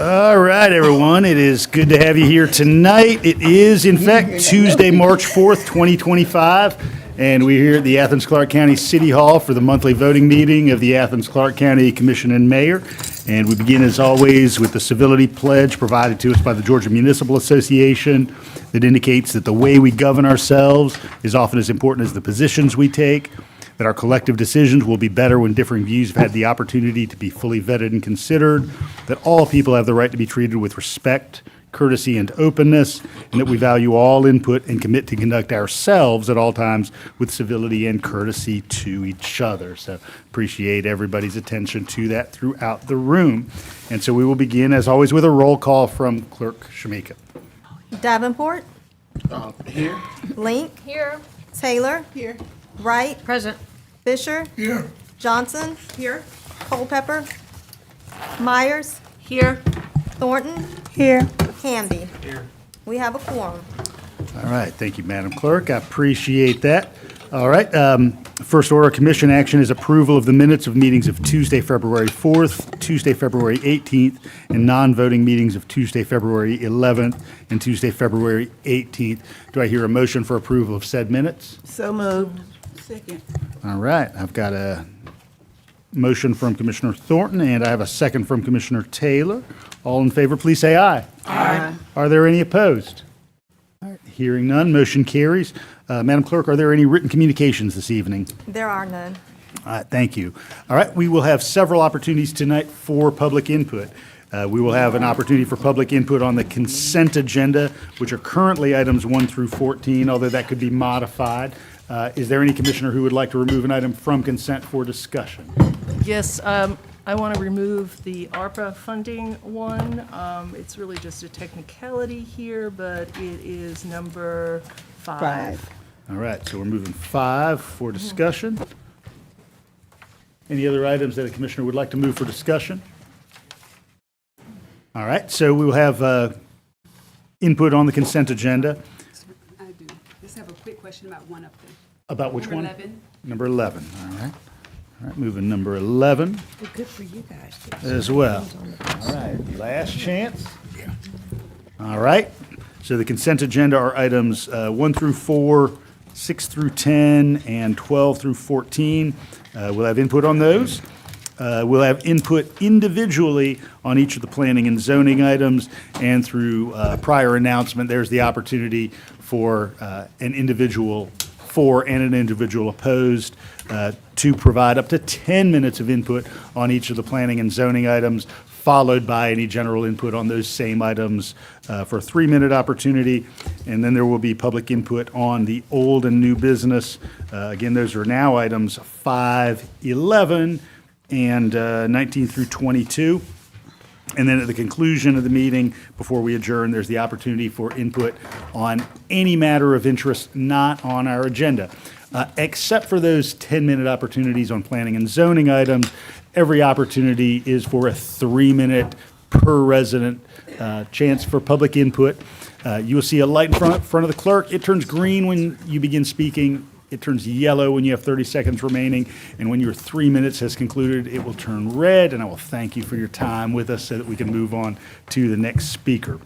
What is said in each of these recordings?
All right, everyone. It is good to have you here tonight. It is, in fact, Tuesday, March 4th, 2025, and we're here at the Athens-Clarke County City Hall for the monthly voting meeting of the Athens-Clarke County Commission and Mayor. And we begin, as always, with the civility pledge provided to us by the Georgia Municipal Association that indicates that the way we govern ourselves is often as important as the positions we take, that our collective decisions will be better when differing views have had the opportunity to be fully vetted and considered, that all people have the right to be treated with respect, courtesy, and openness, and that we value all input and commit to conduct ourselves at all times with civility and courtesy to each other. So appreciate everybody's attention to that throughout the room. And so we will begin, as always, with a roll call from Clerk Shamika. Davenport. Here. Link. Here. Taylor. Here. Wright. Present. Fisher. Here. Johnson. Here. Culpepper. Myers. Here. Thornton. Here. Hamby. Here. We have a quorum. All right, thank you, Madam Clerk. I appreciate that. All right, first order of commission action is approval of the minutes of meetings of Tuesday, February 4th, Tuesday, February 18th, and non-voting meetings of Tuesday, February 11th, and Tuesday, February 18th. Do I hear a motion for approval of said minutes? So moved. Second. All right, I've got a motion from Commissioner Thornton, and I have a second from Commissioner Taylor. All in favor, please say aye. Aye. Are there any opposed? All right, hearing none, motion carries. Madam Clerk, are there any written communications this evening? There are none. All right, thank you. All right, we will have several opportunities tonight for public input. We will have an opportunity for public input on the consent agenda, which are currently items 1 through 14, although that could be modified. Is there any commissioner who would like to remove an item from consent for discussion? Yes, I want to remove the ARPA funding one. It's really just a technicality here, but it is number 5. All right, so we're moving 5 for discussion. Any other items that a commissioner would like to move for discussion? All right, so we will have input on the consent agenda. I do. Just have a quick question about one up there. About which one? Number 11. Number 11, all right. All right, moving number 11 Good for you guys. as well. All right, last chance. All right, so the consent agenda are items 1 through 4, 6 through 10, and 12 through 14. We'll have input on those. We'll have input individually on each of the planning and zoning items, and through prior announcement, there's the opportunity for an individual for and an individual opposed to provide up to 10 minutes of input on each of the planning and zoning items, followed by any general input on those same items for a 3-minute opportunity. And then there will be public input on the old and new business. Again, those are now items 5, 11, and 19 through 22. And then at the conclusion of the meeting, before we adjourn, there's the opportunity for input on any matter of interest not on our agenda. Except for those 10-minute opportunities on planning and zoning items, every opportunity is for a 3-minute per resident chance for public input. You will see a light in front of the clerk. It turns green when you begin speaking. It turns yellow when you have 30 seconds remaining, and when your 3 minutes has concluded, it will turn red, and I will thank you for your time with us so that we can move on to the next speaker.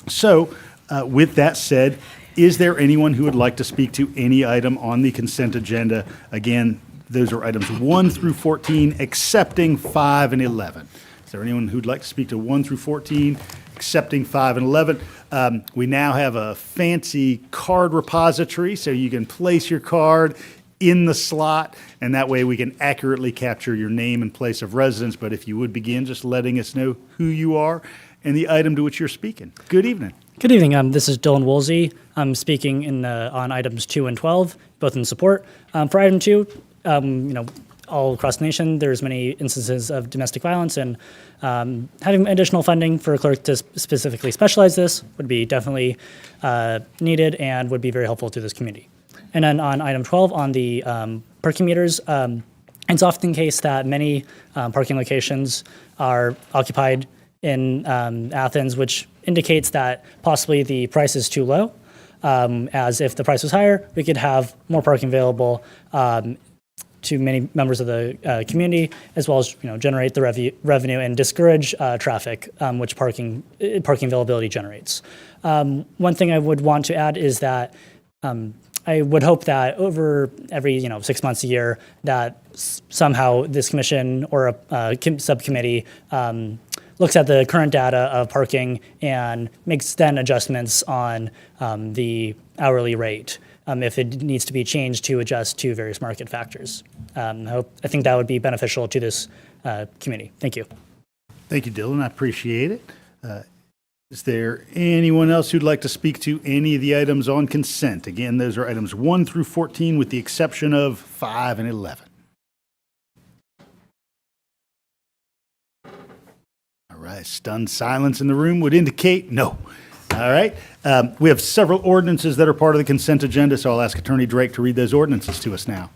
So, with that said, is there anyone who would like to speak to any item on the consent agenda? Again, those are items 1 through 14, excepting 5 and 11. Is there anyone who'd like to speak to 1 through 14, excepting 5 and 11? We now have a fancy card repository, so you can place your card in the slot, and that way we can accurately capture your name and place of residence. But if you would begin just letting us know who you are and the item to which you're speaking. Good evening. Good evening. This is Dylan Woolsey. I'm speaking on items 2 and 12, both in support. For item 2, all across the nation, there's many instances of domestic violence, and having additional funding for a clerk to specifically specialize this would be definitely needed and would be very helpful to this community. And then on item 12, on the parking meters, it's often the case that many parking locations are occupied in Athens, which indicates that possibly the price is too low. As if the price was higher, we could have more parking available to many members of the community, as well as generate the revenue and discourage traffic, which parking availability generates. One thing I would want to add is that I would hope that over every 6 months, a year, that somehow this commission or a subcommittee looks at the current data of parking and makes then adjustments on the hourly rate if it needs to be changed to adjust to various market factors. I think that would be beneficial to this community. Thank you. Thank you, Dylan. I appreciate it. Is there anyone else who'd like to speak to any of the items on consent? Again, those are items 1 through 14 with the exception of 5 and 11. All right, stunned silence in the room would indicate no. All right, we have several ordinances that are part of the consent agenda, so I'll ask Attorney Drake to read those ordinances to us now.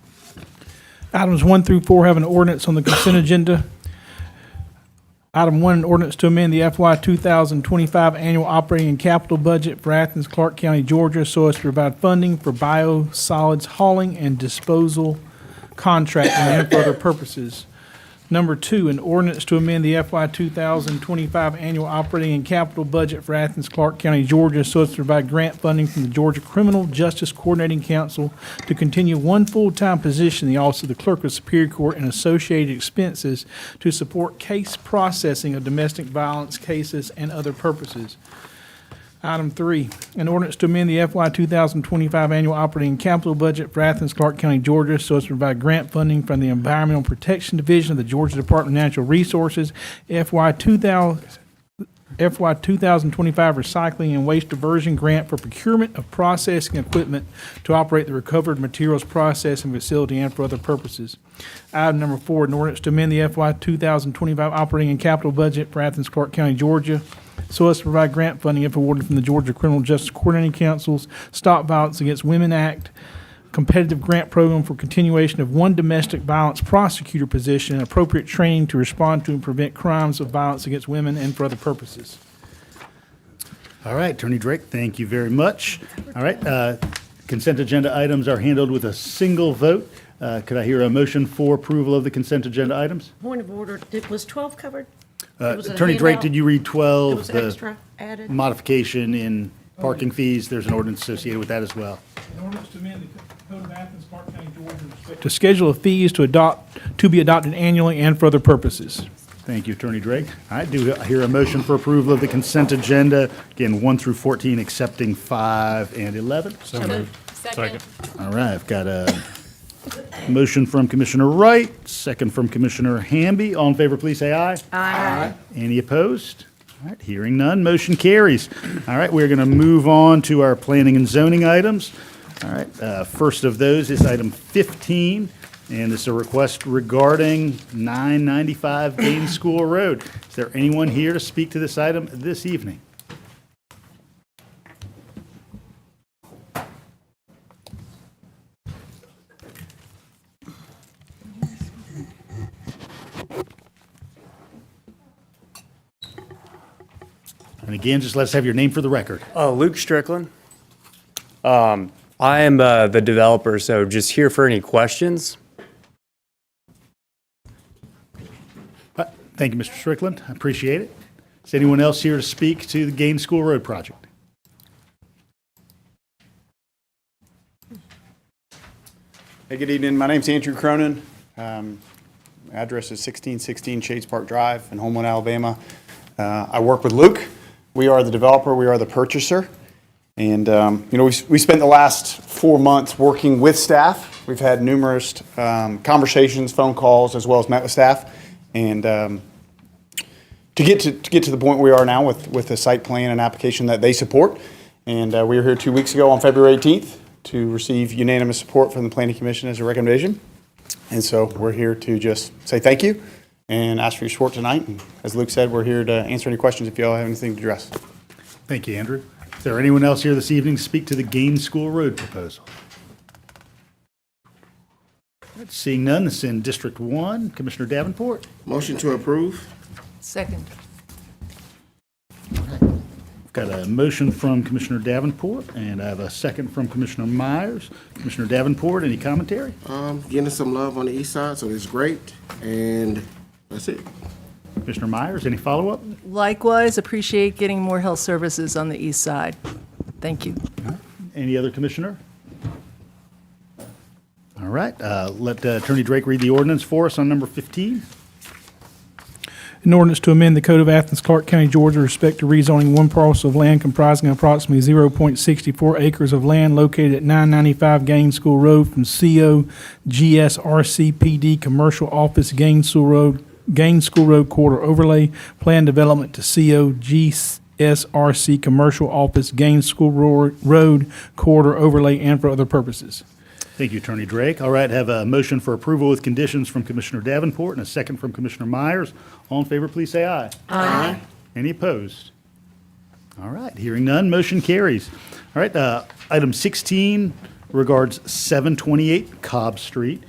Items 1 through 4 have an ordinance on the consent agenda. Item 1, an ordinance to amend the FY 2025 annual operating and capital budget for Athens-Clarke County, Georgia, so as to provide funding for biosolids hauling and disposal contracting and for other purposes. Number 2, an ordinance to amend the FY 2025 annual operating and capital budget for Athens-Clarke County, Georgia, so as to provide grant funding from the Georgia Criminal Justice Coordinating Council to continue one full-time position in the Office of the Clerk of Superior Court and associated expenses to support case processing of domestic violence cases and other purposes. Item 3, an ordinance to amend the FY 2025 annual operating and capital budget for Athens-Clarke County, Georgia, so as to provide grant funding from the Environmental Protection Division of the Georgia Department of Natural Resources, FY 2025 Recycling and Waste Diversion Grant for procurement of processing equipment to operate the recovered materials processing facility and for other purposes. Item number 4, an ordinance to amend the FY 2025 operating and capital budget for Athens-Clarke County, Georgia, so as to provide grant funding if awarded from the Georgia Criminal Justice Coordinating Council's Stop Violence Against Women Act competitive grant program for continuation of one domestic violence prosecutor position and appropriate training to respond to and prevent crimes of violence against women and for other purposes. All right, Attorney Drake, thank you very much. All right, consent agenda items are handled with a single vote. Could I hear a motion for approval of the consent agenda items? Point of order, was 12 covered? It was a Attorney Drake, handout. did you read 12? It was the extra added? modification in parking fees? There's an ordinance associated with that as well. An ordinance to amend the Code of Athens-Clarke County, Georgia, with respect to schedule of fees to be adopted annually and for other purposes. Thank you, Attorney Drake. All right, do I hear a motion for approval of the consent agenda? Again, 1 through 14, accepting 5 and 11. So moved. Second. All right, I've got a motion from Commissioner Wright, second from Commissioner Hamby. All in favor, please say aye. Aye. Any opposed? All right, hearing none, motion carries. All right, we're going to move on to our planning and zoning items. All right, first of those is item 15, and it's a request regarding 995 Gaines School Road. Is there anyone here to speak to this item this evening? And again, just let us have your name for the record. Luke Strickland. I am the developer, so just here for any questions. Thank you, Mr. Strickland. I appreciate it. Is anyone else here to speak to the Gaines School Road project? Hey, good evening. My name's Andrew Cronin. Address is 1616 Shades Park Drive in Homeland, Alabama. I work with Luke. We are the developer. We are the purchaser. And, we spent the last 4 months working with staff. We've had numerous conversations, phone calls, as well as met with staff. And to get to the point we are now with a site plan and application that they support. And we were here 2 weeks ago on February 18th to receive unanimous support from the Planning Commission as a recommendation. And so we're here to just say thank you and ask for your support tonight. And as Luke said, we're here to answer any questions if you all have anything to address. Thank you, Andrew. Is there anyone else here this evening to speak to the Gaines School Road proposal? Seeing none, this is in District 1. Commissioner Davenport. Motion to approve? Second. We've Got a motion from Commissioner Davenport, and I have a second from Commissioner Myers. Commissioner Davenport, any commentary? Getting some love on the east side, so it's great, and that's it. Commissioner Myers, any follow-up? Likewise, appreciate getting more health services on the east side. Thank you. Any other commissioner? All right, let Attorney Drake read the ordinance for us on number 15. An ordinance to amend the Code of Athens-Clarke County, Georgia, with respect to rezoning one parcel of land comprising approximately 0.64 acres of land located at 995 Gaines School Road from CO GSRCPD Commercial Office Gaines School Road Corridor Overlay Plan Development to CO GSRC Commercial Office Gaines School Road Corridor Overlay and for other purposes. Thank you, Attorney Drake. All right, have a motion for approval with conditions from Commissioner Davenport and a second from Commissioner Myers. All in favor, please say aye. Aye. Any opposed? All right, hearing none, motion carries. All right, item 16 regards 728 Cobb Street.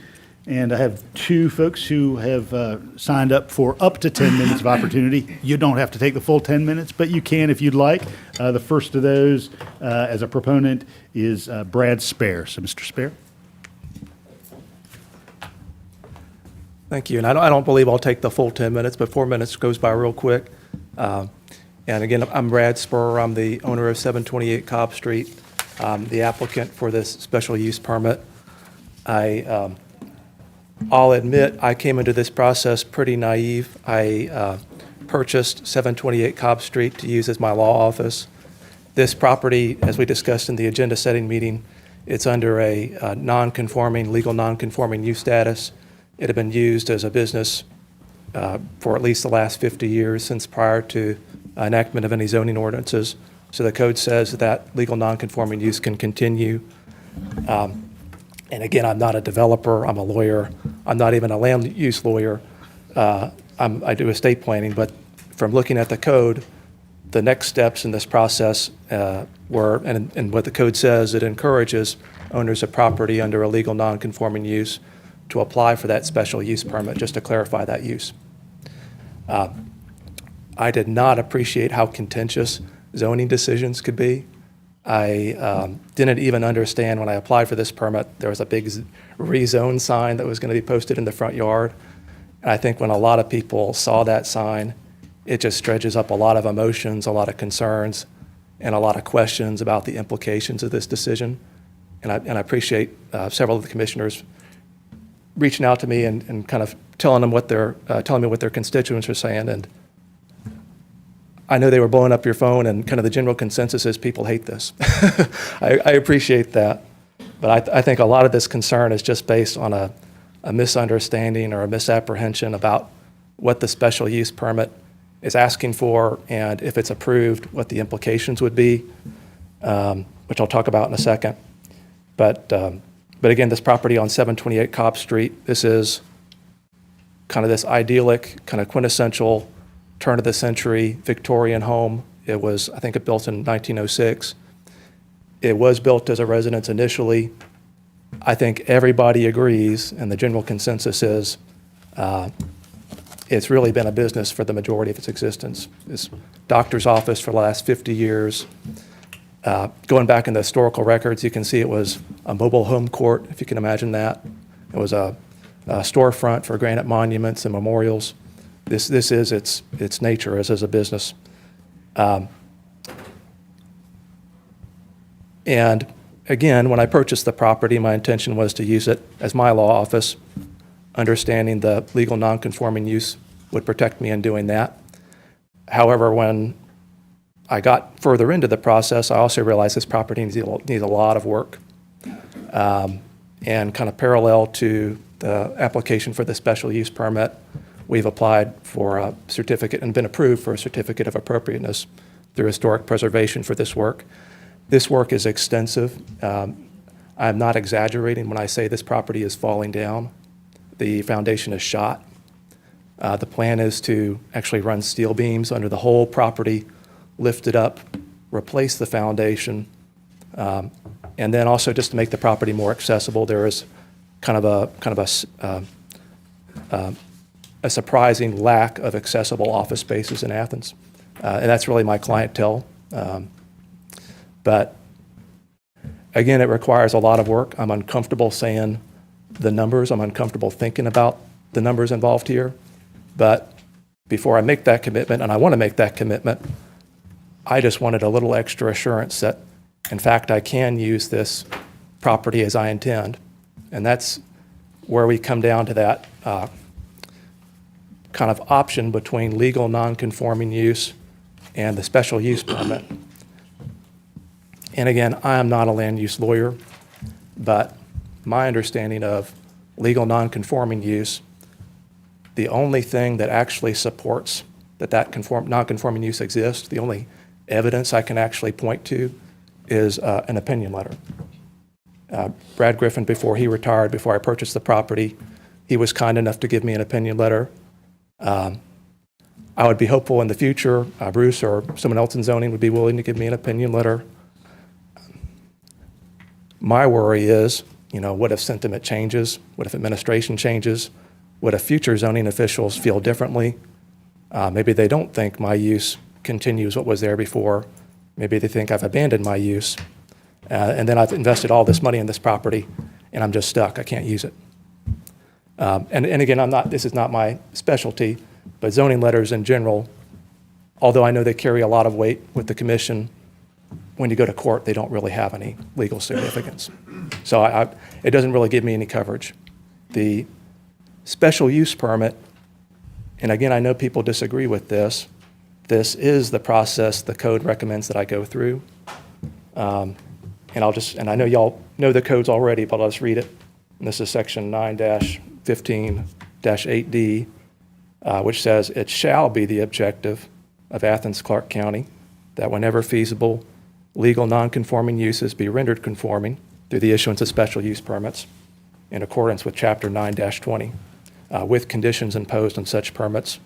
And I have two folks who have signed up for up to 10 minutes of opportunity. You don't have to take the full 10 minutes, but you can if you'd like. The first of those, as a proponent, is Brad Spare. So, Mr. Spare. Thank you. And I don't believe I'll take the full 10 minutes, but 4 minutes goes by real quick. And again, I'm Brad Spurr. I'm the owner of 728 Cobb Street, the applicant for this special use permit. I'll admit I came into this process pretty naive. I purchased 728 Cobb Street to use as my law office. This property, as we discussed in the agenda setting meeting, it's under a legal non-conforming use status. It had been used as a business for at least the last 50 years since prior to enactment of any zoning ordinances. So the code says that legal non-conforming use can continue. And again, I'm not a developer, I'm a lawyer. I'm not even a land use lawyer. I do estate planning, but from looking at the code, the next steps in this process were, and what the code says, it encourages owners of property under a legal non-conforming use to apply for that special use permit, just to clarify that use. I did not appreciate how contentious zoning decisions could be. I didn't even understand when I applied for this permit, there was a big rezone sign that was going to be posted in the front yard. And I think when a lot of people saw that sign, it just dredges up a lot of emotions, a lot of concerns, and a lot of questions about the implications of this decision. And I appreciate several of the commissioners reaching out to me and kind of telling me what their constituents are saying. And I know they were blowing up your phone, and kind of the general consensus is people hate this. I appreciate that. But I think a lot of this concern is just based on a misunderstanding or a misapprehension about what the special use permit is asking for, and if it's approved, what the implications would be, which I'll talk about in a second. But again, this property on 728 Cobb Street, this is kind of this idyllic, kind of quintessential turn-of-the-century Victorian home. It was, I think it built in 1906. It was built as a residence initially. I think everybody agrees, and the general consensus is, it's really been a business for the majority of its existence. This doctor's office for the last 50 years. Going back in the historical records, you can see it was a mobile home court, if you can imagine that. It was a storefront for granite monuments and memorials. This is its nature as a business. And again, when I purchased the property, my intention was to use it as my law office, understanding the legal non-conforming use would protect me in doing that. However, when I got further into the process, I also realized this property needs a lot of work. And kind of parallel to the application for the special use permit, we've applied for a certificate and been approved for a certificate of appropriateness through historic preservation for this work. This work is extensive. I'm not exaggerating when I say this property is falling down. The foundation is shot. The plan is to actually run steel beams under the whole property, lift it up, replace the foundation, and then also just to make the property more accessible, there is kind of a surprising lack of accessible office spaces in Athens. And that's really my clientele. But again, it requires a lot of work. I'm uncomfortable saying the numbers. I'm uncomfortable thinking about the numbers involved here. But before I make that commitment, and I want to make that commitment, I just wanted a little extra assurance that, in fact, I can use this property as I intend. And that's where we come down to that kind of option between legal non-conforming use and the special use permit. And again, I am not a land use lawyer, but my understanding of legal non-conforming use, the only thing that actually supports that non-conforming use exists, the only evidence I can actually point to is an opinion letter. Brad Griffin, before he retired, before I purchased the property, he was kind enough to give me an opinion letter. I would be hopeful in the future, Bruce or someone else in zoning would be willing to give me an opinion letter. My worry is, what if sentiment changes? What if administration changes? What if future zoning officials feel differently? Maybe they don't think my use continues what was there before. Maybe they think I've abandoned my use. And then I've invested all this money in this property, and I'm just stuck. I can't use it. And again, this is not my specialty, but zoning letters in general, although I know they carry a lot of weight with the commission, when you go to court, they don't really have any legal significance. So it doesn't really give me any coverage. The special use permit, and again, I know people disagree with this. This is the process the code recommends that I go through. And I know y'all know the codes already, but I'll just read it. And this is section 9-15-8D, which says, it shall be the objective of Athens-Clarke County that whenever feasible, legal non-conforming uses be rendered conforming through the issuance of special use permits in accordance with Chapter 9-20, with conditions imposed on such permits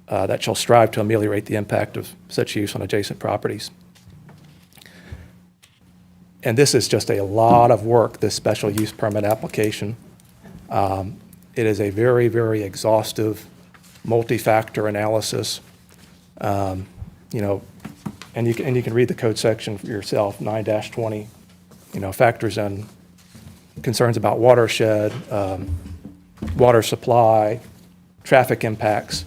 that shall strive to ameliorate the impact of such use on adjacent properties. And this is just a lot of work, this special use permit application. It is a very, very exhaustive, multi-factor analysis. And you can read the code section for yourself, 9-20, factors in concerns about watershed, water supply, traffic impacts.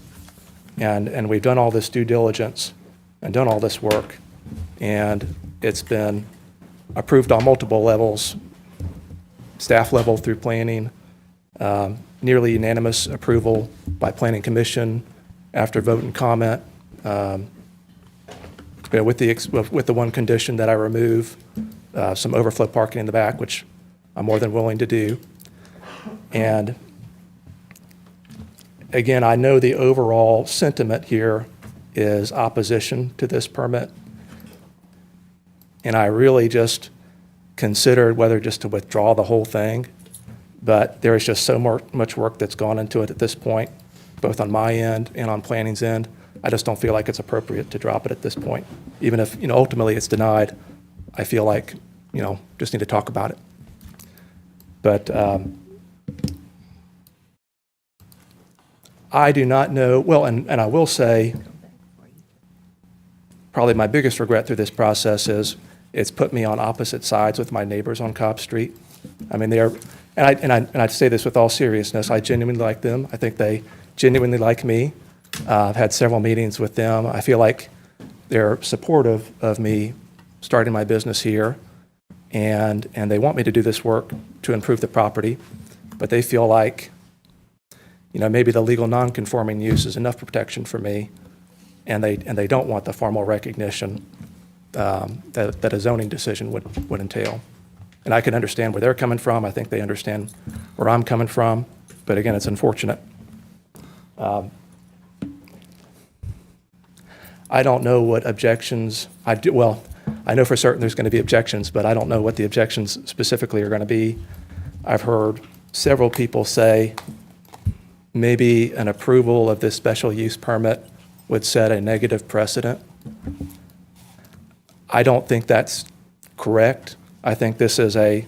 And we've done all this due diligence and done all this work, and it's been approved on multiple levels, staff level through planning, nearly unanimous approval by Planning Commission after vote and comment, with the one condition that I remove some overflow parking in the back, which I'm more than willing to do. And again, I know the overall sentiment here is opposition to this permit. And I really just considered whether just to withdraw the whole thing. But there is just so much work that's gone into it at this point, both on my end and on planning's end. I just don't feel like it's appropriate to drop it at this point. Even if, ultimately it's denied, I feel like, just need to talk about it. But I do not know, well, and I will say, probably my biggest regret through this process is it's put me on opposite sides with my neighbors on Cobb Street. I mean, and I say this with all seriousness, I genuinely like them. I think they genuinely like me. I've had several meetings with them. I feel like they're supportive of me starting my business here, and they want me to do this work to improve the property, but they feel like, maybe the legal non-conforming use is enough protection for me, and they don't want the formal recognition that a zoning decision would entail. And I can understand where they're coming from. I think they understand where I'm coming from. But again, it's unfortunate. I don't know what objections I do. Well, I know for certain there's going to be objections, but I don't know what the objections specifically are going to be. I've heard several people say maybe an approval of this special use permit would set a negative precedent. I don't think that's correct. I think this is a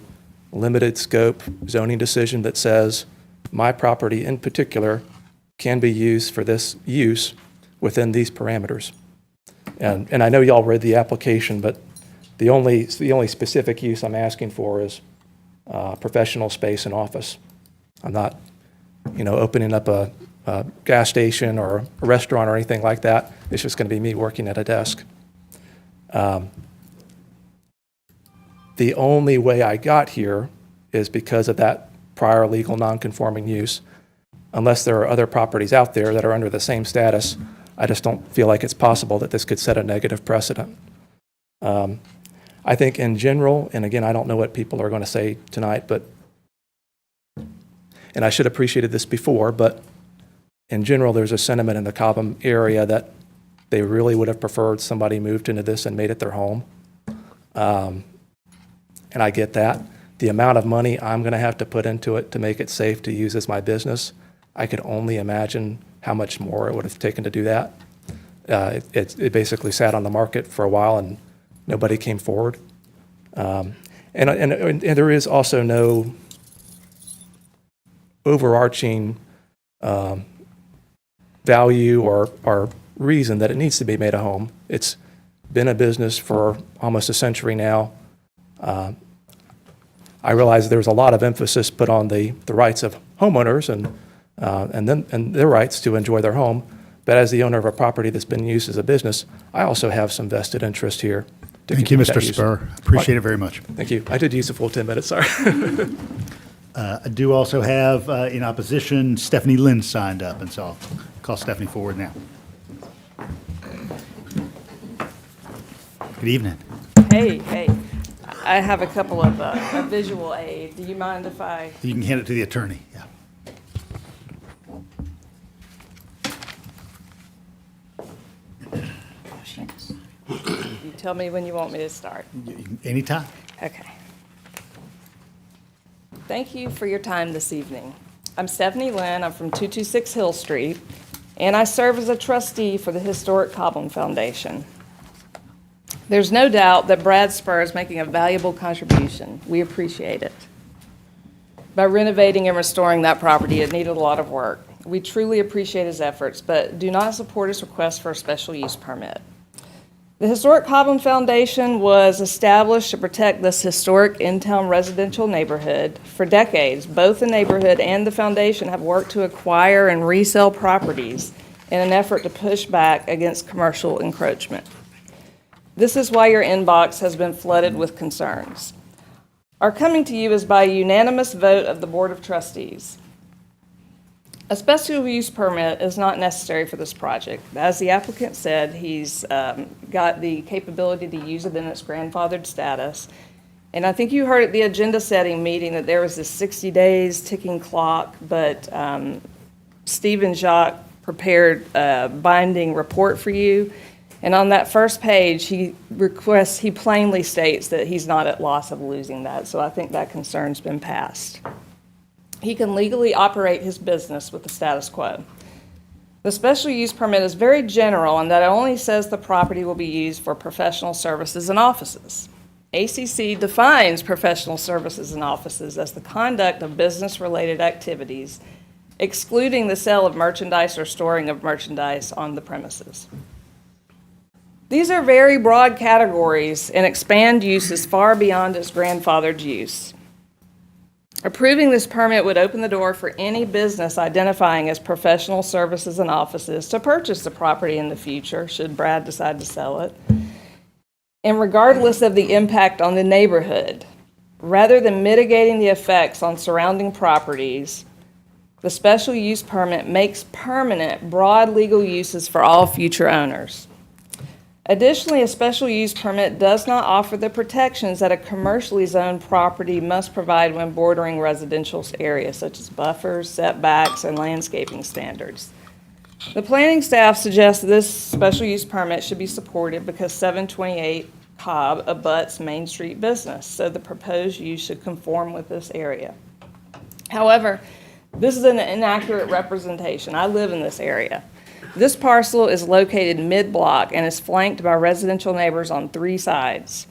limited scope zoning decision that says my property in particular can be used for this use within these parameters. And I know y'all read the application, but the only specific use I'm asking for is professional space and office. I'm not, opening up a gas station or a restaurant or anything like that. It's just going to be me working at a desk. The only way I got here is because of that prior legal nonconforming use. Unless there are other properties out there that are under the same status, I just don't feel like it's possible that this could set a negative precedent. I think in general, and again, I don't know what people are going to say tonight, and I should have appreciated this before, but in general, there's a sentiment in the Cobham area that they really would have preferred somebody moved into this and made it their home. And I get that. The amount of money I'm going to have to put into it to make it safe to use as my business, I could only imagine how much more it would have taken to do that. It basically sat on the market for a while and nobody came forward. And there is also no overarching value or reason that it needs to be made a home. It's been a business for almost a century now. I realize there's a lot of emphasis put on the rights of homeowners and their rights to enjoy their home. But as the owner of a property that's been used as a business, I also have some vested interest here. Thank you, Mr. Spur. Appreciate it very much. Thank you. I did use the full 10 minutes, sorry. I do also have, in opposition, Stephanie Lynn signed up, and so I'll call Stephanie forward now. Good evening. Hey, I have a couple of a visual aid. Do you mind if I? You can hand it to the attorney, yeah. You tell me when you want me to start. Anytime. Okay. Thank you for your time this evening. I'm Stephanie Lynn. I'm from 226 Hill Street, and I serve as a trustee for the Historic Cobham Foundation. There's no doubt that Brad Spur is making a valuable contribution. We appreciate it. By renovating and restoring that property, it needed a lot of work. We truly appreciate his efforts, but do not support his request for a special use permit. The Historic Cobham Foundation was established to protect this historic in-town residential neighborhood. For decades, both the neighborhood and the foundation have worked to acquire and resell properties in an effort to push back against commercial encroachment. This is why your inbox has been flooded with concerns. Our coming to you is by a unanimous vote of the Board of Trustees. A special use permit is not necessary for this project. As the applicant said, he's got the capability to use it in its grandfathered status. And I think you heard at the agenda setting meeting that there was this 60 days ticking clock, but Steve and Jacques prepared a binding report for you. And on that first page, he plainly states that he's not at loss of losing that. So I think that concern's been passed. He can legally operate his business with the status quo. The special use permit is very general in that it only says the property will be used for professional services and offices. ACC defines professional services and offices as the conduct of business-related activities, excluding the sale of merchandise or storing of merchandise on the premises. These are very broad categories and expand uses far beyond its grandfathered use. Approving this permit would open the door for any business identifying as professional services and offices to purchase the property in the future, should Brad decide to sell it, and regardless of the impact on the neighborhood. Rather than mitigating the effects on surrounding properties, the special use permit makes permanent broad legal uses for all future owners. Additionally, a special use permit does not offer the protections that a commercially zoned property must provide when bordering residential areas, such as buffers, setbacks, and landscaping standards. The planning staff suggests that this special use permit should be supported because 728 Cobb abuts Main Street business, so the proposed use should conform with this area. However, this is an inaccurate representation. I live in this area. This parcel is located mid-block and is flanked by residential neighbors on 3 sides.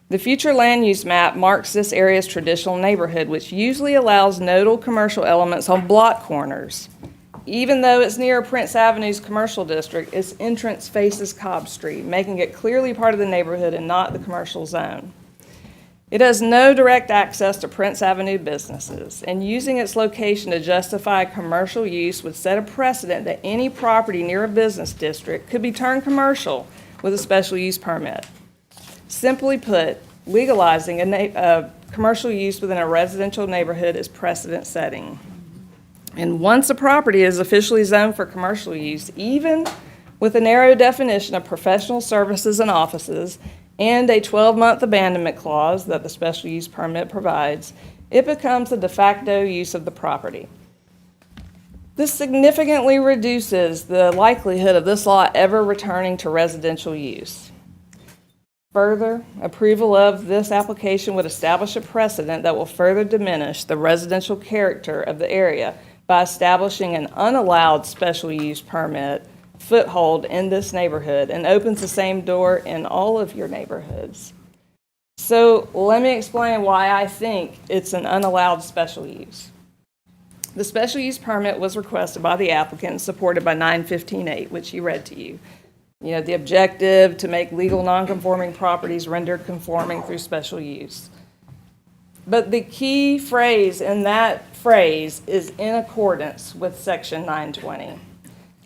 The future land use map marks this area's traditional neighborhood, which usually allows nodal commercial elements on block corners. Even though it's near Prince Avenue's commercial district, its entrance faces Cobb Street, making it clearly part of the neighborhood and not the commercial zone. It has no direct access to Prince Avenue businesses, and using its location to justify commercial use would set a precedent that any property near a business district could be turned commercial with a special use permit. Simply put, legalizing a commercial use within a residential neighborhood is precedent setting. And once a property is officially zoned for commercial use, even with a narrow definition of professional services and offices and a 12-month abandonment clause that the special use permit provides, it becomes the de facto use of the property. This significantly reduces the likelihood of this lot ever returning to residential use. Further, approval of this application would establish a precedent that will further diminish the residential character of the area by establishing an unallowed special use permit foothold in this neighborhood and opens the same door in all of your neighborhoods. So let me explain why I think it's an unallowed special use. The special use permit was requested by the applicant and supported by 915.8, which he read to you. You know, the objective to make legal nonconforming properties rendered conforming through special use. But the key phrase in that phrase is in accordance with Section 920,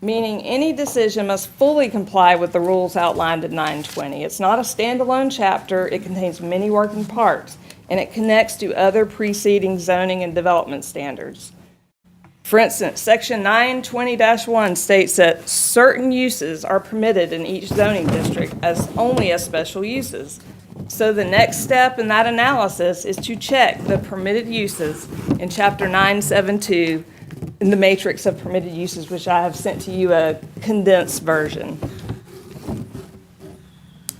meaning any decision must fully comply with the rules outlined in 920. It's not a standalone chapter. It contains many working parts, and it connects to other preceding zoning and development standards. For instance, Section 920-1 states that certain uses are permitted in each zoning district as only as special uses. So the next step in that analysis is to check the permitted uses in Chapter 972 in the matrix of permitted uses, which I have sent to you a condensed version.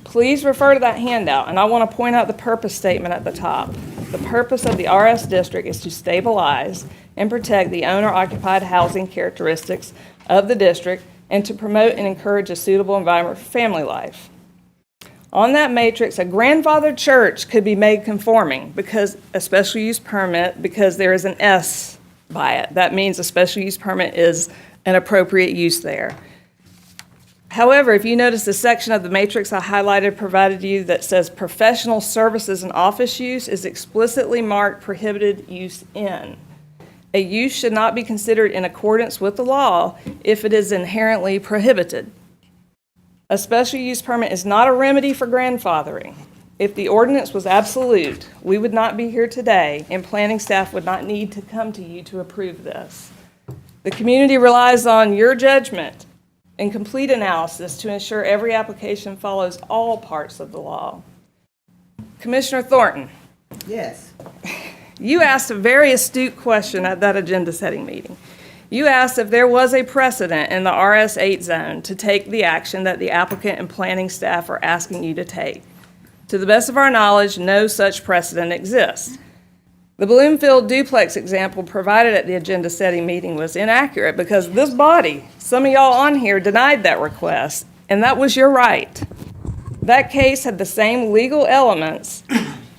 Please refer to that handout, and I want to point out the purpose statement at the top. The purpose of the RS district is to stabilize and protect the owner-occupied housing characteristics of the district and to promote and encourage a suitable environment for family life. On that matrix, a grandfathered church could be made conforming because a special use permit, because there is an S by it. That means a special use permit is an appropriate use there. However, if you notice the section of the matrix I highlighted provided you that says professional services and office use is explicitly marked prohibited use in. A use should not be considered in accordance with the law if it is inherently prohibited. A special use permit is not a remedy for grandfathering. If the ordinance was absolute, we would not be here today, and planning staff would not need to come to you to approve this. The community relies on your judgment and complete analysis to ensure every application follows all parts of the law. Commissioner Thornton. Yes. You asked a very astute question at that agenda setting meeting. You asked if there was a precedent in the RS8 zone to take the action that the applicant and planning staff are asking you to take. To the best of our knowledge, no such precedent exists. The Bloomfield duplex example provided at the agenda setting meeting was inaccurate because this body, some of y'all on here, denied that request, and that was your right. That case had the same legal elements,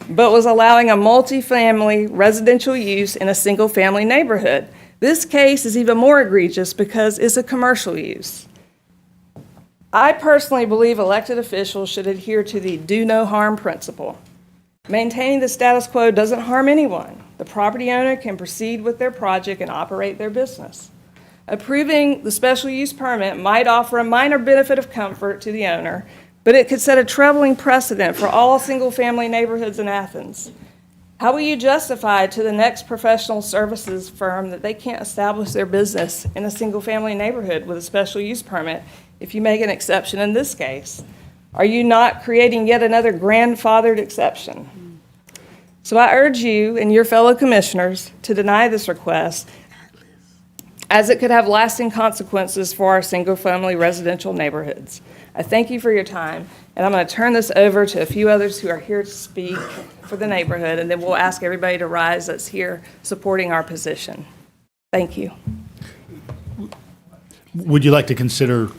but was allowing a multifamily residential use in a single-family neighborhood. This case is even more egregious because it's a commercial use. I personally believe elected officials should adhere to the do no harm principle. Maintaining the status quo doesn't harm anyone. The property owner can proceed with their project and operate their business. Approving the special use permit might offer a minor benefit of comfort to the owner, but it could set a troubling precedent for all single-family neighborhoods in Athens. How will you justify to the next professional services firm that they can't establish their business in a single-family neighborhood with a special use permit if you make an exception in this case? Are you not creating yet another grandfathered exception? So I urge you and your fellow commissioners to deny this request, as it could have lasting consequences for our single-family residential neighborhoods. I thank you for your time, and I'm going to turn this over to a few others who are here to speak for the neighborhood, and then we'll ask everybody to rise that's here supporting our position. Thank you. Would you like to consider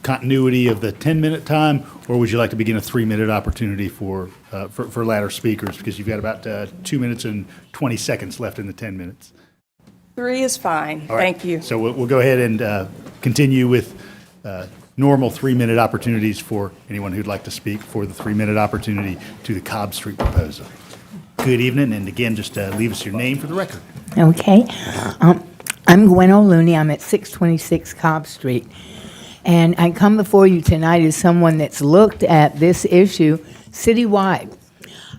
continuity of the 10-minute time, or would you like to begin a 3-minute opportunity for latter speakers, because you've got about 2 minutes and 20 seconds left in the 10 minutes? 3 is fine. All right. Thank you. So we'll go ahead and continue with normal 3-minute opportunities for anyone who'd like to speak for the 3-minute opportunity to the Cobb Street proposal. Good evening, and again, just leave us your name for the record. Okay. I'm Gwen O'Looney. I'm at 626 Cobb Street. And I come before you tonight as someone that's looked at this issue citywide.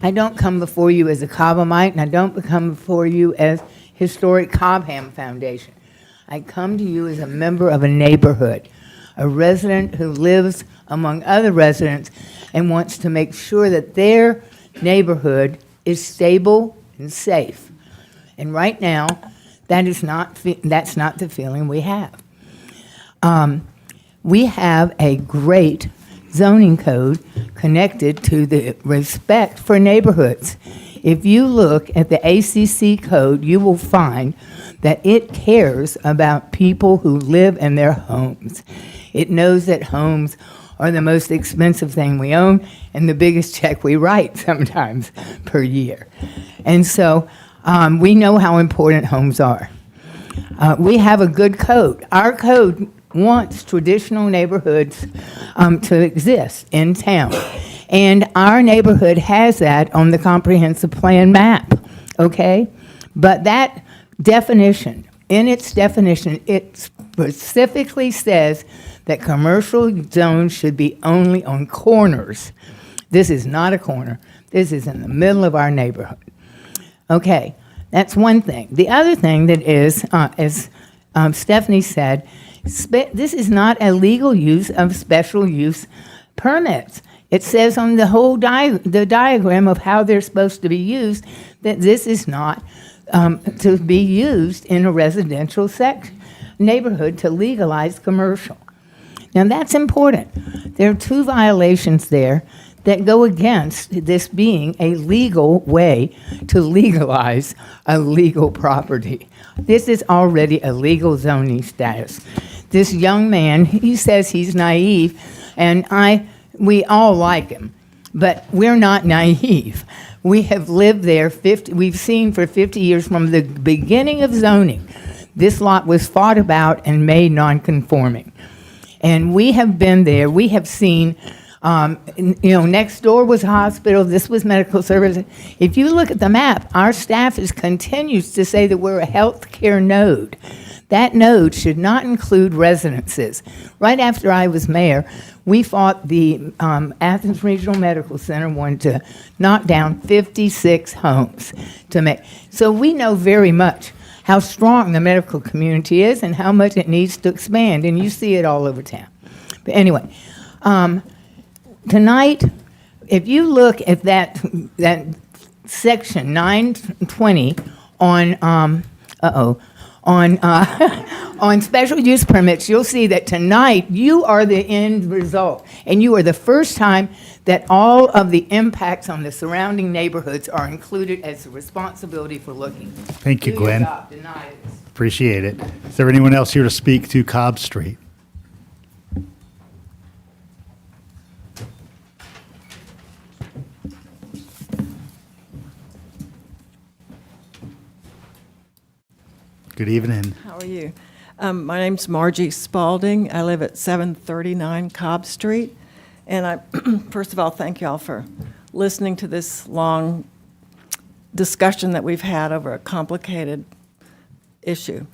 I don't come before you as a Cobbamite, and I don't come before you as Historic Cobham Foundation. I come to you as a member of a neighborhood, a resident who lives among other residents and wants to make sure that their neighborhood is stable and safe. And right now, that's not the feeling we have. We have a great zoning code connected to the respect for neighborhoods. If you look at the ACC code, you will find that it cares about people who live in their homes. It knows that homes are the most expensive thing we own and the biggest check we write sometimes per year. And so we know how important homes are. We have a good code. Our code wants traditional neighborhoods to exist in town. And our neighborhood has that on the comprehensive plan map, okay? But that definition, in its definition, it specifically says that commercial zones should be only on corners. This is not a corner. This is in the middle of our neighborhood. Okay, that's one thing. The other thing that is, as Stephanie said, this is not a legal use of special use permits. It says on the whole the diagram of how they're supposed to be used that this is not to be used in a residential neighborhood to legalize commercial. Now that's important. There are 2 violations there that go against this being a legal way to legalize a legal property. This is already a legal zoning status. This young man, he says he's naive, and we all like him, but we're not naive. We have lived there we've seen for 50 years from the beginning of zoning. This lot was fought about and made non-conforming. And we have been there, we have seen, next door was a hospital, this was medical services. If you look at the map, our staff continues to say that we're a healthcare node. That node should not include residences. Right after I was mayor, we fought the Athens Regional Medical Center wanted to knock down 56 homes to make. So we know very much how strong the medical community is and how much it needs to expand, and you see it all over town. But anyway, tonight, if you look at that section 920 on on special use permits, you'll see that tonight you are the end result, and you are the first time that all of the impacts on the surrounding neighborhoods are included as a responsibility for looking. Thank you, Do your Gwen. job. Deny this. Appreciate it. Is there anyone else here to speak to Cobb Street? Good evening. How are you? My name's Margie Spalding. I live at 739 Cobb Street. And I, first of all, thank you all for listening to this long discussion that we've had over a complicated issue.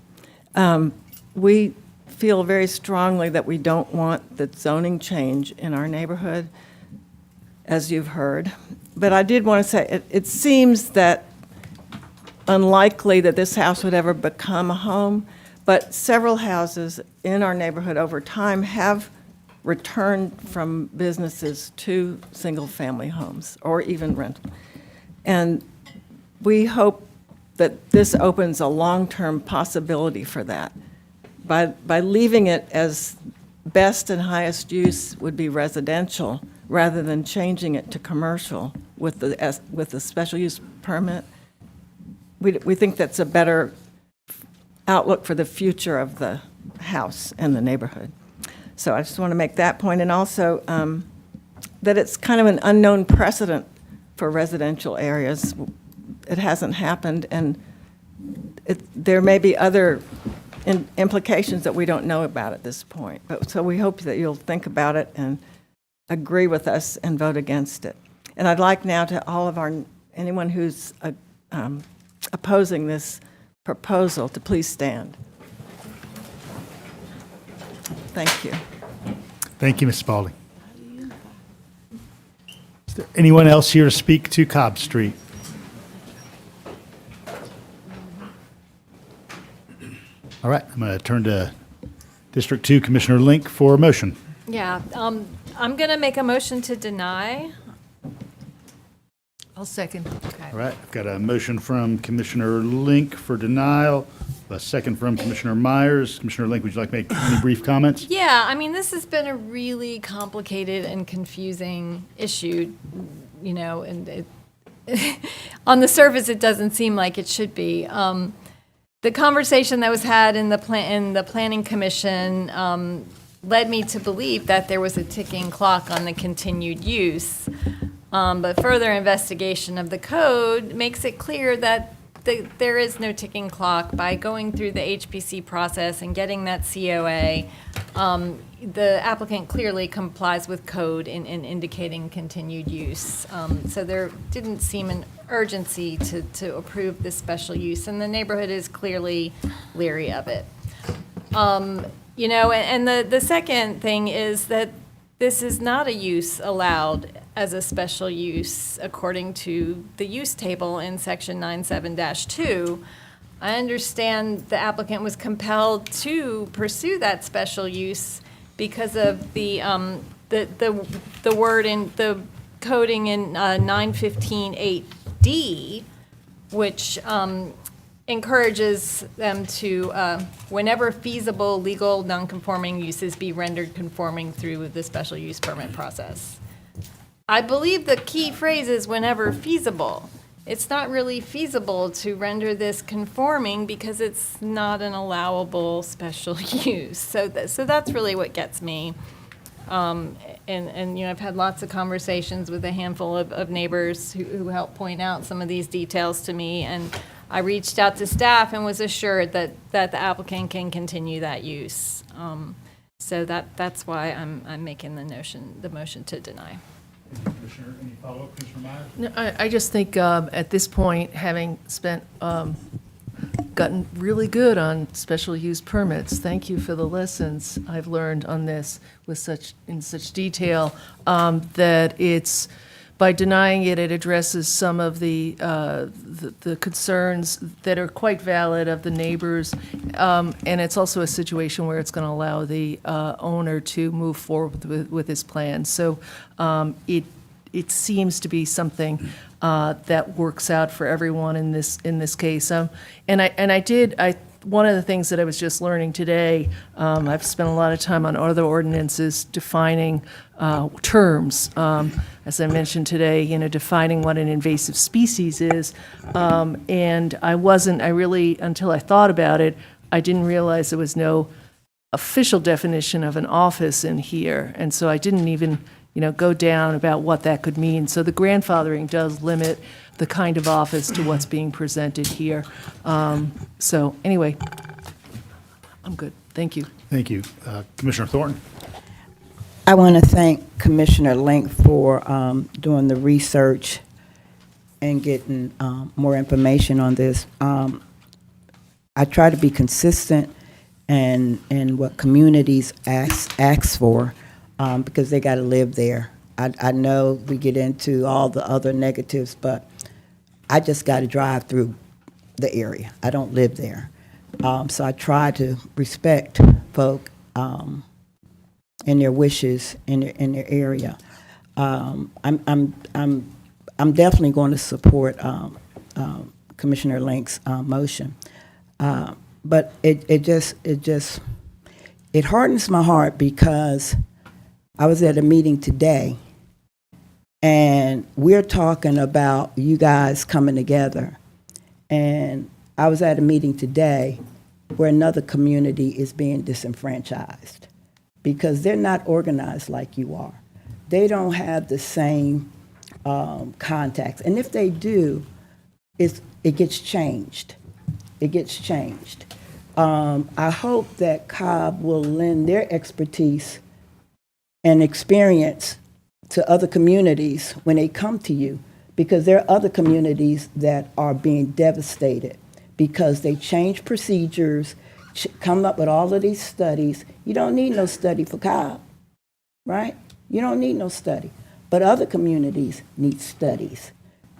We feel very strongly that we don't want the zoning change in our neighborhood, as you've heard. But I did want to say, it seems that unlikely that this house would ever become a home, but several houses in our neighborhood over time have returned from businesses to single-family homes or even rental. And we hope that this opens a long-term possibility for that. By leaving it as best and highest use would be residential rather than changing it to commercial with the special use permit, we think that's a better outlook for the future of the house and the neighborhood. So I just want to make that point, and also that it's kind of an unknown precedent for residential areas. It hasn't happened, and there may be other implications that we don't know about at this point. But, so we hope that you'll think about it and agree with us and vote against it. And I'd like now to all of anyone who's opposing this proposal to please stand. Thank you. Thank you, Ms. Spalding. Is there anyone else here to speak to Cobb Street? All right, I'm going to turn to District 2 Commissioner Link for a motion. Yeah, I'm going to make a motion to deny. I'll second. Okay. All right, I've got a motion from Commissioner Link for denial, a second from Commissioner Myers. Commissioner Link, would you like to make any brief comments? Yeah, I mean, this has been a really complicated and confusing issue, you know, and on the surface, it doesn't seem like it should be. The conversation that was had in the Planning Commission led me to believe that there was a ticking clock on the continued use. But further investigation of the code makes it clear that there is no ticking clock. By going through the HPC process and getting that COA, the applicant clearly complies with code in indicating continued use. So there didn't seem an urgency to approve this special use, and the neighborhood is clearly leery of it. You know, and the second thing is that this is not a use allowed as a special use according to the use table in section 97-2. I understand the applicant was compelled to pursue that special use because of the word in the coding in 915-8D, which encourages them to, whenever feasible, legal nonconforming uses be rendered conforming through the special use permit process. I believe the key phrase is whenever feasible. It's not really feasible to render this conforming because it's not an allowable special use. So that's really what gets me. And you know, I've had lots of conversations with a handful of neighbors who helped point out some of these details to me, and I reached out to staff and was assured that the applicant can continue that use. So that's why I'm making the motion to deny. Commissioner, any follow-up, Commissioner Myers? No, I just think at this point, having gotten really good on special use permits, thank you for the lessons I've learned on this in such detail, that it's, by denying it, it addresses some of the concerns that are quite valid of the neighbors, and it's also a situation where it's going to allow the owner to move forward with his plan. So it seems to be something that works out for everyone in this case. One of the things that I was just learning today, I've spent a lot of time on other ordinances defining terms. As I mentioned today, you know, defining what an invasive species is. And until I thought about it, I didn't realize there was no official definition of an office in here. And so I didn't even, you know, go down about what that could mean. So the grandfathering does limit the kind of office to what's being presented here. So anyway, I'm good. Thank you. Thank you. Commissioner Thornton? I want to thank Commissioner Link for doing the research and getting more information on this. I try to be consistent in what communities ask for because they got to live there. I know we get into all the other negatives, but I just got to drive through the area. I don't live there. So I try to respect folk and their wishes in their area. I'm definitely going to support Commissioner Link's motion, but it hardens my heart because I was at a meeting today, and we're talking about you guys coming together, and I was at a meeting today where another community is being disenfranchised because they're not organized like you are. They don't have the same contacts. And if they do, it gets changed. it gets changed. I hope that Cobb will lend their expertise and experience to other communities when they come to you, because there are other communities that are being devastated because they change procedures, come up with all of these studies. You don't need no study for Cobb, right? You don't need no study. But other communities need studies.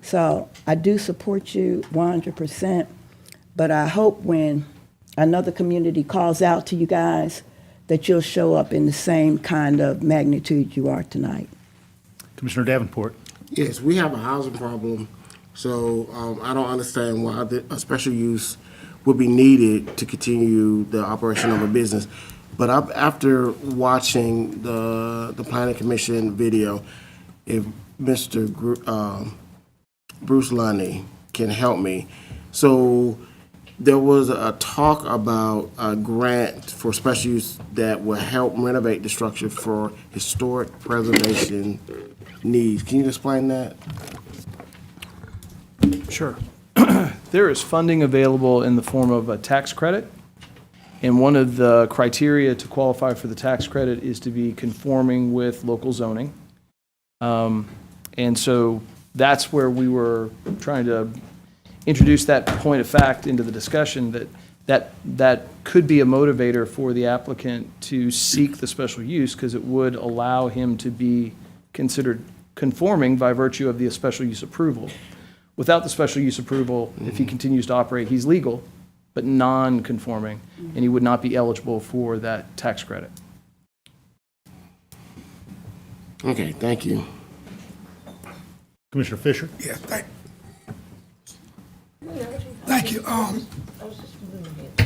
So I do support you 100%, but I hope when another community calls out to you guys that you'll show up in the same kind of magnitude you are tonight. Commissioner Davenport. Yes, we have a housing problem, so I don't understand why a special use would be needed to continue the operation of a business. But after watching the Planning Commission video, if Mr. Bruce Lundy can help me. So there was a talk about a grant for special use that will help renovate the structure for historic preservation needs. Can you explain that? Sure. There is funding available in the form of a tax credit, and one of the criteria to qualify for the tax credit is to be conforming with local zoning. And so that's where we were trying to introduce that point of fact into the discussion, that could be a motivator for the applicant to seek the special use, because it would allow him to be considered conforming by virtue of the special use approval. Without the special use approval, if he continues to operate, he's legal, but non-conforming, and he would not be eligible for that tax credit. Okay, thank you. Commissioner Fisher. Yeah, thank you.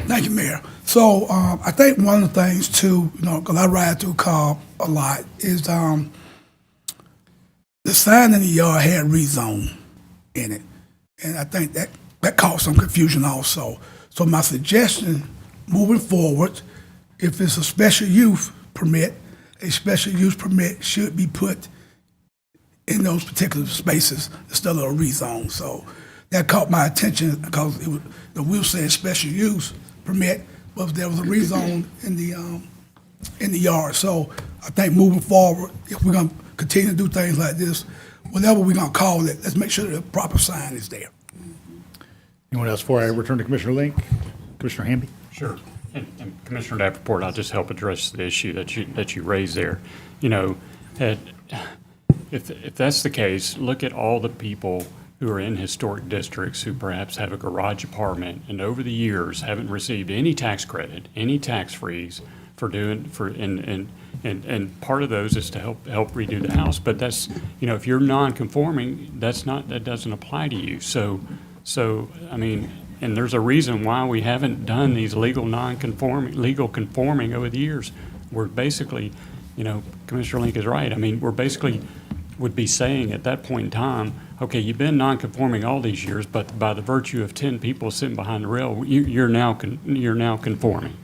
Thank you, Mayor. So I think one of the things too, because I ride through Cobb a lot, is the sign in the yard had rezone in it, and I think that caused some confusion also. So my suggestion, moving forward, if it's a special use permit, a special use permit should be put in those particular spaces instead of a rezone. So that caught my attention because the will said special use permit, but there was a rezone in the yard. So I think moving forward, if we're gonna continue to do things like this, whatever we're gonna call it, let's make sure the proper sign is there. Anyone else before I return to Commissioner Link? Commissioner Hamby? Sure. And Commissioner Davenport, I'll just help address the issue that you raised there. If that's the case, look at all the people who are in historic districts who perhaps have a garage apartment and over the years haven't received any tax credit, any tax freeze and part of those is to help redo the house. But that's, if you're non-conforming, that doesn't apply to you. So I mean, and there's a reason why we haven't done these legal conforming over the years. We're basically, Commissioner Link is right. I mean, we're basically would be saying at that point in time, okay, you've been non-conforming all these years, but by the virtue of 10 people sitting behind the rail, you're now conforming.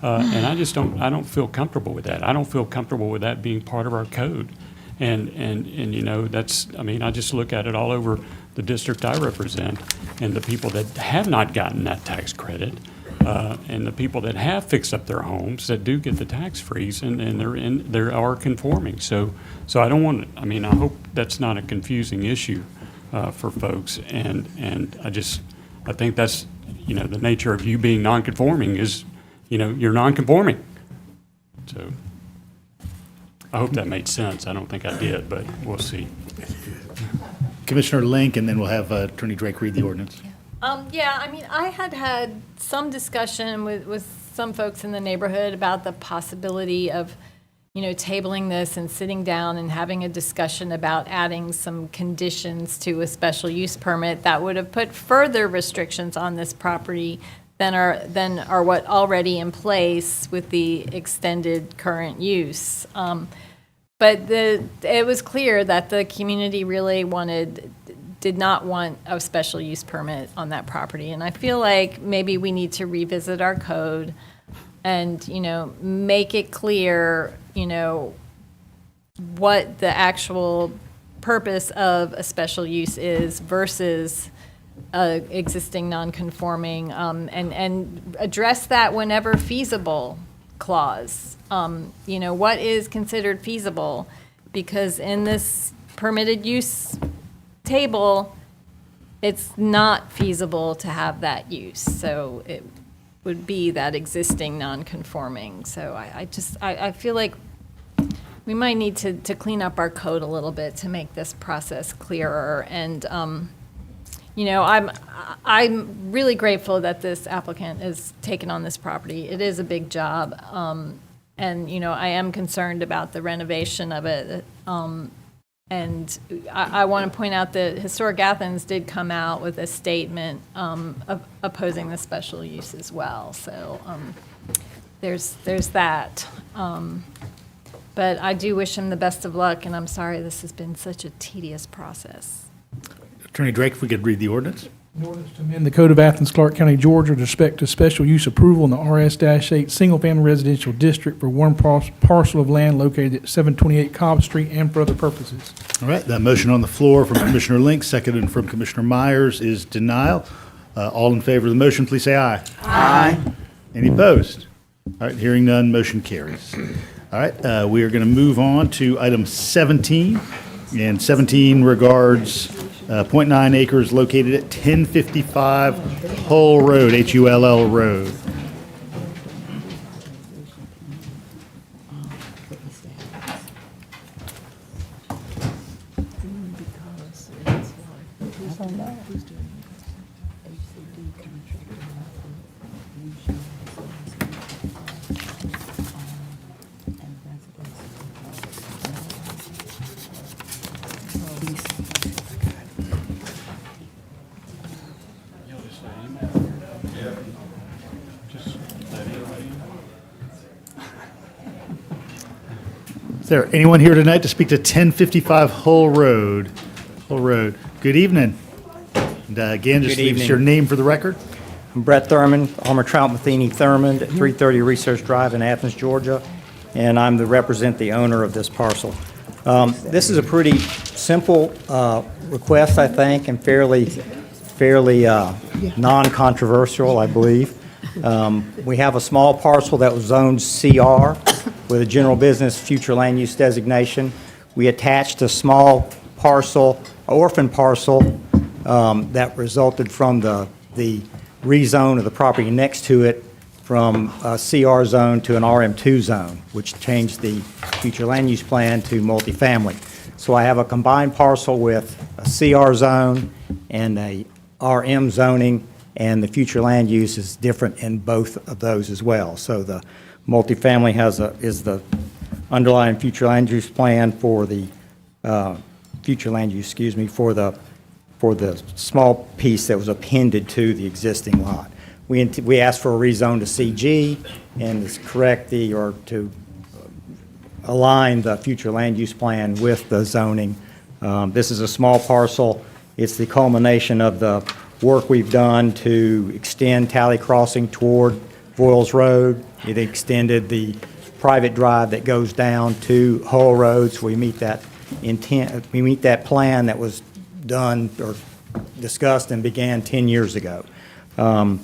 And I don't feel comfortable with that. I don't feel comfortable with that being part of our code. And that's, I mean, I just look at it all over the district I represent and the people that have not gotten that tax credit, and the people that have fixed up their homes that do get the tax freeze and they are conforming. So I don't want, I mean, I hope that's not a confusing issue for folks. And I think that's, the nature of you being non-conforming is, you're non-conforming. So I hope that made sense. I don't think I did, but we'll see. Commissioner Link, and then we'll have Attorney Drake read the ordinance. Yeah, I mean, I had some discussion with some folks in the neighborhood about the possibility of, tabling this and sitting down and having a discussion about adding some conditions to a special use permit that would have put further restrictions on this property than are what already in place with the extended current use. But it was clear that the community really did not want a special use permit on that property. And I feel like maybe we need to revisit our code and, make it clear, what the actual purpose of a special use is versus a existing non-conforming, and address that whenever feasible clause. What is considered feasible? Because in this permitted use table, it's not feasible to have that use. So it would be that existing non-conforming. So I feel like we might need to clean up our code a little bit to make this process clearer. And, I'm really grateful that this applicant is taking on this property. It is a big job. And, I am concerned about the renovation of it. And I want to point out that Historic Athens did come out with a statement opposing the special use as well. So there's that. But I do wish him the best of luck, and I'm sorry this has been such a tedious process. Attorney Drake, if we could read the ordinance. An ordinance to amend the Code of Athens-Clarke County, Georgia, with respect to special use approval in the RS-8 Single-Family Residential District for one parcel of land located at 728 Cobb Street and for other purposes. All right, that motion on the floor from Commissioner Link, seconded from Commissioner Myers, is denial. All in favor of the motion, please say aye. Aye. Any opposed? All right, hearing none, motion carries. All right, we are going to move on to item 17, and 17 regards .9 acres located at 1055 Hull Road, Hull Road. Is there anyone here tonight to speak to 1055 Hull Road? Hull Road. Good evening. And again, just Good leave us evening. your name for the record. I'm Brett Thurman, Armour Trout Matheny Thurman, at 330 Research Drive in Athens, Georgia, and I'm the owner of this parcel. This is a pretty simple request, I think, and fairly non-controversial, I believe. We have a small parcel that was zoned CR with a general business future land use designation. We attached a small parcel, orphan parcel, that resulted from the rezone of the property next to it from a CR zone to an RM2 zone, which changed the future land use plan to multifamily. So I have a combined parcel with a CR zone and a RM zoning, and the future land use is different in both of those as well. So the multifamily is the underlying future land use plan for the for the small piece that was appended to the existing lot. We asked for a rezone to CG, and to correct to align the future land use plan with the zoning. This is a small parcel. It's the culmination of the work we've done to extend Tally Crossing toward Voiles Road. It extended the private drive that goes down to Hull Road, so we meet that intent, we meet that plan that was done or discussed and began 10 years ago. There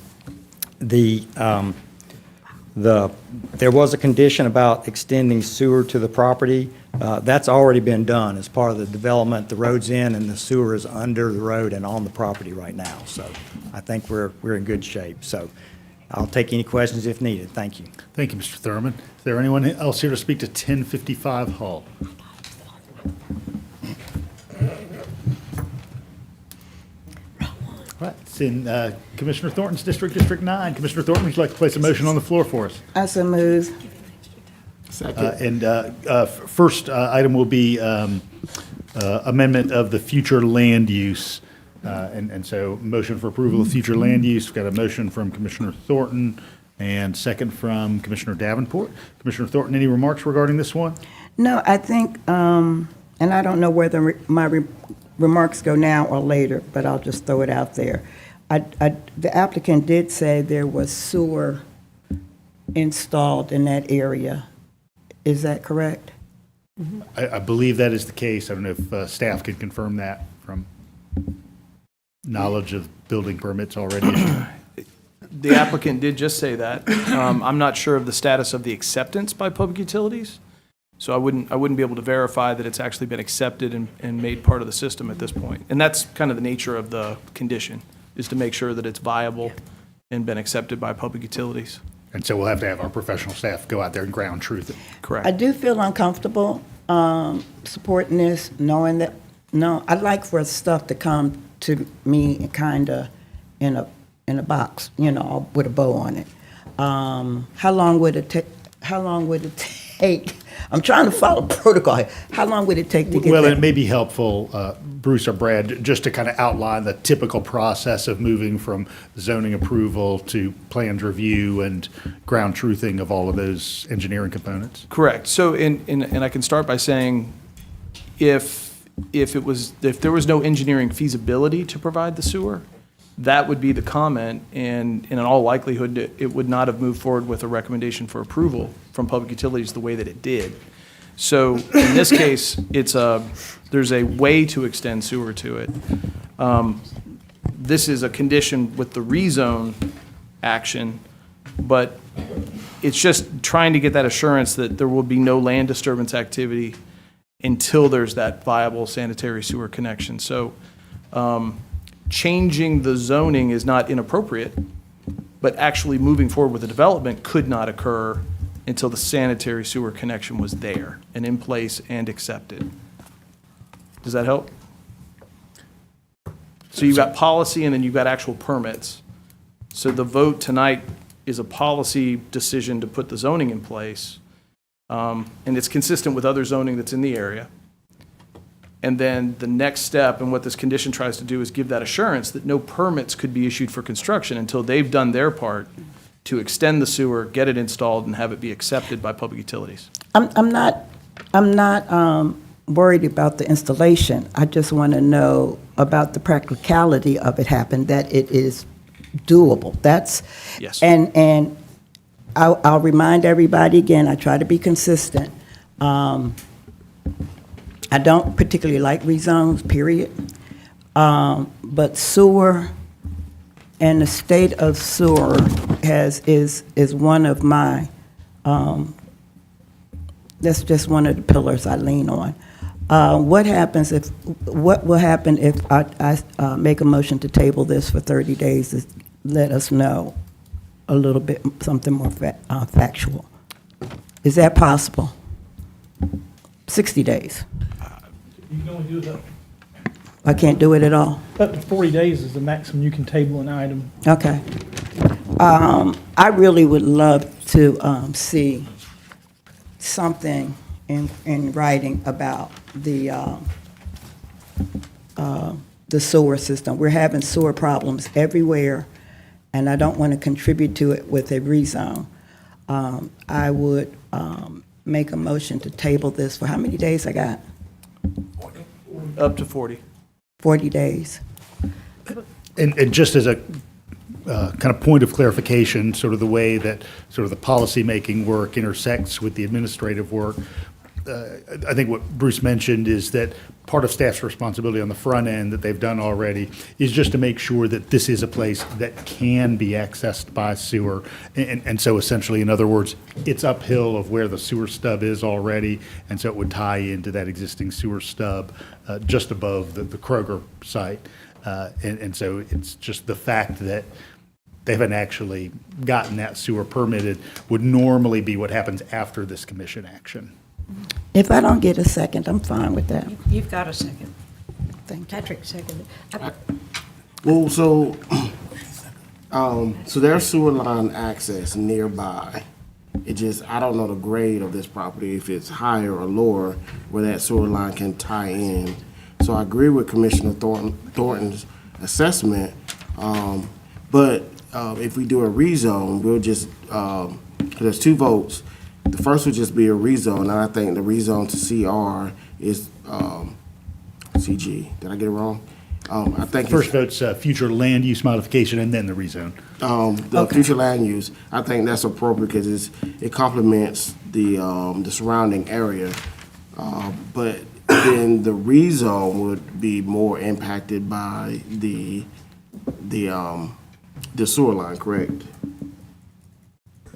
was a condition about extending sewer to the property. That's already been done as part of the development. The road's in and the sewer is under the road and on the property right now. So I think we're in good shape. So I'll take any questions if needed. Thank you. Thank you, Mr. Thurman. Is there anyone else here to speak to 1055 Hull? All right, it's in Commissioner Thornton's district, District 9. Commissioner Thornton, would you like to place a motion on the floor for us? I so move. First item will be amendment of the future land use. And so motion for approval of future land use. We've got a motion from Commissioner Thornton and second from Commissioner Davenport. Commissioner Thornton, any remarks regarding this one? No, I think, and I don't know whether my remarks go now or later, but I'll just throw it out there. The applicant did say there was sewer installed in that area. Is that correct? I believe that is the case. I don't know if staff could confirm that from knowledge of building permits already issued? The applicant did just say that. I'm not sure of the status of the acceptance by Public Utilities, so I wouldn't be able to verify that it's actually been accepted and made part of the system at this point. And that's kind of the nature of the condition, is to make sure that it's viable and been accepted by Public Utilities. And so we'll have to have our professional staff go out there and ground truth it. Correct. I do feel uncomfortable supporting this, knowing that, no, I'd like for stuff to come to me kind of in a box, you know, with a bow on it. How long would it take? I'm trying to follow protocol here. How long would it take to get Well, that? it may be helpful, Bruce or Brad, just to kind of outline the typical process of moving from zoning approval to plans review and ground truthing of all of those engineering components. Correct. So, and I can start by saying, if there was no engineering feasibility to provide the sewer, that would be the comment, and in all likelihood, it would not have moved forward with a recommendation for approval from Public Utilities the way that it did. So in this case, there's a way to extend sewer to it. This is a condition with the rezone action, but it's just trying to get that assurance that there will be no land disturbance activity until there's that viable sanitary sewer connection. So changing the zoning is not inappropriate, but actually moving forward with the development could not occur until the sanitary sewer connection was there and in place and accepted. Does that help? So you've got policy and then you've got actual permits. So the vote tonight is a policy decision to put the zoning in place, and it's consistent with other zoning that's in the area. And then the next step, and what this condition tries to do, is give that assurance that no permits could be issued for construction until they've done their part to extend the sewer, get it installed, and have it be accepted by Public Utilities. I'm not worried about the installation. I just want to know about the practicality of it happen, that it is doable. That's, Yes. And I'll remind everybody again, I try to be consistent. I don't particularly like rezones, period. But sewer and the state of sewer is one of my, that's just one of the pillars I lean on. What will happen if I make a motion to table this for 30 days to let us know a little bit, something more factual? Is that possible? 60 days. You can only do it I can't do it at all? up to 40 days is the maximum you can table an item. Okay. I really would love to see something in writing about the sewer system. We're having sewer problems everywhere, and I don't want to contribute to it with a rezone. I would make a motion to table this for how many days I got? Up to 40. 40 days. And just as a kind of point of clarification, sort of the way that sort of the policymaking work intersects with the administrative work, I think what Bruce mentioned is that part of staff's responsibility on the front end that they've done already is just to make sure that this is a place that can be accessed by sewer. And so essentially, in other words, it's uphill of where the sewer stub is already, and so it would tie into that existing sewer stub just above the Kroger site. And so it's just the fact that they haven't actually gotten that sewer permitted would normally be what happens after this commission action. If I don't get a second, I'm fine with that. You've got a second. Thank you. Patrick seconded. Well, so there's sewer line access nearby. It just, I don't know the grade of this property, if it's higher or lower, where that sewer line can tie in. So I agree with Commissioner Thornton's assessment, but if we do a rezone, we'll just, there's two votes. The first would just be a rezone, and I think the rezone to CR is CG. Did I get it wrong? I think First vote's future land use modification and then the rezone. the future land use. I think that's appropriate because it complements the surrounding area. But then the rezone would be more impacted by the the sewer line, correct?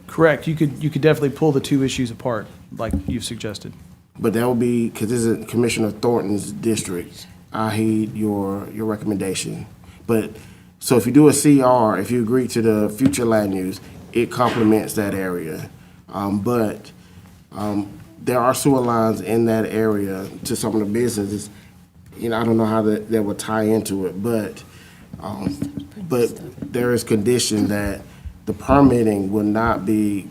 Correct. You could definitely pull the two issues apart, like you've suggested. But that would be, because this is Commissioner Thornton's district. I heed your recommendation. But, so if you do a CR, if you agree to the future land use, it complements that area. But there are sewer lines in that area to some of the businesses. I don't know how that would tie into it, but there is condition that the permitting will not be,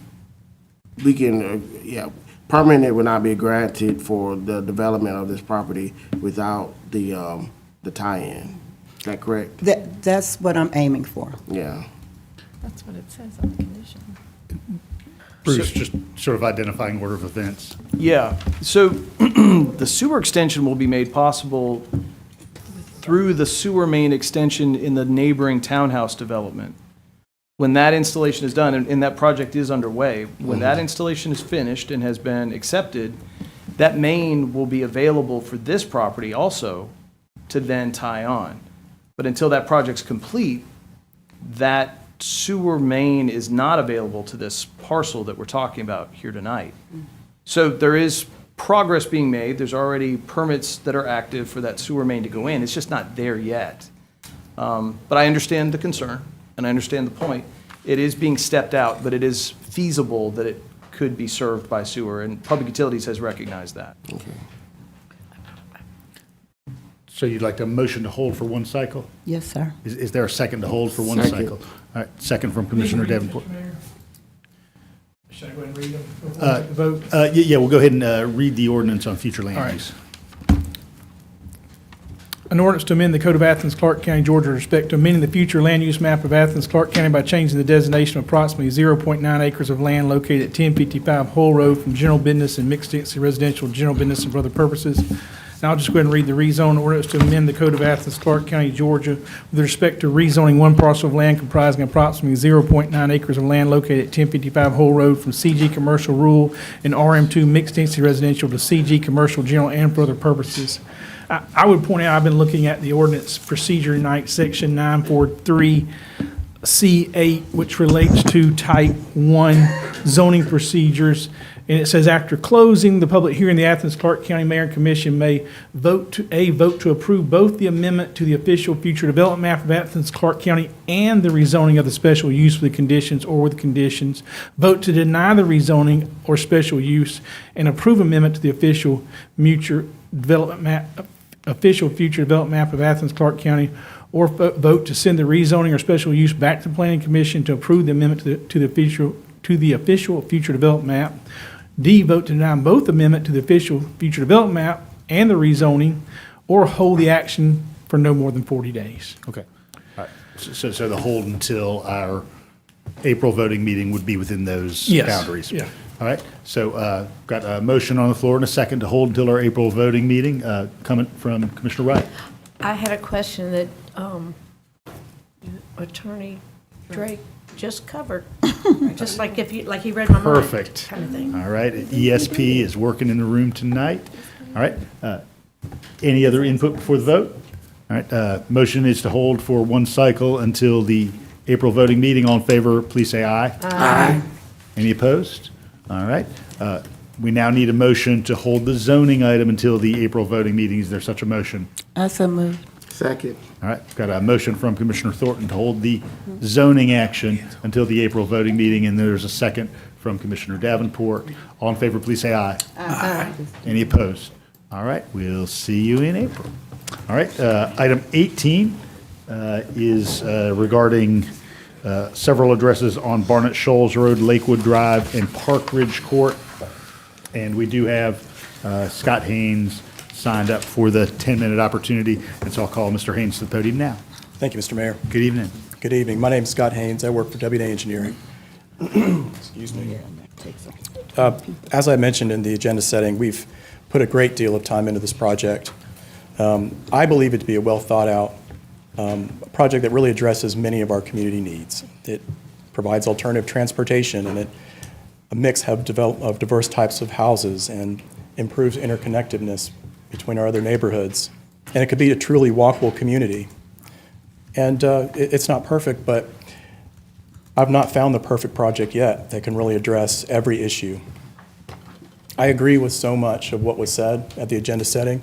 permitting will not be granted for the development of this property without the tie-in. Is that correct? That's what I'm aiming for. Yeah. That's what it says on the condition. Bruce, just sort of identifying order of events. Yeah, so the sewer extension will be made possible through the sewer main extension in the neighboring townhouse development. When that installation is done, and that project is underway, when that installation is finished and has been accepted, that main will be available for this property also to then tie on. But until that project's complete, that sewer main is not available to this parcel that we're talking about here tonight. So there is progress being made. There's already permits that are active for that sewer main to go in. It's just not there yet. But I understand the concern, and I understand the point. It is being stepped out, but it is feasible that it could be served by sewer, and Public Utilities has recognized that. Okay. So you'd like a motion to hold for one cycle? Yes, sir. Is there a second to hold for one Second. cycle? All right, second from Commissioner Davenport. Should I go ahead and read them before we take the vote? Yeah, we'll go ahead and read the ordinance on future All land right. use. An ordinance to amend the Code of Athens-Clarke County, Georgia, with respect to amending the future land use map of Athens-Clarke County by changing the designation of approximately 0.9 acres of land located at 1055 Hull Road from general business and mixed-density residential to general business and for other purposes. Now I'll just go ahead and read the rezone ordinance to amend the Code of Athens-Clarke County, Georgia, with respect to rezoning one parcel of land comprising approximately 0.9 acres of land located at 1055 Hull Road from CG Commercial Rural and RM2 Mixed-Density Residential to CG Commercial General and for other purposes. I would point out, I've been looking at the ordinance procedure tonight, section 943C8, which relates to type 1 zoning procedures. And it says, after closing the public hearing, the Athens-Clarke County Mayor and Commission may vote to approve both the amendment to the official future development map of Athens-Clarke County and the rezoning of the special use with conditions or with conditions. Vote to deny the rezoning or special use and approve amendment to the official future development map of Athens-Clarke County, or vote to send the rezoning or special use back to the Planning Commission to approve the amendment to the official future development map. D, vote to deny both amendment to the official future development map and the rezoning, or hold the action for no more than 40 days. Okay. All right. So the hold until our April voting meeting would be within those Yes. boundaries? Yeah. All right. So got a motion on the floor and a second to hold until our April voting meeting. Comment from Commissioner Wright. I had a question that Attorney Drake just covered, just like he read my mind. Perfect. Kind of thing. All right. ESP is working in the room tonight. All right. Any other input before the vote? All right. Motion is to hold for one cycle until the April voting meeting. All in favor, please say aye. Aye. Any opposed? All right. We now need a motion to hold the zoning item until the April voting meeting. Is there such a motion? I so moved. Second. All right. Got a motion from Commissioner Thornton to hold the zoning action until the April voting meeting, and there's a second from Commissioner Davenport. All in favor, please say aye. Aye. Any opposed? All right. We'll see you in April. All right. Item 18 is regarding several addresses on Barnett Shoals Road, Lakewood Drive, and Park Ridge Court. And we do have Scott Haynes signed up for the 10-minute opportunity, and so I'll call Mr. Haynes to the podium now. Thank you, Mr. Mayor. Good evening. Good evening. My name is Scott Haynes. I work for W&A Engineering. Excuse me. As I mentioned in the agenda setting, we've put a great deal of time into this project. I believe it to be a well-thought-out project that really addresses many of our community needs. It provides alternative transportation, and a mix of diverse types of houses, and improves interconnectedness between our other neighborhoods. And it could be a truly walkable community. And it's not perfect, but I've not found the perfect project yet that can really address every issue. I agree with so much of what was said at the agenda setting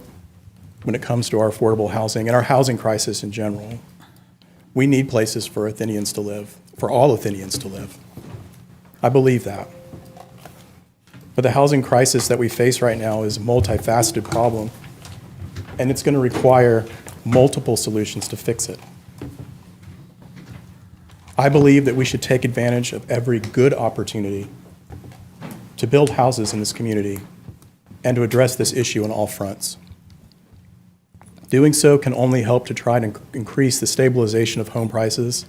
when it comes to our affordable housing and our housing crisis in general. We need places for Athenians to live, for all Athenians to live. I believe that. But the housing crisis that we face right now is a multifaceted problem, and it's going to require multiple solutions to fix it. I believe that we should take advantage of every good opportunity to build houses in this community and to address this issue on all fronts. Doing so can only help to try to increase the stabilization of home prices,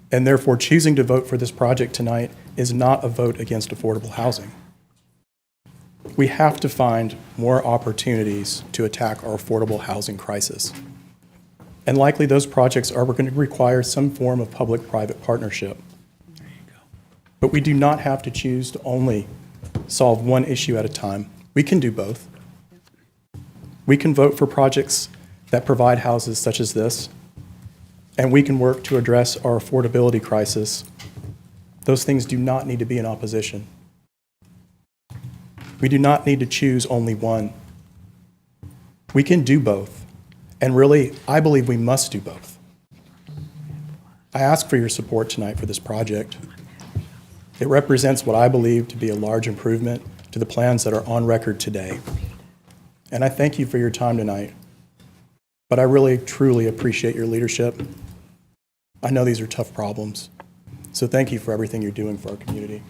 and therefore choosing to vote for this project tonight is not a vote against affordable housing. We have to find more opportunities to attack our affordable housing crisis. And likely those projects are going to require some form of public-private partnership. But we do not have to choose to only solve one issue at a time. We can do both. We can vote for projects that provide houses such as this, and we can work to address our affordability crisis. Those things do not need to be in opposition. We do not need to choose only one. We can do both. And really, I believe we must do both. I ask for your support tonight for this project. It represents what I believe to be a large improvement to the plans that are on record today. And I thank you for your time tonight. But I really, truly appreciate your leadership. I know these are tough problems. So thank you for everything you're doing for our community.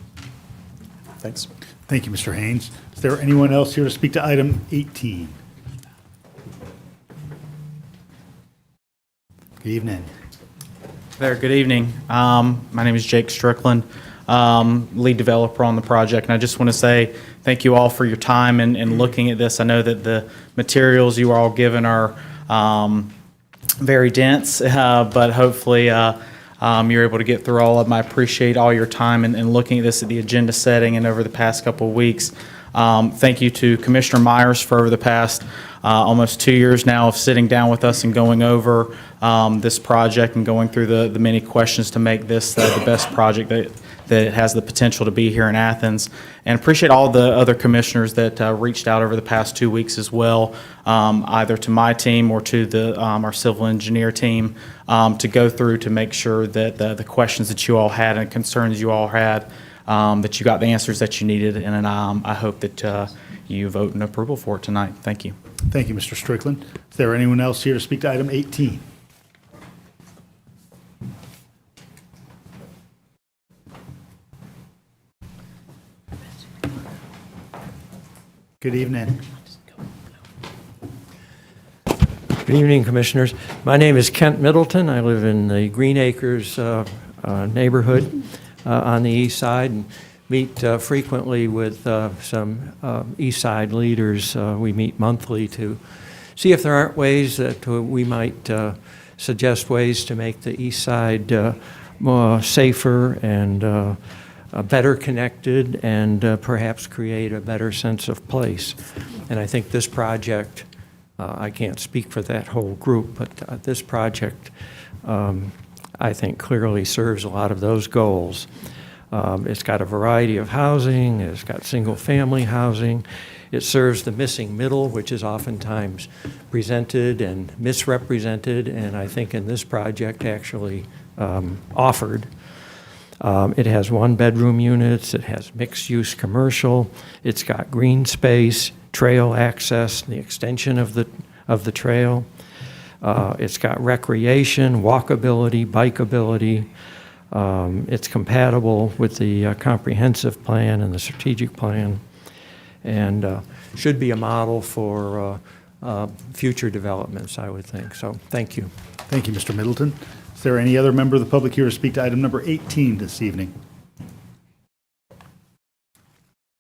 Thanks. Thank you, Mr. Haynes. Is there anyone else here to speak to item 18? Good evening. There, good evening. My name is Jake Strickland, lead developer on the project, and I just want to say thank you all for your time and looking at this. I know that the materials you are all given are very dense, but hopefully you're able to get through all of them. I appreciate all your time and looking at this at the agenda setting and over the past couple of weeks. Thank you to Commissioner Myers for over the past almost 2 years now of sitting down with us and going over this project and going through the many questions to make this the best project that has the potential to be here in Athens. And appreciate all the other commissioners that reached out over the past 2 weeks as well, either to my team or to our civil engineer team, to go through to make sure that the questions that you all had and concerns you all had, that you got the answers that you needed. And I hope that you vote in approval for it tonight. Thank you. Thank you, Mr. Strickland. Is there anyone else here to speak to item 18? Good evening. Good evening, Commissioners. My name is Kent Middleton. I live in the Green Acres neighborhood on the east side and meet frequently with some east side leaders. We meet monthly to see if there aren't ways that we might suggest ways to make the east side more safer and better connected and perhaps create a better sense of place. And I think this project, I can't speak for that whole group, but this project, I think, clearly serves a lot of those goals. It's got a variety of housing. It's got single-family housing. It serves the missing middle, which is oftentimes presented and misrepresented, and I think in this project actually offered. It has one-bedroom units. It has mixed-use commercial. It's got green space, trail access, the extension of the trail. It's got recreation, walkability, bikeability. It's compatible with the comprehensive plan and the strategic plan, and should be a model for future developments, I would think. So thank you. Thank you, Mr. Middleton. Is there any other member of the public here to speak to item number 18 this evening?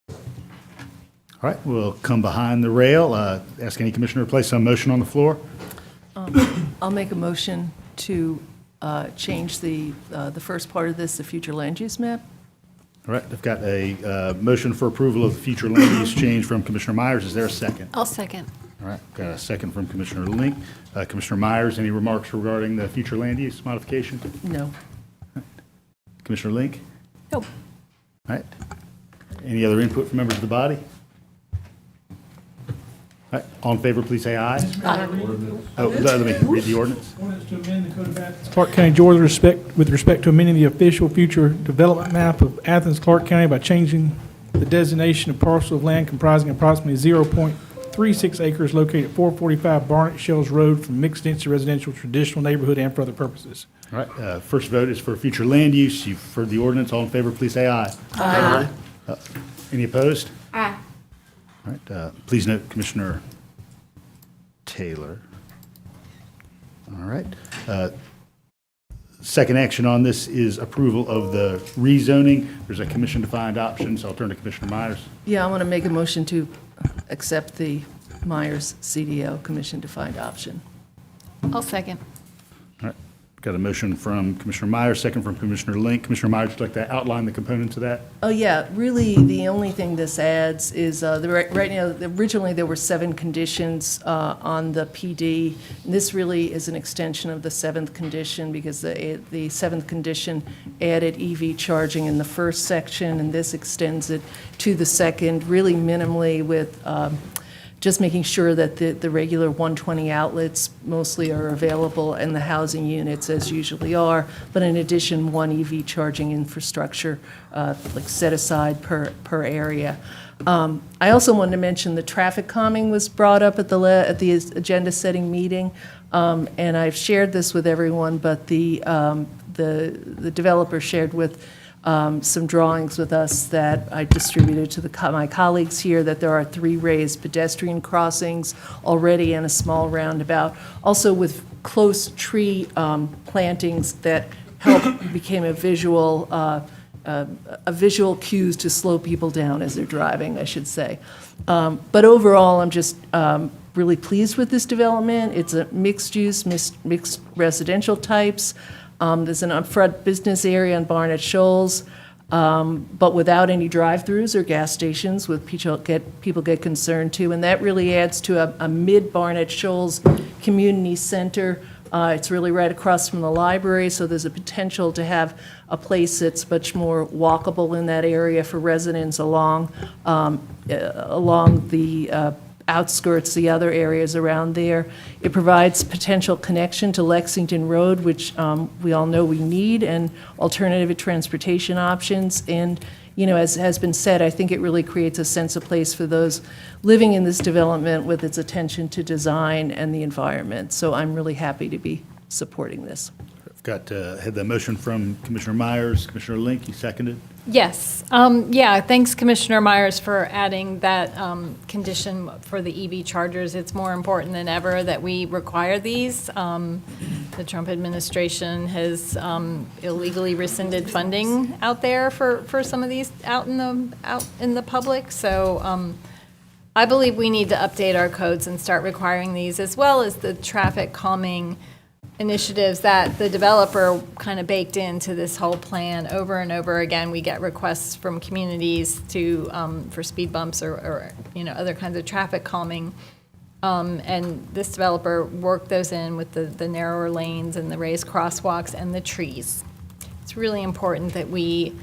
All right, we'll come behind the rail. Ask any commissioner to place some motion on the floor. I'll make a motion to change the first part of this, the future land use map. All right, I've got a motion for approval of the future land use change from Commissioner Myers. Is there a second? I'll second. All right, got a second from Commissioner Link. Commissioner Myers, any remarks regarding the future land use modification? No. Commissioner Link? Nope. All right. Any other input from members of the body? All right, all in favor, please say aye. Oh, let me read the ordinance. Ordinance to amend the Code of Athens-Clarke County, Georgia with respect to amending the official future development map of Athens-Clarke County by changing the designation of parcel of land comprising approximately 0.36 acres located at 445 Barnett Shoals Road from mixed-density residential traditional neighborhood and for other purposes. All right, first vote is for future land use. You've heard the ordinance. All in favor, please say aye. Aye. Any opposed? Aye. All right, please note Commissioner Taylor. All right. Second action on this is approval of the rezoning. There's a commission-defined option, so I'll turn to Commissioner Myers. Yeah, I want to make a motion to accept the Myers CDO Commission-defined option. I'll second. All right. Got a motion from Commissioner Myers, second from Commissioner Link. Commissioner Myers, would you like to outline the components of that? Oh, yeah, really, the only thing this adds is, right now, originally there were 7 conditions on the PD. And this really is an extension of the 7th condition because the 7th condition added EV charging in the first section, and this extends it to the second, really minimally with just making sure that the regular 120 outlets mostly are available and the housing units as usually are, but in addition, 1 EV charging infrastructure like set aside per area. I also wanted to mention the traffic calming was brought up at the agenda-setting meeting, and I've shared this with everyone, but the developer shared with some drawings with us that I distributed to my colleagues here, that there are 3 raised pedestrian crossings already and a small roundabout, also with close tree plantings that became a visual cues to slow people down as they're driving, I should say. But overall, I'm just really pleased with this development. It's a mixed use, mixed residential types. There's an upfront business area on Barnett Shoals, but without any drive-throughs or gas stations, with people get concerned too. And that really adds to a mid-Barnett Shoals community center. It's really right across from the library, so there's a potential to have a place that's much more walkable in that area for residents along the outskirts, the other areas around there. It provides potential connection to Lexington Road, which we all know we need, and alternative transportation options. And, you know, as has been said, I think it really creates a sense of place for those living in this development with its attention to design and the environment. So I'm really happy to be supporting this. I've had the motion from Commissioner Myers. Commissioner Link, you seconded? Yes. Yeah, thanks, Commissioner Myers, for adding that condition for the EV chargers. It's more important than ever that we require these. The Trump administration has illegally rescinded funding out there for some of these out in the public. So I believe we need to update our codes and start requiring these, as well as the traffic calming initiatives that the developer kind of baked into this whole plan. Over and over again, we get requests from communities for speed bumps or other kinds of traffic calming. And this developer worked those in with the narrower lanes and the raised crosswalks and the trees. It's really important that we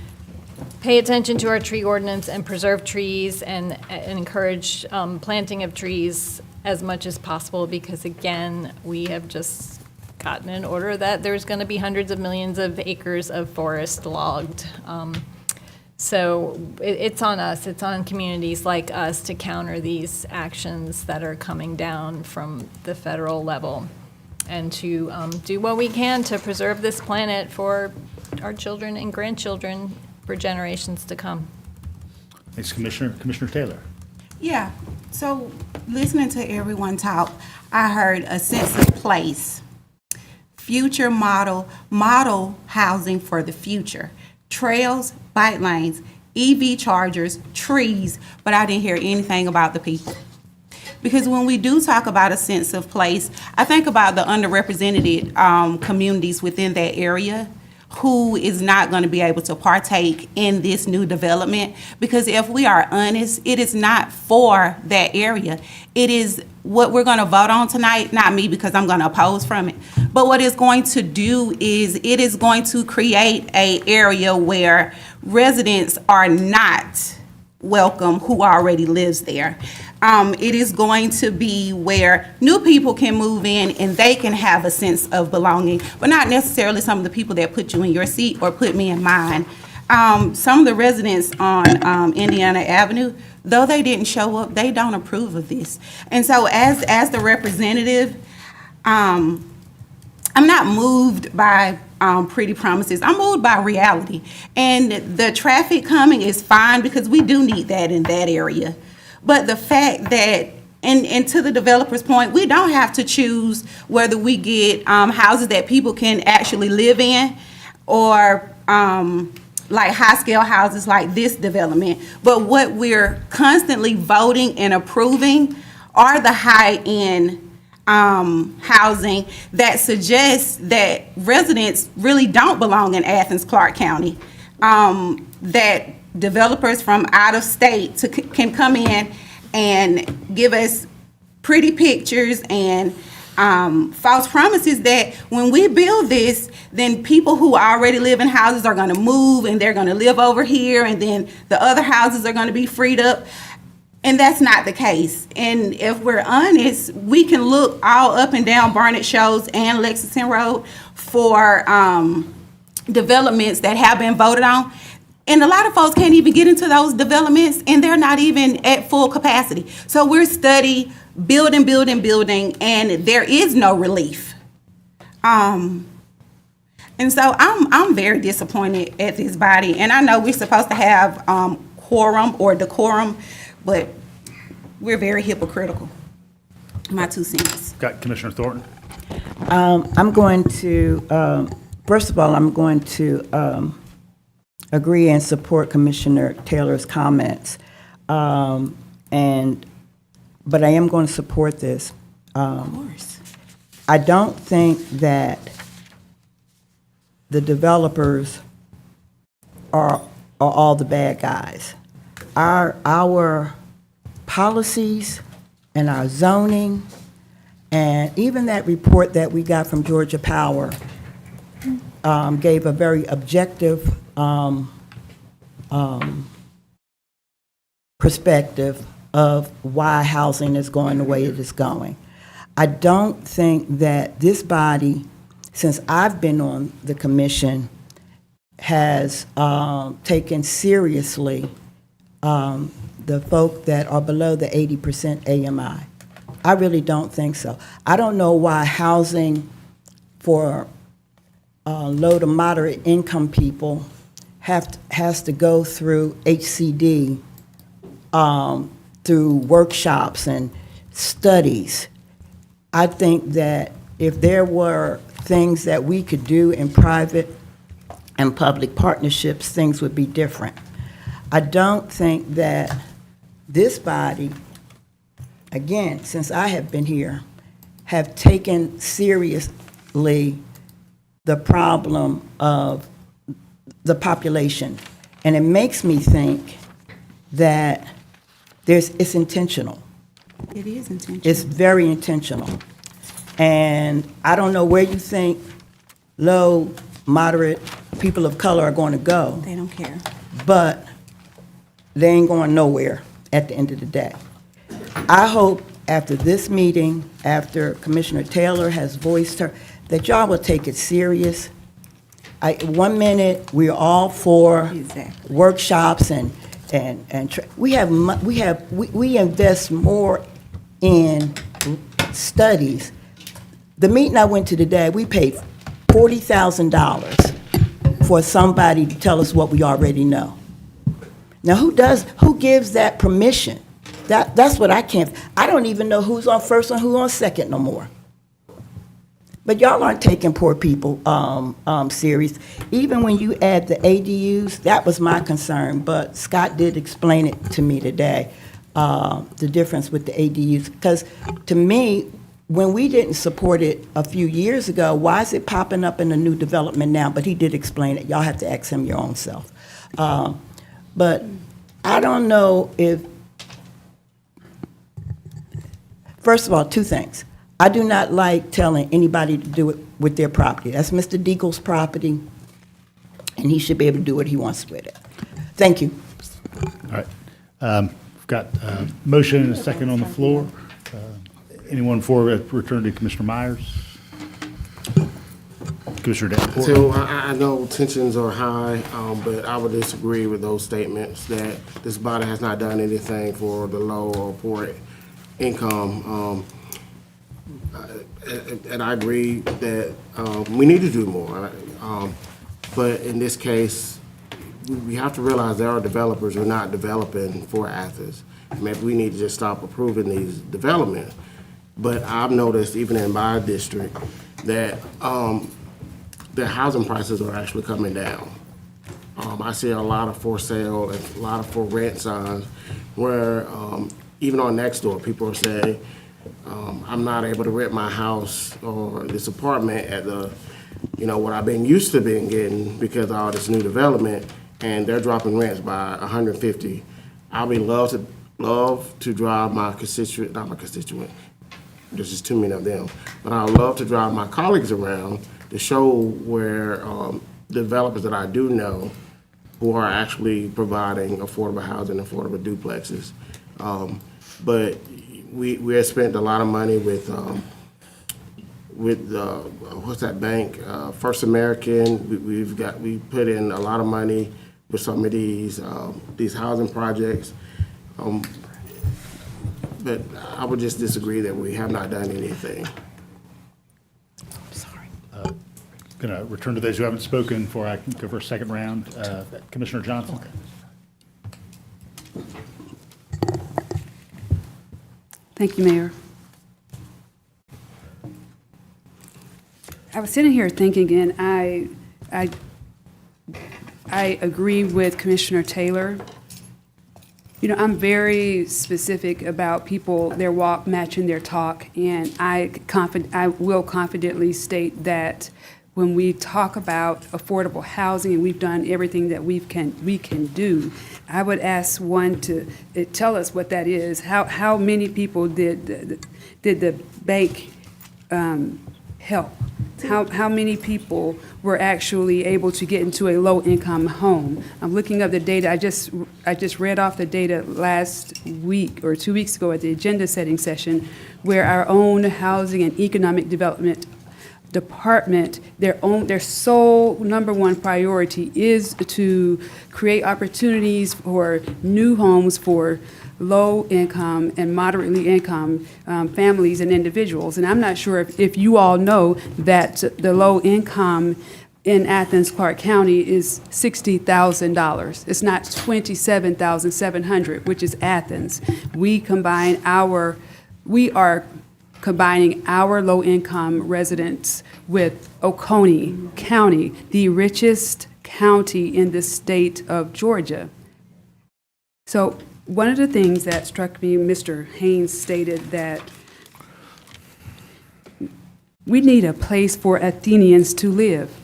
pay attention to our tree ordinance and preserve trees and encourage planting of trees as much as possible, because again, we have just gotten an order that there's going to be hundreds of millions of acres of forest logged. So it's on us, it's on communities like us to counter these actions that are coming down from the federal level, and to do what we can to preserve this planet for our children and grandchildren for generations to come. Thanks, Commissioner. Commissioner Taylor. Yeah, so listening to everyone talk, I heard a sense of place. Future model housing for the future. Trails, bike lanes, EV chargers, trees, but I didn't hear anything about the people. Because when we do talk about a sense of place, I think about the underrepresented communities within that area, who is not going to be able to partake in this new development, because if we are honest, it is not for that area. It is what we're going to vote on tonight, not me because I'm going to oppose from it, but what it's going to do is it is going to create a area where residents are not welcome who already lives there. It is going to be where new people can move in and they can have a sense of belonging, but not necessarily some of the people that put you in your seat or put me in mine. Some of the residents on Indiana Avenue, though they didn't show up, they don't approve of this. And so as the representative, I'm not moved by pretty promises. I'm moved by reality. And the traffic coming is fine because we do need that in that area. But the fact that, and to the developer's point, we don't have to choose whether we get houses that people can actually live in or like high-scale houses like this development. But what we're constantly voting and approving are the high-end housing that suggests that residents really don't belong in Athens-Clarke County, that developers from out of state can come in and give us pretty pictures and false promises that when we build this, then people who already live in houses are going to move and they're going to live over here, and then the other houses are going to be freed up. And that's not the case. And if we're honest, we can look all up and down Barnett, Shoals, and Lexington Road for developments that have been voted on. And a lot of folks can't even get into those developments, and they're not even at full capacity. So we're steady building, and there is no relief. And so I'm very disappointed at this body. And I know we're supposed to have quorum or decorum, but we're very hypocritical. My 2 cents. Got Commissioner Thornton. I'm going to, first of all, I'm going to agree and support Commissioner Taylor's comments. But I am going to support this. Of course. I don't think that the developers are all the bad guys. Our policies and our zoning, and even that report that we got from Georgia Power gave a very objective perspective of why housing is going the way it is going. I don't think that this body, since I've been on the commission, has taken seriously the folk that are below the 80% AMI. I really don't think so. I don't know why housing for low to moderate income people has to go through HCD, through workshops and studies. I think that if there were things that we could do in private and public partnerships, things would be different. I don't think that this body, again, since I have been here, have taken seriously the problem of the population. And it makes me think that it's intentional. It is intentional. It's very intentional. And I don't know where you think low, moderate people of color are going to go. They don't care. But they ain't going nowhere at the end of the day. I hope after this meeting, after Commissioner Taylor has voiced her, that y'all will take it serious. 1 minute, we're all for Exactly. workshops we invest more in studies. The meeting I went to today, we paid $40,000 for somebody to tell us what we already know. Now, who gives that permission? That's what I don't even know who's on first and who's on second no more. But y'all aren't taking poor people serious. Even when you add the ADUs, that was my concern, but Scott did explain it to me today, the difference with the ADUs. Because to me, when we didn't support it a few years ago, why is it popping up in a new development now? But he did explain it. Y'all have to ask him your own self. But I don't know if, first of all, two things. I do not like telling anybody to do it with their property. That's Mr. Deagle's property, and he should be able to do what he wants with it. Thank you. All right. We've got a motion and a second on the floor. Anyone before we return to Commissioner Myers? Commissioner Davenport? So I know tensions are high, but I would disagree with those statements that this body has not done anything for the low or poor income. And I agree that we need to do more. But in this case, we have to realize there are developers who are not developing for Athens. Maybe we need to just stop approving these developments. But I've noticed, even in my district, that the housing prices are actually coming down. I see a lot of for sale and a lot of for rent signs where even on Nextdoor, people are saying, I'm not able to rent my house or this apartment at the, what I've been used to getting because of all this new development, and they're dropping rents by $150. I would love to drive my constituent, not my constituent, there's just too many of them, but I would love to drive my colleagues around to show where developers that I do know who are actually providing affordable housing, affordable duplexes. But we have spent a lot of money with what's that bank? First American. We put in a lot of money with some of these housing projects. But I would just disagree that we have not done anything. Going to return to those who haven't spoken before I go for a second round. Commissioner Johnson? Thank you, Mayor. I was sitting here thinking, and I agree with Commissioner Taylor. I'm very specific about people, their walk matching their talk, and I will confidently state that when we talk about affordable housing, and we've done everything that we can do, I would ask one to tell us what that is. How many people did the bank help? How many people were actually able to get into a low-income home? I'm looking up the data. I just read off the data last week or 2 weeks ago at the agenda setting session, where our own Housing and Economic Development Department, their sole number one priority is to create opportunities for new homes for low-income and moderately income families and individuals. And I'm not sure if you all know that the low income in Athens-Clarke County is $60,000. It's not $27,700, which is Athens. We are combining our low-income residents with Oconee County, the richest county in the state of Georgia. So one of the things that struck me, Mr. Haynes stated that we need a place for Athenians to live.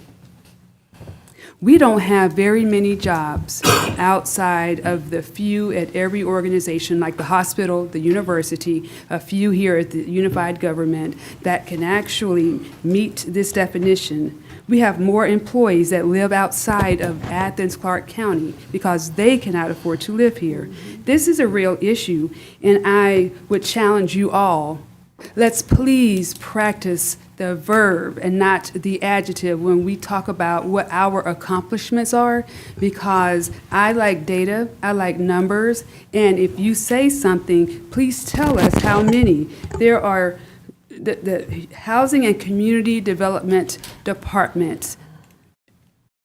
We don't have very many jobs outside of the few at every organization, like the hospital, the university, a few here at the unified government, that can actually meet this definition. We have more employees that live outside of Athens-Clarke County because they cannot afford to live here. This is a real issue, and I would challenge you all. Let's please practice the verb and not the adjective when we talk about what our accomplishments are, because I like data, I like numbers, and if you say something, please tell us how many. There are the Housing and Community Development Department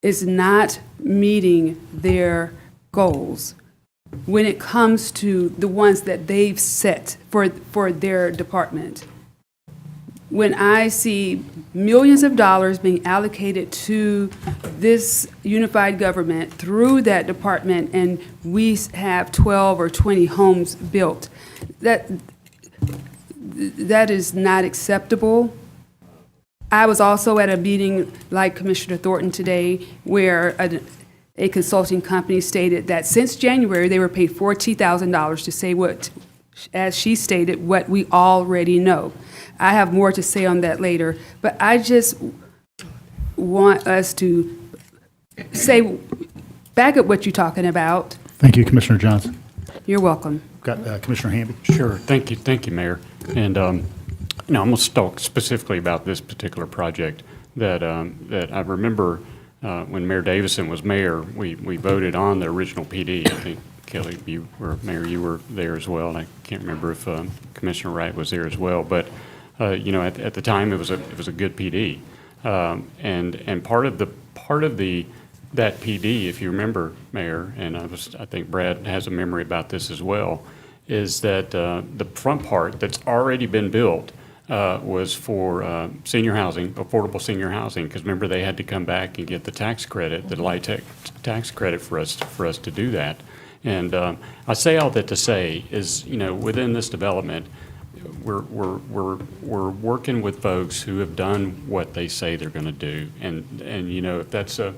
is not meeting their goals when it comes to the ones that they've set for their department. When I see millions of dollars being allocated to this unified government through that department, and we have 12 or 20 homes built, that is not acceptable. I was also at a meeting like Commissioner Thornton today where a consulting company stated that since January, they were paid $40,000 to say what, as she stated, what we already know. I have more to say on that later, but I just want us to say, back up what you're talking about. Thank you, Commissioner Johnson. You're welcome. Got Commissioner Hamby? Sure. Thank you, Mayor. And, I'm going to talk specifically about this particular project that I remember when Mayor Davison was mayor, we voted on the original PD. I think, Kelly, you were mayor, you were there as well, and I can't remember if Commissioner Wright was there as well. But, at the time, it was a good PD. And part of that PD, if you remember, Mayor, and I think Brad has a memory about this as well, is that the front part that's already been built was for senior housing, affordable senior housing, because remember they had to come back and get the tax credit, the light tax credit for us to do that. And I say all that to say is, within this development, we're working with folks who have done what they say they're going to do, and if that's a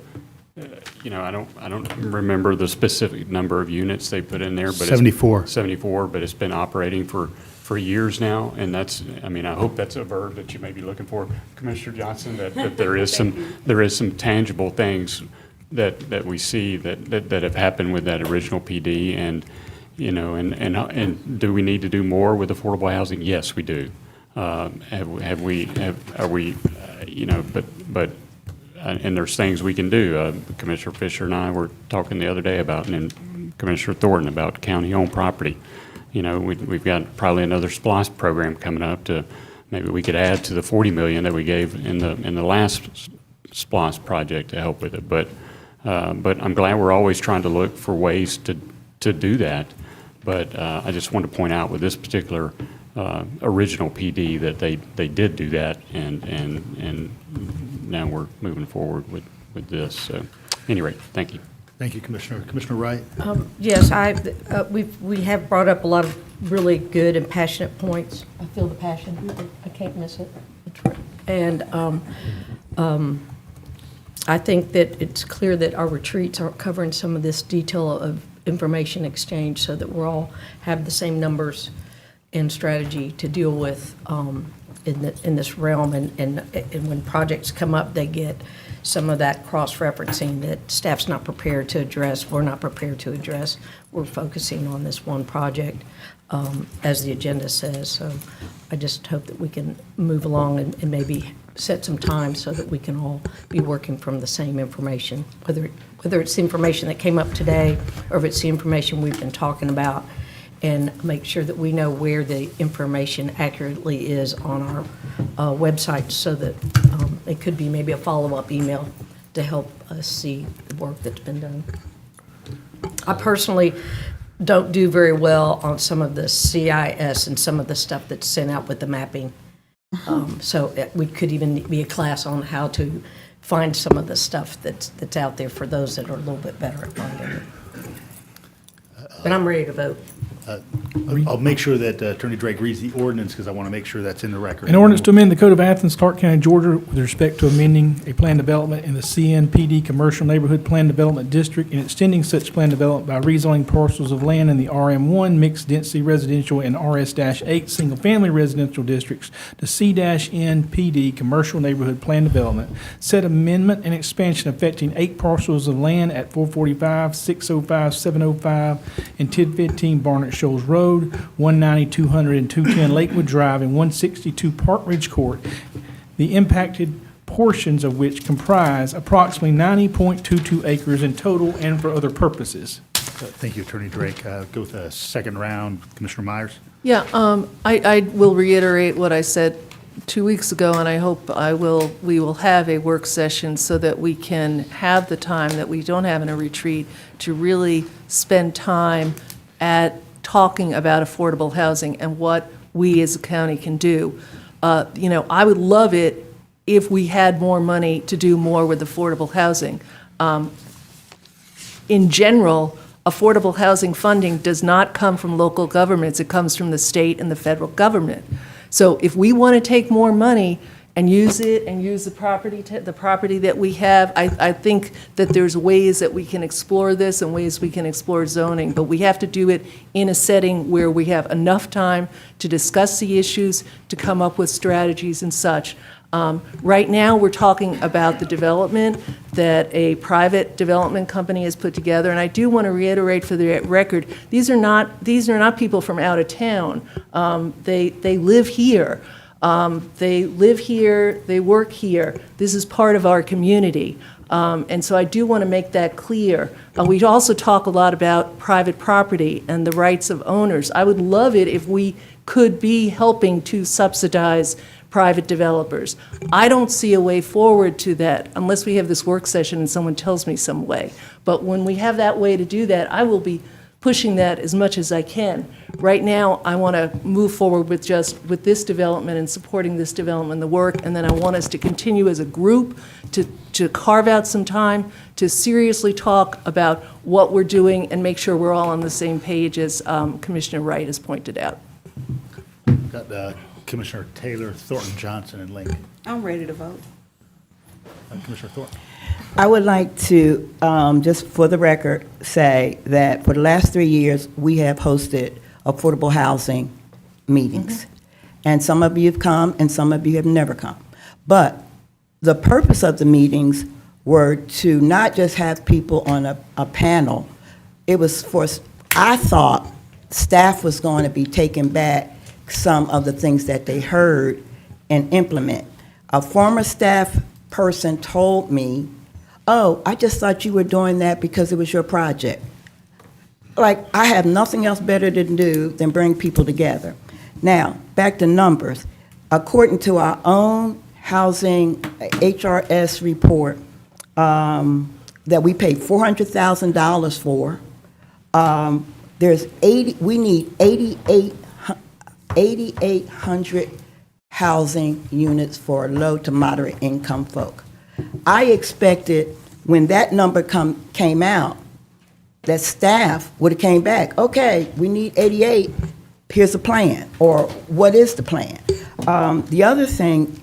I don't remember the specific number of units they put in there, but 74. 74, but it's been operating for years now, and that's, I hope that's a verb that you may be looking for, Commissioner Johnson, that there is some tangible things that we see that have happened with that original PD, and do we need to do more with affordable housing? Yes, we do. And there's things we can do. Commissioner Fisher and I were talking the other day about, and Commissioner Thornton, about county-owned property. We've got probably another SPLOST program coming up to, maybe we could add to the $40 million that we gave in the last SPLOST project to help with it. But I'm glad we're always trying to look for ways to do that. But I just want to point out with this particular original PD that they did do that, and now we're moving forward with this. So, anyway, thank you. Thank you, Commissioner. Commissioner Wright? Yes, we have brought up a lot of really good and passionate points. I feel the passion. I can't miss it. And I think that it's clear that our retreats are covering some of this detail of information exchange so that we're all have the same numbers and strategy to deal with in this realm. And when projects come up, they get some of that cross-referencing that staff's not prepared to address, we're not prepared to address. We're focusing on this one project, as the agenda says. So I just hope that we can move along and maybe set some time so that we can all be working from the same information, whether it's the information that came up today or if it's the information we've been talking about, and make sure that we know where the information accurately is on our website, so that it could be maybe a follow-up email to help us see the work that's been done. I personally don't do very well on some of the CIS and some of the stuff that's sent out with the mapping. So we could even be a class on how to find some of the stuff that's out there for those that are a little bit better at finding it. But I'm ready to vote. I'll make sure that Attorney Drake reads the ordinance, because I want to make sure that's in the record. An ordinance to amend the Code of Athens, Clarke County, Georgia, with respect to amending a plan development in the CNPD Commercial Neighborhood Plan Development District and extending such plan development by rezoning parcels of land in the RM1 Mixed Density Residential and RS-8 Single Family Residential Districts to C-NPD Commercial Neighborhood Plan Development. Said amendment and expansion affecting 8 parcels of land at 445, 605, 705, and 1015 Barnett Shoals Road, 190, 200, and 210 Lakewood Drive, and 162 Park Ridge Court, the impacted portions of which comprise approximately 90.22 acres in total and for other purposes. Thank you, Attorney Drake. Go with a second round. Commissioner Myers? Yeah, I will reiterate what I said 2 weeks ago, and I hope we will have a work session so that we can have the time that we don't have in a retreat to really spend time at talking about affordable housing and what we as a county can do. I would love it if we had more money to do more with affordable housing. In general, affordable housing funding does not come from local governments. It comes from the state and the federal government. So if we want to take more money and use it and use the property, the property that we have, I think that there's ways that we can explore this and ways we can explore zoning, but we have to do it in a setting where we have enough time to discuss the issues, to come up with strategies and such. Right now, we're talking about the development that a private development company has put together, and I do want to reiterate for the record, these are not people from out of town. They live here. They live here, they work here. This is part of our community. And so I do want to make that clear. We also talk a lot about private property and the rights of owners. I would love it if we could be helping to subsidize private developers. I don't see a way forward to that unless we have this work session and someone tells me some way. But when we have that way to do that, I will be pushing that as much as I can. Right now, I want to move forward with this development and supporting this development, the work, and then I want us to continue as a group to carve out some time to seriously talk about what we're doing and make sure we're all on the same page, as Commissioner Wright has pointed out. Got Commissioner Taylor, Thornton, Johnson, and Link. I'm ready to vote. Commissioner Thornton. I would like to, just for the record, say that for the last 3 years, we have hosted affordable housing meetings. And some of you have come, and some of you have never come. But the purpose of the meetings were to not just have people on a panel. It was for, I thought staff was going to be taking back some of the things that they heard and implement. A former staff person told me, "Oh, I just thought you were doing that because it was your project." Like, I have nothing else better to do than bring people together. Now, back to numbers. According to our own housing HRS report that we paid $400,000 for, we need 8,800 housing units for low to moderate income folk. I expected when that number came out, that staff would have came back, okay, we need 88, here's a plan, or what is the plan? The other thing,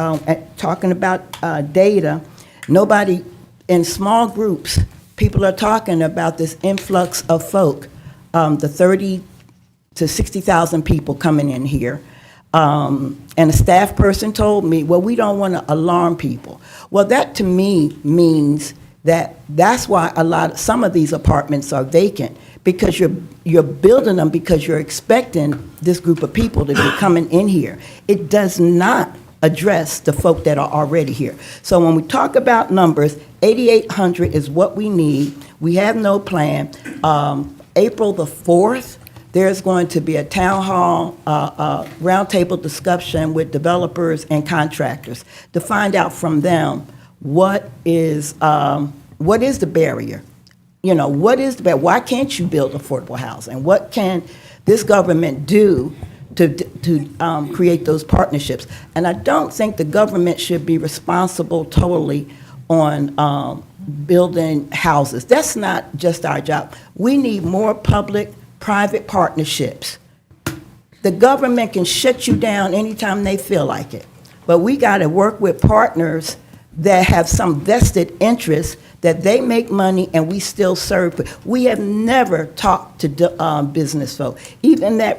talking about data, nobody, in small groups, people are talking about this influx of folk, the 30 to 60,000 people coming in here. And a staff person told me, well, we don't want to alarm people. Well, that to me means that's why some of these apartments are vacant, because you're building them because you're expecting this group of people to be coming in here. It does not address the folk that are already here. So when we talk about numbers, 8,800 is what we need. We have no plan. April the 4th, there's going to be a town hall roundtable discussion with developers and contractors to find out from them what is the barrier. You know, what is the barrier? Why can't you build affordable housing? What can this government do to create those partnerships? And I don't think the government should be responsible totally on building houses. That's not just our job. We need more public-private partnerships. The government can shut you down anytime they feel like it, but we got to work with partners that have some vested interest, that they make money and we still serve. We have never talked to business folk. Even that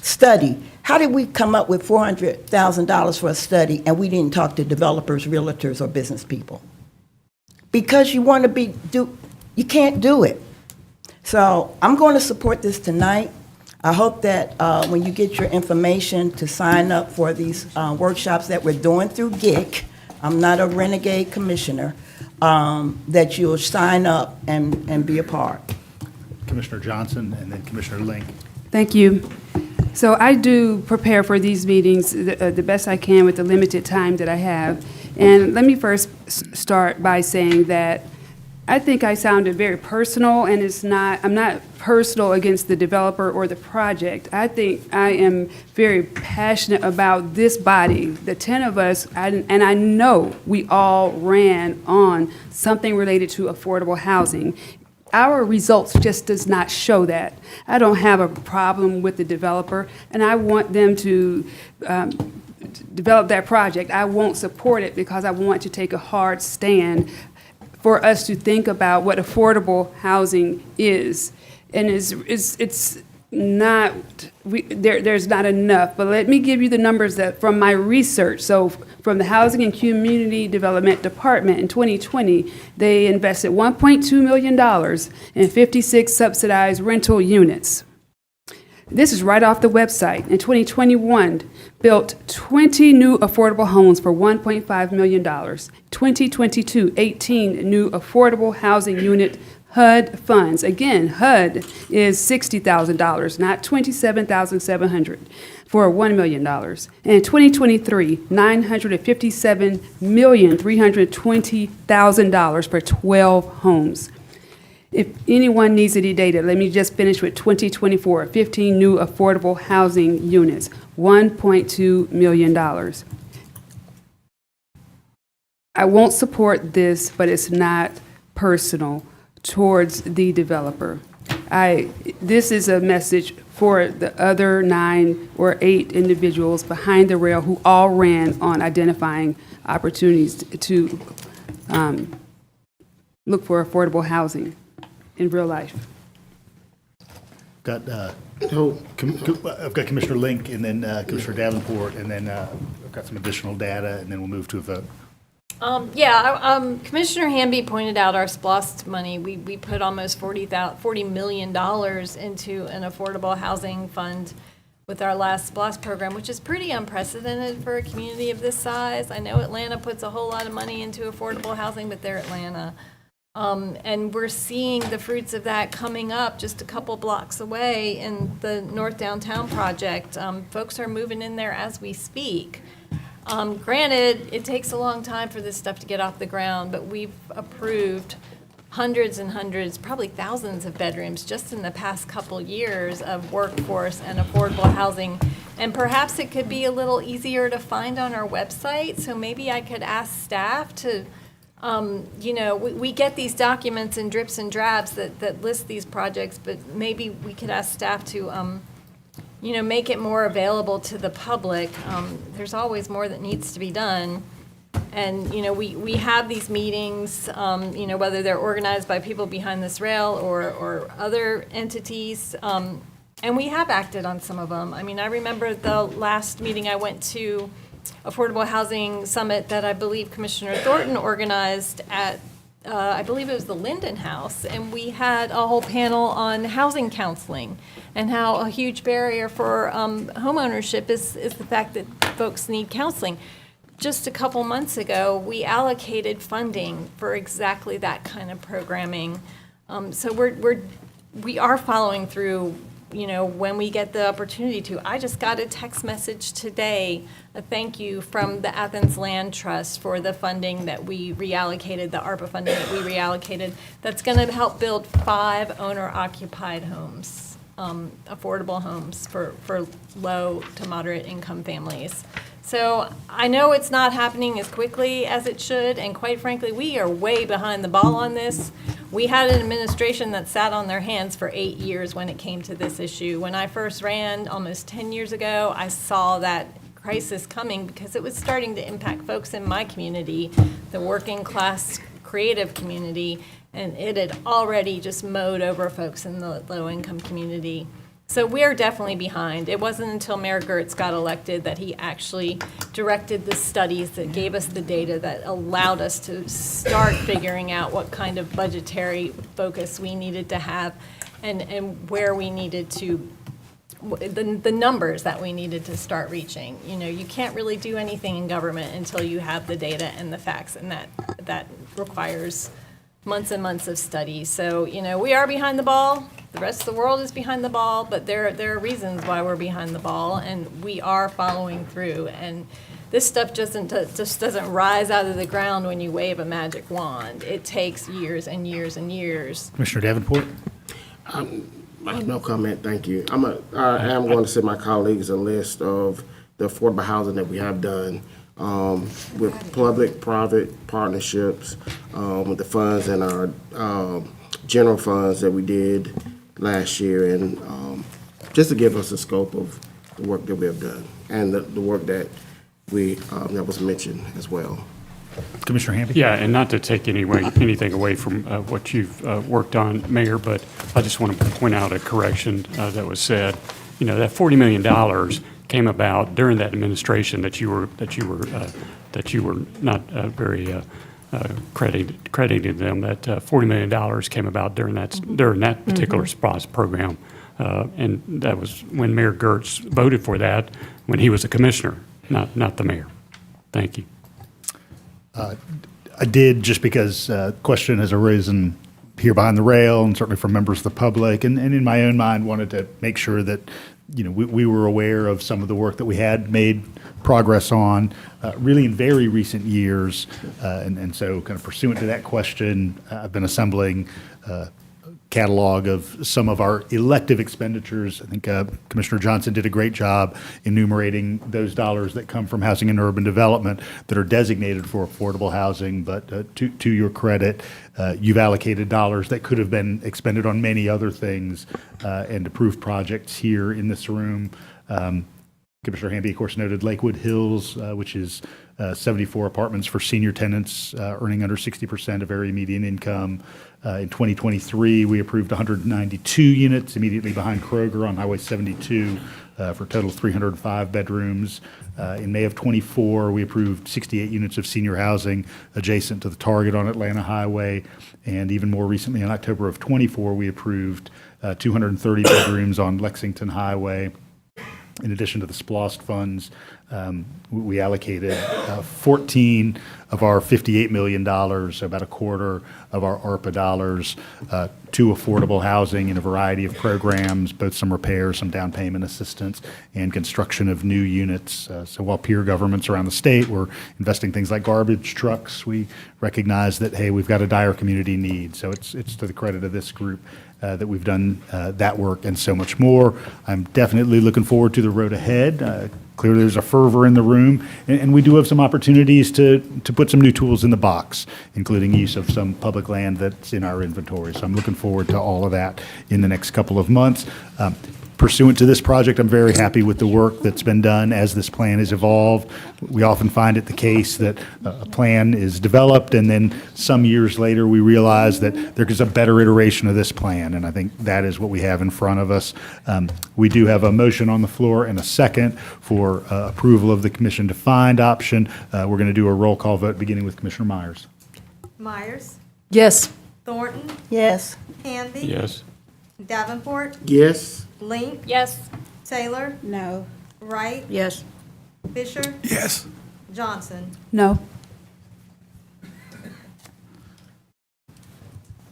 study, how did we come up with $400,000 for a study and we didn't talk to developers, realtors, or business people? Because you want to you can't do it. So I'm going to support this tonight. I hope that when you get your information to sign up for these workshops that we're doing through GIC, I'm not a renegade commissioner, that you'll sign up and be a part. Commissioner Johnson and then Commissioner Link. Thank you. So I do prepare for these meetings the best I can with the limited time that I have. And let me first start by saying that I think I sounded very personal, and I'm not personal against the developer or the project. I think I am very passionate about this body, the 10 of us, and I know we all ran on something related to affordable housing. our results just does not show that. I don't have a problem with the developer, and I want them to develop that project. I won't support it because I want to take a hard stand for us to think about what affordable housing is. And it's not, there's not enough. But let me give you the numbers that from my research. So from the Housing and Community Development Department in 2020, they invested $1.2 million in 56 subsidized rental units. This is right off the website. In 2021, built 20 new affordable homes for $1.5 million. 2022, 18 new affordable housing unit HUD funds. Again, HUD is $60,000, not $27,700 for $1 million. And in 2023, $957,320,000 for 12 homes. If anyone needs any data, let me just finish with 2024, 15 new affordable housing units, $1.2 million. I won't support this, but it's not personal towards the developer. This is a message for the other 9 or 8 individuals behind the rail who all ran on identifying opportunities to look for affordable housing in real life. I've got Commissioner Link and then Commissioner Davenport, and then I've got some additional data, and then we'll move to a vote. Commissioner Hamby pointed out our SPLOST money. We put almost $40 million into an affordable housing fund with our last SPLOST program, which is pretty unprecedented for a community of this size. I know Atlanta puts a whole lot of money into affordable housing, but they're Atlanta. And we're seeing the fruits of that coming up just a couple blocks away in the North Downtown project. Folks are moving in there as we speak. Granted, it takes a long time for this stuff to get off the ground, but we've approved hundreds and hundreds, probably thousands of bedrooms just in the past couple years of workforce and affordable housing. And perhaps it could be a little easier to find on our website. So maybe I could ask staff to, we get these documents in drips and drabs that list these projects, but maybe we could ask staff to, make it more available to the public. There's always more that needs to be done. And, we have these meetings, whether they're organized by people behind this rail or other entities, and we have acted on some of them. I mean, I remember the last meeting I went to, Affordable Housing Summit, that I believe Commissioner Thornton organized at, I believe it was the Linden House, and we had a whole panel on housing counseling and how a huge barrier for homeownership is the fact that folks need counseling. Just a couple months ago, we allocated funding for exactly that kind of programming. So we are following through, when we get the opportunity to. I just got a text message today, a thank you from the Athens Land Trust for the funding that we reallocated, the ARPA funding that we reallocated, that's going to help build 5 owner-occupied homes, affordable homes for low to moderate income families. So I know it's not happening as quickly as it should, and quite frankly, we are way behind the ball on this. We had an administration that sat on their hands for 8 years when it came to this issue. When I first ran almost 10 years ago, I saw that crisis coming because it was starting to impact folks in my community, the working class creative community, and it had already just mowed over folks in the low income community. So we are definitely behind. It wasn't until Mayor Gertz got elected that he actually directed the studies that gave us the data that allowed us to start figuring out what kind of budgetary focus we needed to have and where we needed to, the numbers that we needed to start reaching. You can't really do anything in government until you have the data and the facts, and that requires months and months of study. So, we are behind the ball. The rest of the world is behind the ball, but there are reasons why we're behind the ball, and we are following through. And this stuff just doesn't rise out of the ground when you wave a magic wand. It takes years and years and years. Commissioner Davenport? No comment, thank you. I am going to send my colleagues a list of the affordable housing that we have done with public-private partnerships with the funds in our general funds that we did last year, and just to give us a scope of the work that we have done and the work that that was mentioned as well. Commissioner Hamby? Yeah, and not to take anything away from what you've worked on, Mayor, but I just want to point out a correction that was said. You know, that $40 million came about during that administration that you were not very credited them. That $40 million came about during that particular SPLOST program, and that was when Mayor Gertz voted for that when he was a commissioner, not the mayor. Thank you. I did, just because question has arisen here behind the rail and certainly from members of the public, and in my own mind wanted to make sure that, you know, we were aware of some of the work that we had made progress on really in very recent years. And so kind of pursuant to that question, I've been assembling catalog of some of our elective expenditures. I think Commissioner Johnson did a great job enumerating those dollars that come from housing and urban development that are designated for affordable housing. But to your credit, you've allocated dollars that could have been expended on many other things and approved projects here in this room. Commissioner Hamby, of course, noted Lakewood Hills, which is 74 apartments for senior tenants earning under 60% of area median income. In 2023, we approved 192 units immediately behind Kroger on Highway 72 for a total of 305 bedrooms. In May of 24, we approved 68 units of senior housing adjacent to the Target on Atlanta Highway. And even more recently, in October of 24, we approved 230 bedrooms on Lexington Highway. In addition to the SPLOST funds, we allocated 14 of our $58 million, so about a quarter of our ARPA dollars, to affordable housing in a variety of programs, both some repairs, some down payment assistance, and construction of new units. So while peer governments around the state were investing things like garbage trucks, we recognize that, hey, we've got a dire community need. So it's to the credit of this group that we've done that work and so much more. I'm definitely looking forward to the road ahead. Clearly, there's a fervor in the room, and we do have some opportunities to put some new tools in the box, including use of some public land that's in our inventory. So I'm looking forward to all of that in the next couple of months. Pursuant to this project, I'm very happy with the work that's been done as this plan has evolved. We often find it the case that a plan is developed, and then some years later, we realize that there's a better iteration of this plan, and I think that is what we have in front of us. We do have a motion on the floor and a second for approval of the commission-defined option. We're going to do a roll call vote, beginning with Commissioner Myers. Myers, Yes. Thornton, Yes. Hamby. Yes. Davenport, Yes. Link, Yes. Taylor, No. Wright, Yes. Fisher, Yes. Johnson. No.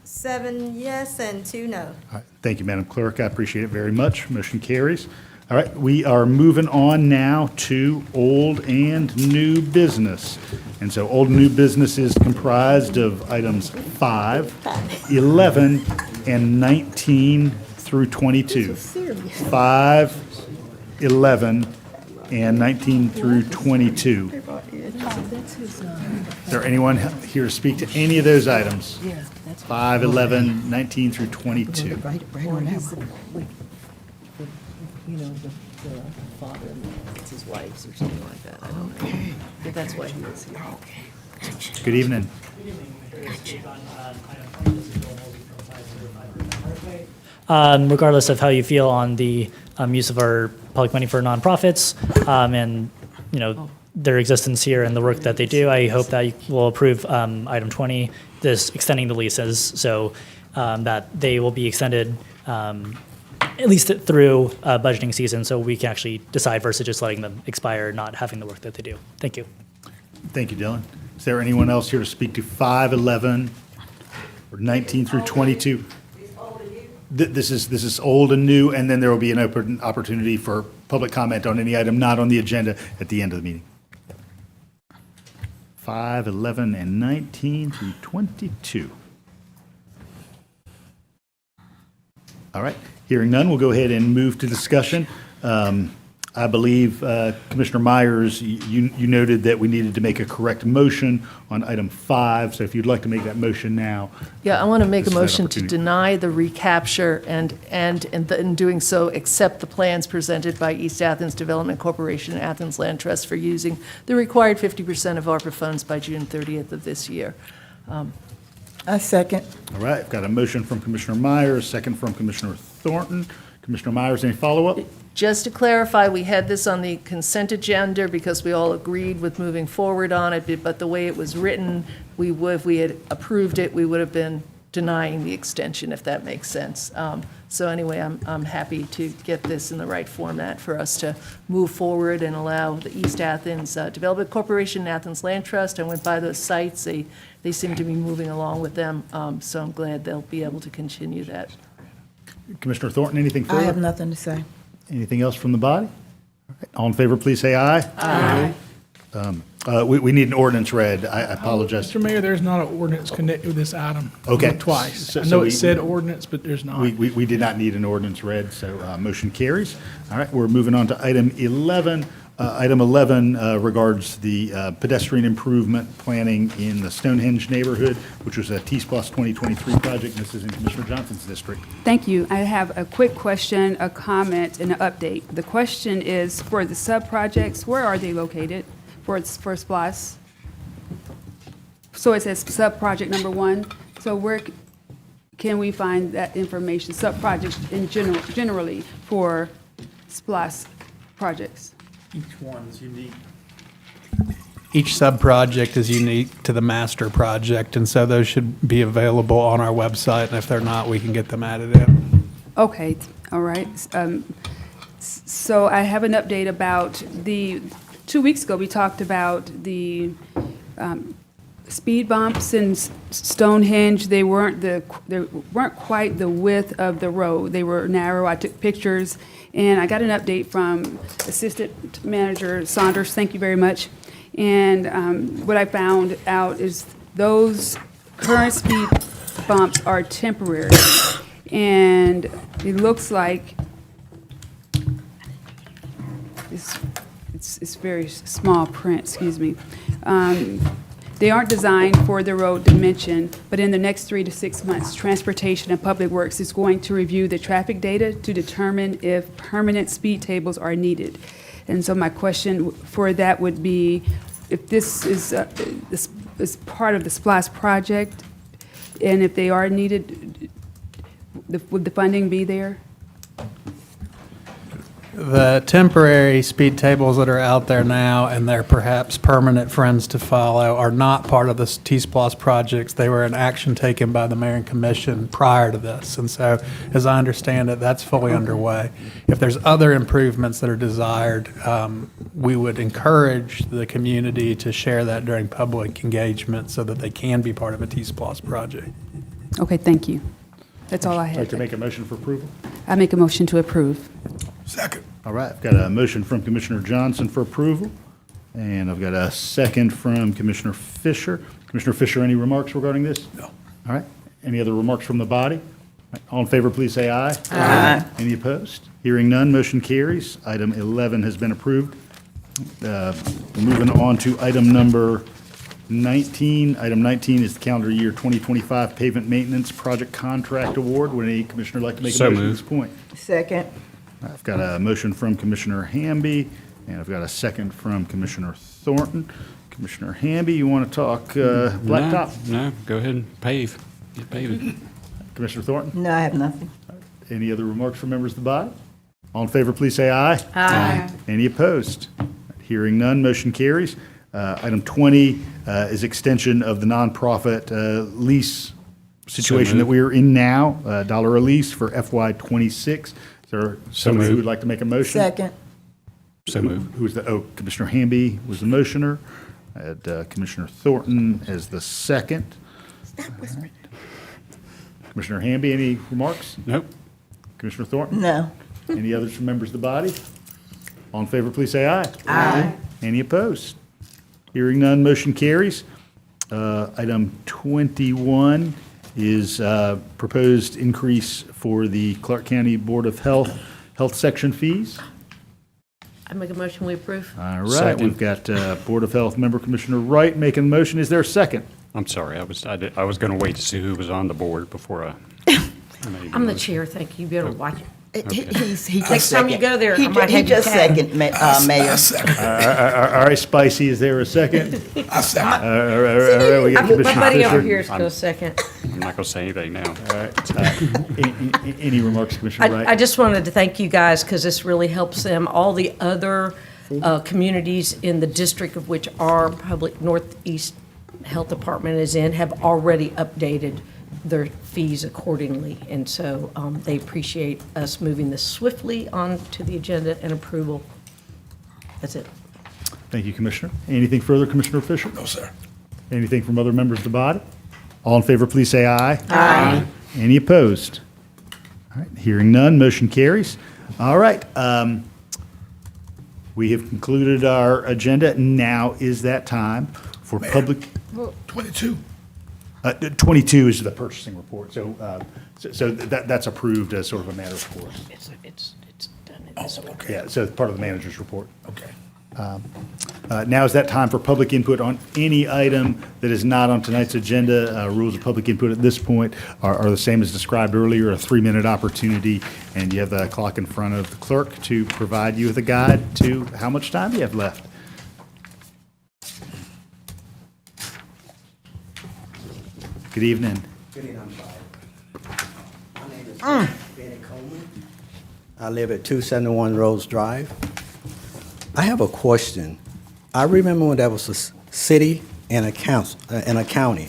7 yes and 2 no. All right. Thank you, Madam Clerk. I appreciate it very much. Motion carries. All right, we are moving on now to old and new business. And so old and new business is comprised of items 5, 11, and 19 through 22. 5, 11, and 19 through 22. Is there anyone here to speak to any of those items? 5, 11, 19 through 22. You know, the father, it's his wife's or something like that. I don't know. But that's why he was here. Good evening. Regardless of how you feel on the use of our public money for nonprofits and, you know, their existence here and the work that they do, I hope that you will approve item 20, this extending the leases, so that they will be extended at least through budgeting season, so we can actually decide versus just letting them expire, not having the work that they do. Thank you. Thank you, Dylan. Is there anyone else here to speak to 5, 11, or 19 through 22? This is old and new, and then there will be an open opportunity for public comment on any item not on the agenda at the end of the meeting. 5, 11, and 19 through 22. All right. Hearing none, we'll go ahead and move to discussion. I believe, Commissioner Myers, you noted that we needed to make a correct motion on item 5, so if you'd like to make that motion now. Yeah, I want to make this a is that motion to opportunity. deny the recapture and in doing so, accept the plans presented by East Athens Development Corporation and Athens Land Trust for using the required 50% of ARPA funds by June 30th of this year. I second. All right, I've got a motion from Commissioner Myers, second from Commissioner Thornton. Commissioner Myers, any follow-up? Just to clarify, we had this on the consent agenda because we all agreed with moving forward on it, but the way it was written, if we had approved it, we would have been denying the extension, if that makes sense. So anyway, I'm happy to get this in the right format for us to move forward and allow the East Athens Development Corporation and Athens Land Trust. I went by those sites. They seem to be moving along with them, so I'm glad they'll be able to continue that. Commissioner Thornton, anything further? I have nothing to say. Anything else from the body? All right, all in favor, please say aye. Aye. We need an ordinance read. I apologize. Mr. Mayor, there's not an ordinance connected with this item. Okay. Twice. So- I so know we- it said ordinance, but there's not. We did not need an ordinance read, so motion carries. All right, we're moving on to item 11. Item 11 regards the pedestrian improvement planning in the Stonehenge neighborhood, which was a TSPLOST 2023 project. This is in Commissioner Johnson's district. Thank you. I have a quick question, a comment, and an update. The question is, for the sub-projects, where are they located for SPLOST? So it says sub-project number 1. So where can we find that information, sub-projects in generally for SPLOST projects? Each one's unique. Each sub-project is unique to the master project, and so those should be available on our website, and if they're not, we can get them added in. Okay, all right. So I have an update about 2 weeks ago, we talked about the speed bumps in Stonehenge. They weren't quite the width of the road. They were narrow. I took pictures, and I got an update from Assistant Manager Saunders. Thank you very much. And what I found out is those current speed bumps are temporary, and it looks like it's very small print. Excuse me. They aren't designed for the road dimension, but in the next 3 to 6 months, Transportation and Public Works is going to review the traffic data to determine if permanent speed tables are needed. And so my question for that would be, if this is part of the SPLOST project, and if they are needed, would the funding be there? The temporary speed tables that are out there now, and they're perhaps permanent friends to follow, are not part of the TSPLOST projects. They were an action taken by the Mayor and Commission prior to this, and so, as I understand it, that's fully underway. If there's other improvements that are desired, we would encourage the community to share that during public engagement so that they can be part of a TSPLOST project. Okay, thank you. That's all I I'd like had. to make a motion for approval. I make a motion to approve. Second. All right, I've got a motion from Commissioner Johnson for approval, and I've got a second from Commissioner Fisher. Commissioner Fisher, any remarks regarding this? No. All right, any other remarks from the body? All in favor, please say aye. Aye. Any opposed? Hearing none, motion carries. Item 11 has been approved. Moving on to item number 19. Item 19 is the calendar year 2025 pavement maintenance project contract award. Would any commissioner like to make a So motion at moved. this point? Second. I've got a motion from Commissioner Hamby, and I've got a second from Commissioner Thornton. Commissioner Hamby, you want to talk blacktop? No, go ahead and pave. Get paving. Commissioner Thornton? No, I have nothing. Any other remarks from members of the body? All in favor, please say aye. Aye. Any opposed? Hearing none, motion carries. Item 20 is extension of the nonprofit lease situation that we are in now, $1 a lease for FY '26. Is there somebody who moved. would like to make a motion? Second. So move. Who was Commissioner Hamby was the motioner. I had Commissioner Thornton as the second. Commissioner Hamby, any remarks? Nope. Commissioner Thornton? No. Any others from members of the body? All in favor, please say aye. Aye. Any opposed? Hearing none, motion carries. Item 21 is proposed increase for the Clark County Board of Health section fees. I make a motion, we approve. All right, Second. we've got Board of Health Member Commissioner Wright making a motion. Is there a second? I'm sorry, I was going to wait to see who was on the board before I made the I'm the motion. chair, thank you. You better watch it. He Next time you go there, I might He have you just tagged. second, Mayor. I second. All right, Spicy, is there a second? I second. All right, we got My Commissioner buddy over Fisher. here is going to second. I'm not going to say anything now. All right. Any remarks, Commissioner Wright? I just wanted to thank you guys because this really helps them. All the other communities in the district of which our public Northeast Health Department is in have already updated their fees accordingly. And so they appreciate us moving this swiftly on to the agenda and approval. That's it. Thank you, Commissioner. Anything further, Commissioner Fisher? No, sir. Anything from other members of the body? All in favor, please say aye. Aye. Any opposed? All right, hearing none, motion carries. All right, we have concluded our agenda. Now is that time for public, 22. 22 is the purchasing report, so that's approved as sort of a matter of course. It's done in this order. Okay. Yeah, so it's part of the manager's report. Okay. Now is that time for public input on any item that is not on tonight's agenda. Rules of public input at this point are the same as described earlier, a 3-minute opportunity, and you have the clock in front of the clerk to provide you with a guide to how much time you have left. Good evening. Good evening, my name is Benny Coleman. I live at 271 Rose Drive. I have a question. I remember when there was a city and a council, and a county.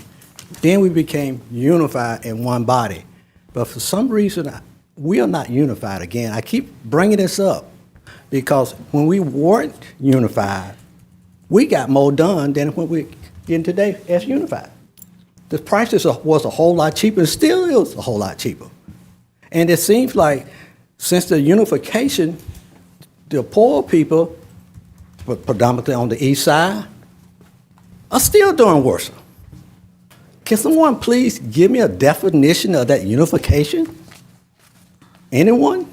Then we became unified in one body. But for some reason, we are not unified again. I keep bringing this up because when we weren't unified, we got more done than what we're getting today as unified. The prices was a whole lot cheaper, and still is a whole lot cheaper. And it seems like since the unification, the poor people, but predominantly on the east side, are still doing worse. Can someone please give me a definition of that unification? Anyone?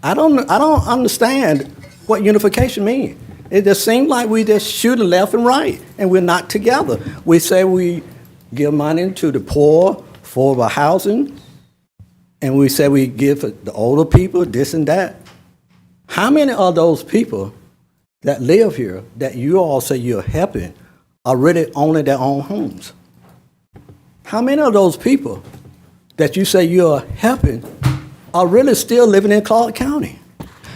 I don't understand what unification means. It just seems like we just shooting left and right, and we're not together. We say we give money to the poor for housing, and we say we give the older people this and that. How many of those people that live here that you all say you're helping are really owning their own homes? How many of those people that you say you're helping are really still living in Clarke County?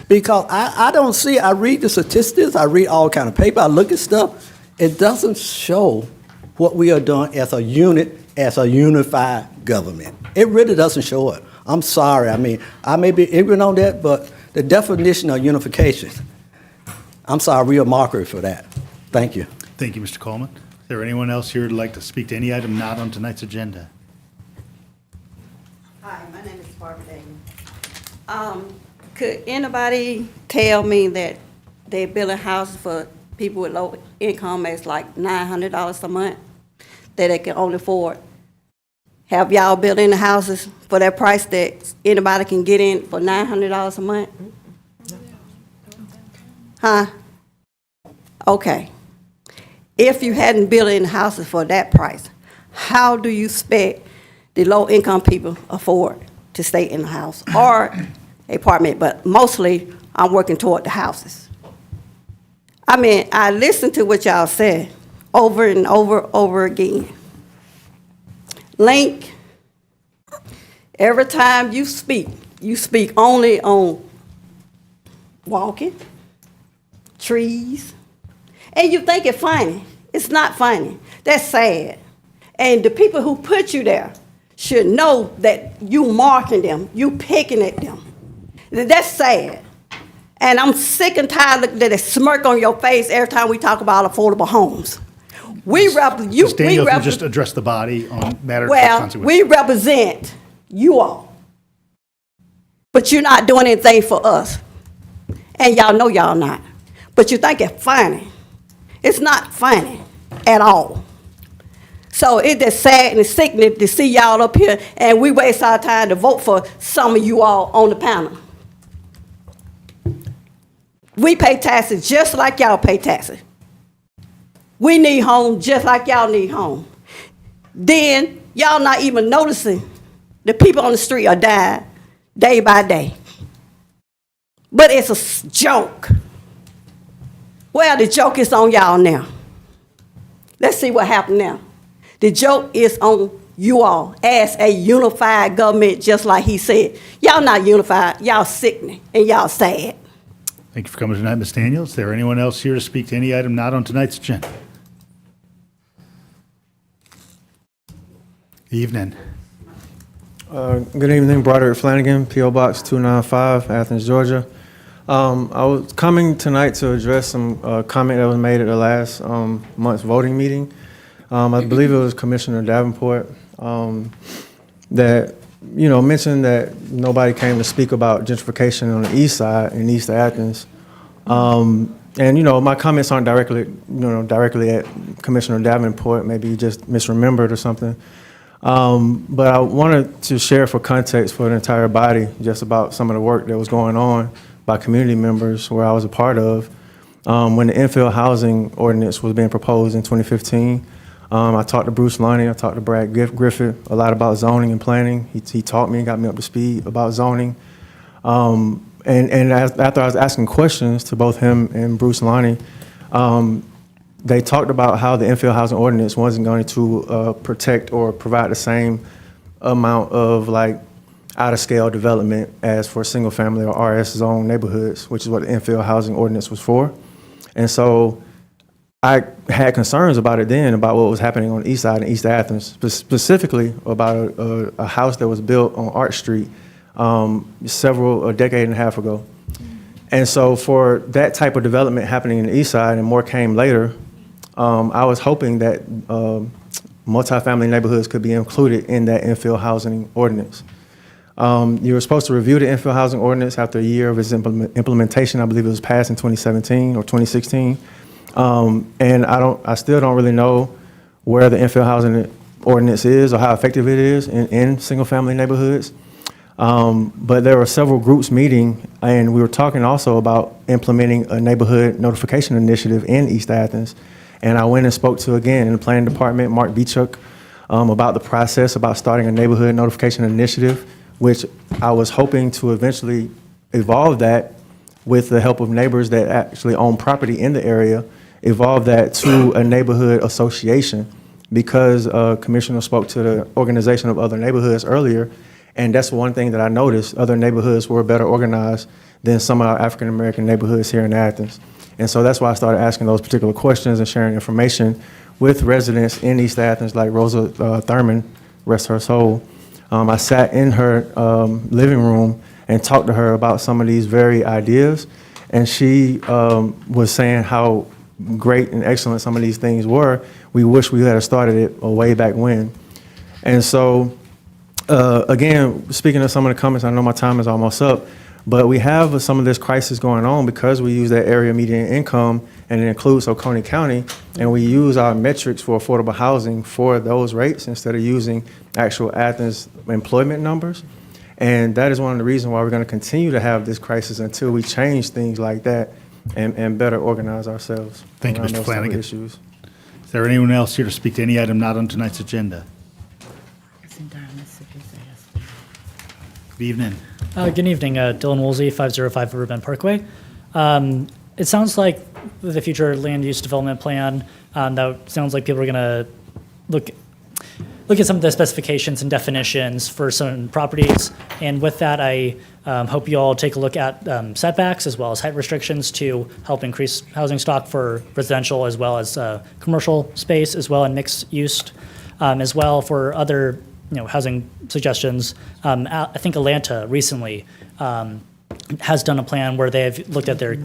Because I don't see, I read the statistics, I read all kind of paper, I look at stuff, it doesn't show what we are doing as a unit, as a unified government. It really doesn't show it. I'm sorry, I mean, I may be ignorant on that, but the definition of unification, I'm sorry, we are mockery for that. Thank you. Thank you, Mr. Coleman. Is there anyone else here who'd like to speak to any item not on tonight's agenda? Hi, my name is Barbara Dayton. Could anybody tell me that they're building houses for people with low income as like $900 a month, that they can only afford? Have y'all built any houses for that price that anybody can get in for $900 a month? Huh? Okay. If you hadn't built any houses for that price, how do you expect the low-income people afford to stay in the house or apartment? But mostly, I'm working toward the houses. I mean, I listened to what y'all said over and over again. Link, every time you speak only on walking, trees, and you think it's funny. It's not funny. That's sad. And the people who put you there should know that you marking them, you picking at them. That's sad. And I'm sick and tired of that smirk on your face every time we talk about affordable homes. Ms. Daniels will just address the body on matters of consequence. We represent you all. But you're not doing anything for us. And y'all know y'all not. But you think it's funny. It's not funny at all. So it's just sad and sickening to see y'all up here and we waste our time to vote for some of you all on the panel. We pay taxes just like y'all pay taxes. We need homes just like y'all need homes. Then y'all not even noticing the people on the street are dying day by day. But it's a joke. Well, the joke is on y'all now. Let's see what happened now. The joke is on you all as a unified government, just like he said. Y'all not unified. Y'all sickening and y'all sad. Thank you for coming tonight, Ms. Daniels. Is there anyone else here to speak to any item not on tonight's agenda? Evening. Good evening, Broderick Flanagan, P.O. Box 295, Athens, Georgia. I was coming tonight to address some comment that was made at the last month's voting meeting. I believe it was Commissioner Davenport that, mentioned that nobody came to speak about gentrification on the east side in East Athens. And, my comments aren't directly at Commissioner Davenport. Maybe you just misremembered or something. But I wanted to share for context for the entire body just about some of the work that was going on by community members where I was a part of. When the infill housing ordinance was being proposed in 2015, I talked to Bruce Lonnie, I talked to Brad Griffith a lot about zoning and planning. He taught me and got me up to speed about zoning. After I was asking questions to both him and Bruce Lonnie, they talked about how the infill housing ordinance wasn't going to protect or provide the same amount of out-of-scale development as for single-family or RS zone neighborhoods, which is what the infill housing ordinance was for. And so I had concerns about it then, about what was happening on the east side in East Athens, specifically about a house that was built on Arch Street a decade and a half ago. And so for that type of development happening in the east side, and more came later, I was hoping that multifamily neighborhoods could be included in that infill housing ordinance. You were supposed to review the infill housing ordinance after a year of its implementation. I believe it was passed in 2017 or 2016. And I still don't really know where the infill housing ordinance is or how effective it is in single-family neighborhoods. But there were several groups meeting, and we were talking also about implementing a neighborhood notification initiative in East Athens. And I went and spoke to, again, in the planning department, Mark Beachuk, about the process, about starting a neighborhood notification initiative, which I was hoping to eventually evolve that with the help of neighbors that actually own property in the area, evolve that to a neighborhood association, because Commissioner spoke to the organization of other neighborhoods earlier, and that's one thing that I noticed. Other neighborhoods were better organized than some of our African-American neighborhoods here in Athens. And so that's why I started asking those particular questions and sharing information with residents in East Athens, like Rosa Thurman, rest her soul. I sat in her living room and talked to her about some of these very ideas, and she was saying how great and excellent some of these things were. We wish we had started it way back when. And so, again, speaking of some of the comments, I know my time is almost up, but we have some of this crisis going on because we use that area median income, and it includes Oconee County, and we use our metrics for affordable housing for those rates instead of using actual Athens employment numbers. And that is one of the reasons why we're going to continue to have this crisis until we change things like that and better organize ourselves. Thank you, around Mr. those Flanagan. issues. Is there anyone else here to speak to any item not on tonight's agenda? Good evening. Good evening, Dylan Woolsey, 505 Riverbend Parkway. It sounds like the future land use development plan, that sounds like people are going to look at some of the specifications and definitions for certain properties. And with that, I hope you all take a look at setbacks as well as height restrictions to help increase housing stock for residential as well as commercial space, as well and mixed use, as well for other housing suggestions. I think Atlanta recently has done a plan where they've looked at their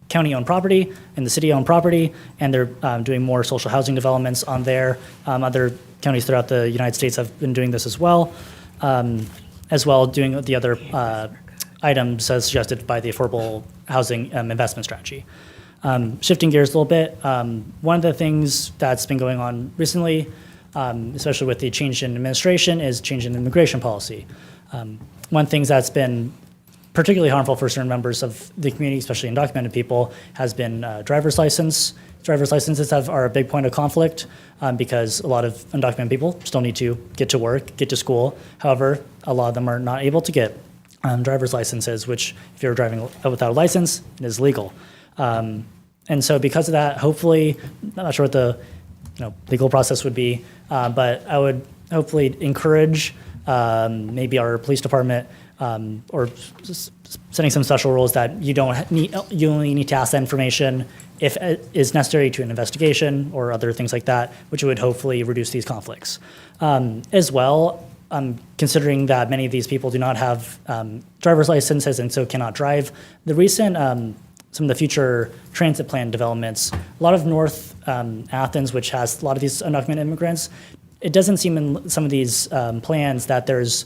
county-owned property and the city-owned property, and they're doing more social housing developments on there. Other counties throughout the United States have been doing this as well doing the other items as suggested by the affordable housing investment strategy. Shifting gears a little bit, one of the things that's been going on recently, especially with the change in administration, is change in immigration policy. One thing that's been particularly harmful for certain members of the community, especially undocumented people, has been driver's license. Driver's licenses are a big point of conflict because a lot of undocumented people still need to get to work, get to school. However, a lot of them are not able to get driver's licenses, which if you're driving without a license, it is legal. And so because of that, hopefully, I'm not sure what the legal process would be, but I would hopefully encourage maybe our police department or setting some special rules that you only need to ask that information if it is necessary to an investigation or other things like that, which would hopefully reduce these conflicts. As well, considering that many of these people do not have driver's licenses and so cannot drive, the recent some of the future transit plan developments, a lot of North Athens, which has a lot of these undocumented immigrants, it doesn't seem in some of these plans that there's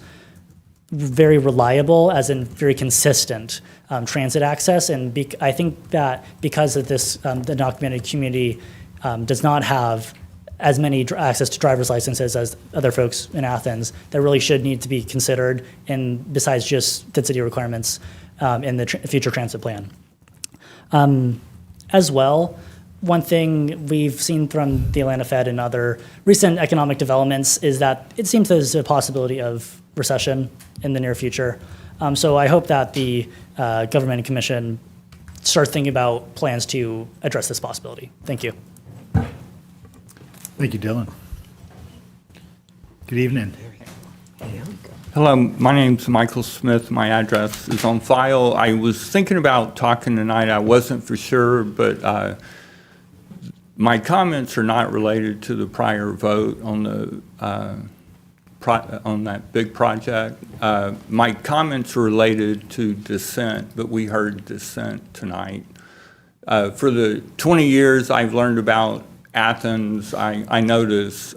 very reliable, as in very consistent transit access. And I think that because of this, the undocumented community does not have as many access to driver's licenses as other folks in Athens, that really should need to be considered, and besides just density requirements in the future transit plan. As well, one thing we've seen from the Atlanta Fed and other recent economic developments is that it seems there's a possibility of recession in the near future. So I hope that the Government and Commission starts thinking about plans to address this possibility. Thank you. Thank you, Dylan. Good evening. Hello, my name's Michael Smith. My address is on file. I was thinking about talking tonight. I wasn't for sure, but my comments are not related to the prior vote on the on that big project. My comments are related to dissent, but we heard dissent tonight. For the 20 years I've learned about Athens, I notice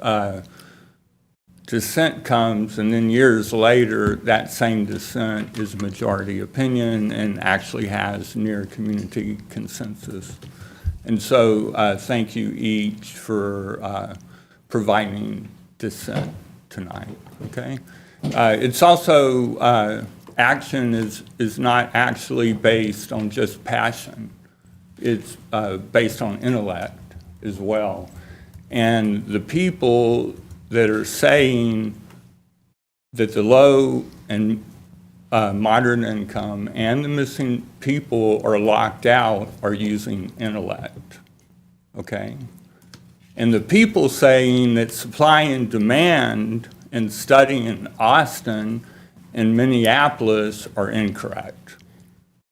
dissent comes, and then years later, that same dissent is majority opinion and actually has near community consensus. And so thank you each for providing dissent tonight, okay? It's also, action is not actually based on just passion. It's based on intellect as well. And the people that are saying that the low and moderate income and the missing people are locked out are using intellect, okay? And the people saying that supply and demand and studying in Austin and Minneapolis are incorrect,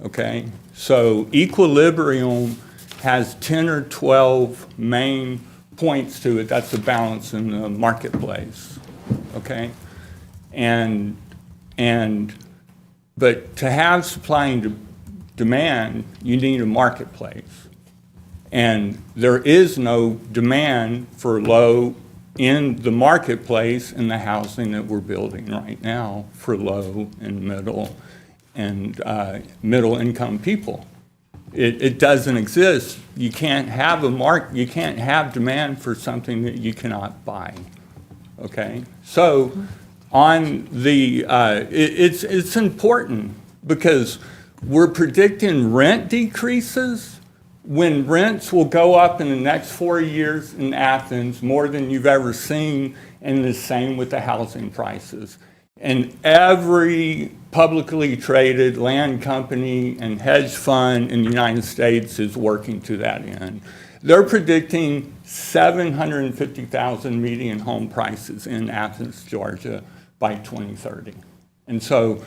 okay? So equilibrium has 10 or 12 main points to it. That's the balance in the marketplace, okay? But to have supply and demand, you need a marketplace. And there is no demand for low in the marketplace in the housing that we're building right now for low and middle income people. It doesn't exist. You can't have you can't have demand for something that you cannot buy, okay? So on the, it's important because we're predicting rent decreases when rents will go up in the next 4 years in Athens more than you've ever seen, and the same with the housing prices. And every publicly traded land company and hedge fund in the United States is working to that end. They're predicting 750,000 median home prices in Athens, Georgia by 2030. And so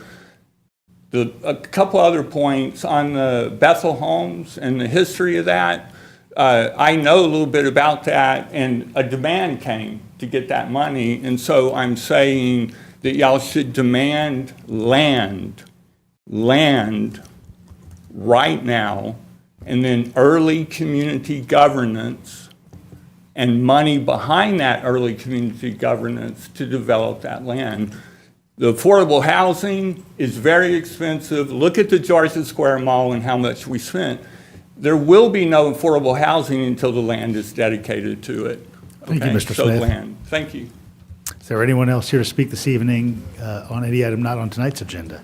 a couple other points on the Bethel homes and the history of that. I know a little bit about that, and a demand came to get that money. And so I'm saying that y'all should demand land right now, and then early community governance and money behind that early community governance to develop that land. The affordable housing is very expensive. Look at the Georgia Square Mall and how much we spent. There will be no affordable housing until the land is dedicated to it. Thank you, Mr. So Smith. land. Thank you. Is there anyone else here to speak this evening on any item not on tonight's agenda?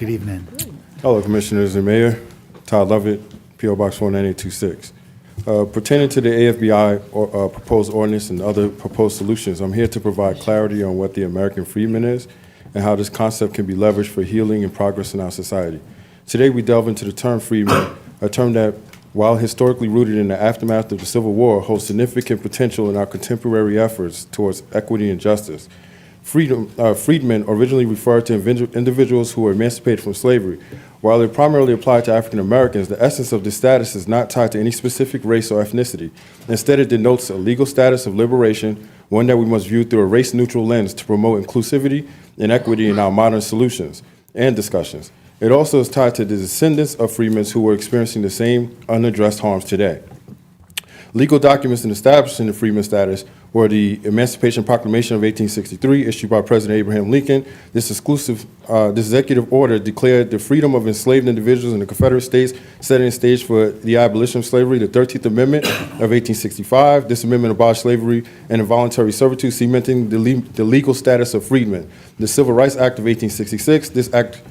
Good evening. Hello, Commissioners and Mayor. Todd Lovett, P.O. Box 49826. Pertaining to the AFBI proposed ordinance and other proposed solutions, I'm here to provide clarity on what the American freedman is and how this concept can be leveraged for healing and progress in our society. Today, we delve into the term freedman, a term that, while historically rooted in the aftermath of the Civil War, holds significant potential in our contemporary efforts towards equity and justice. Freedmen originally referred to individuals who were emancipated from slavery. While it primarily applied to African Americans, the essence of this status is not tied to any specific race or ethnicity. Instead, it denotes a legal status of liberation, one that we must view through a race-neutral lens to promote inclusivity and equity in our modern solutions and discussions. It also is tied to the descendants of freedmen who were experiencing the same unaddressed harms today. Legal documents in establishing the freedman status were the Emancipation Proclamation of 1863, issued by President Abraham Lincoln. This executive order declared the freedom of enslaved individuals in the Confederate States, setting the stage for the abolition of slavery. The 13th Amendment of 1865, this amendment abolished slavery and involuntary servitude, cementing the legal status of freedmen. The Civil Rights Act of 1866, this act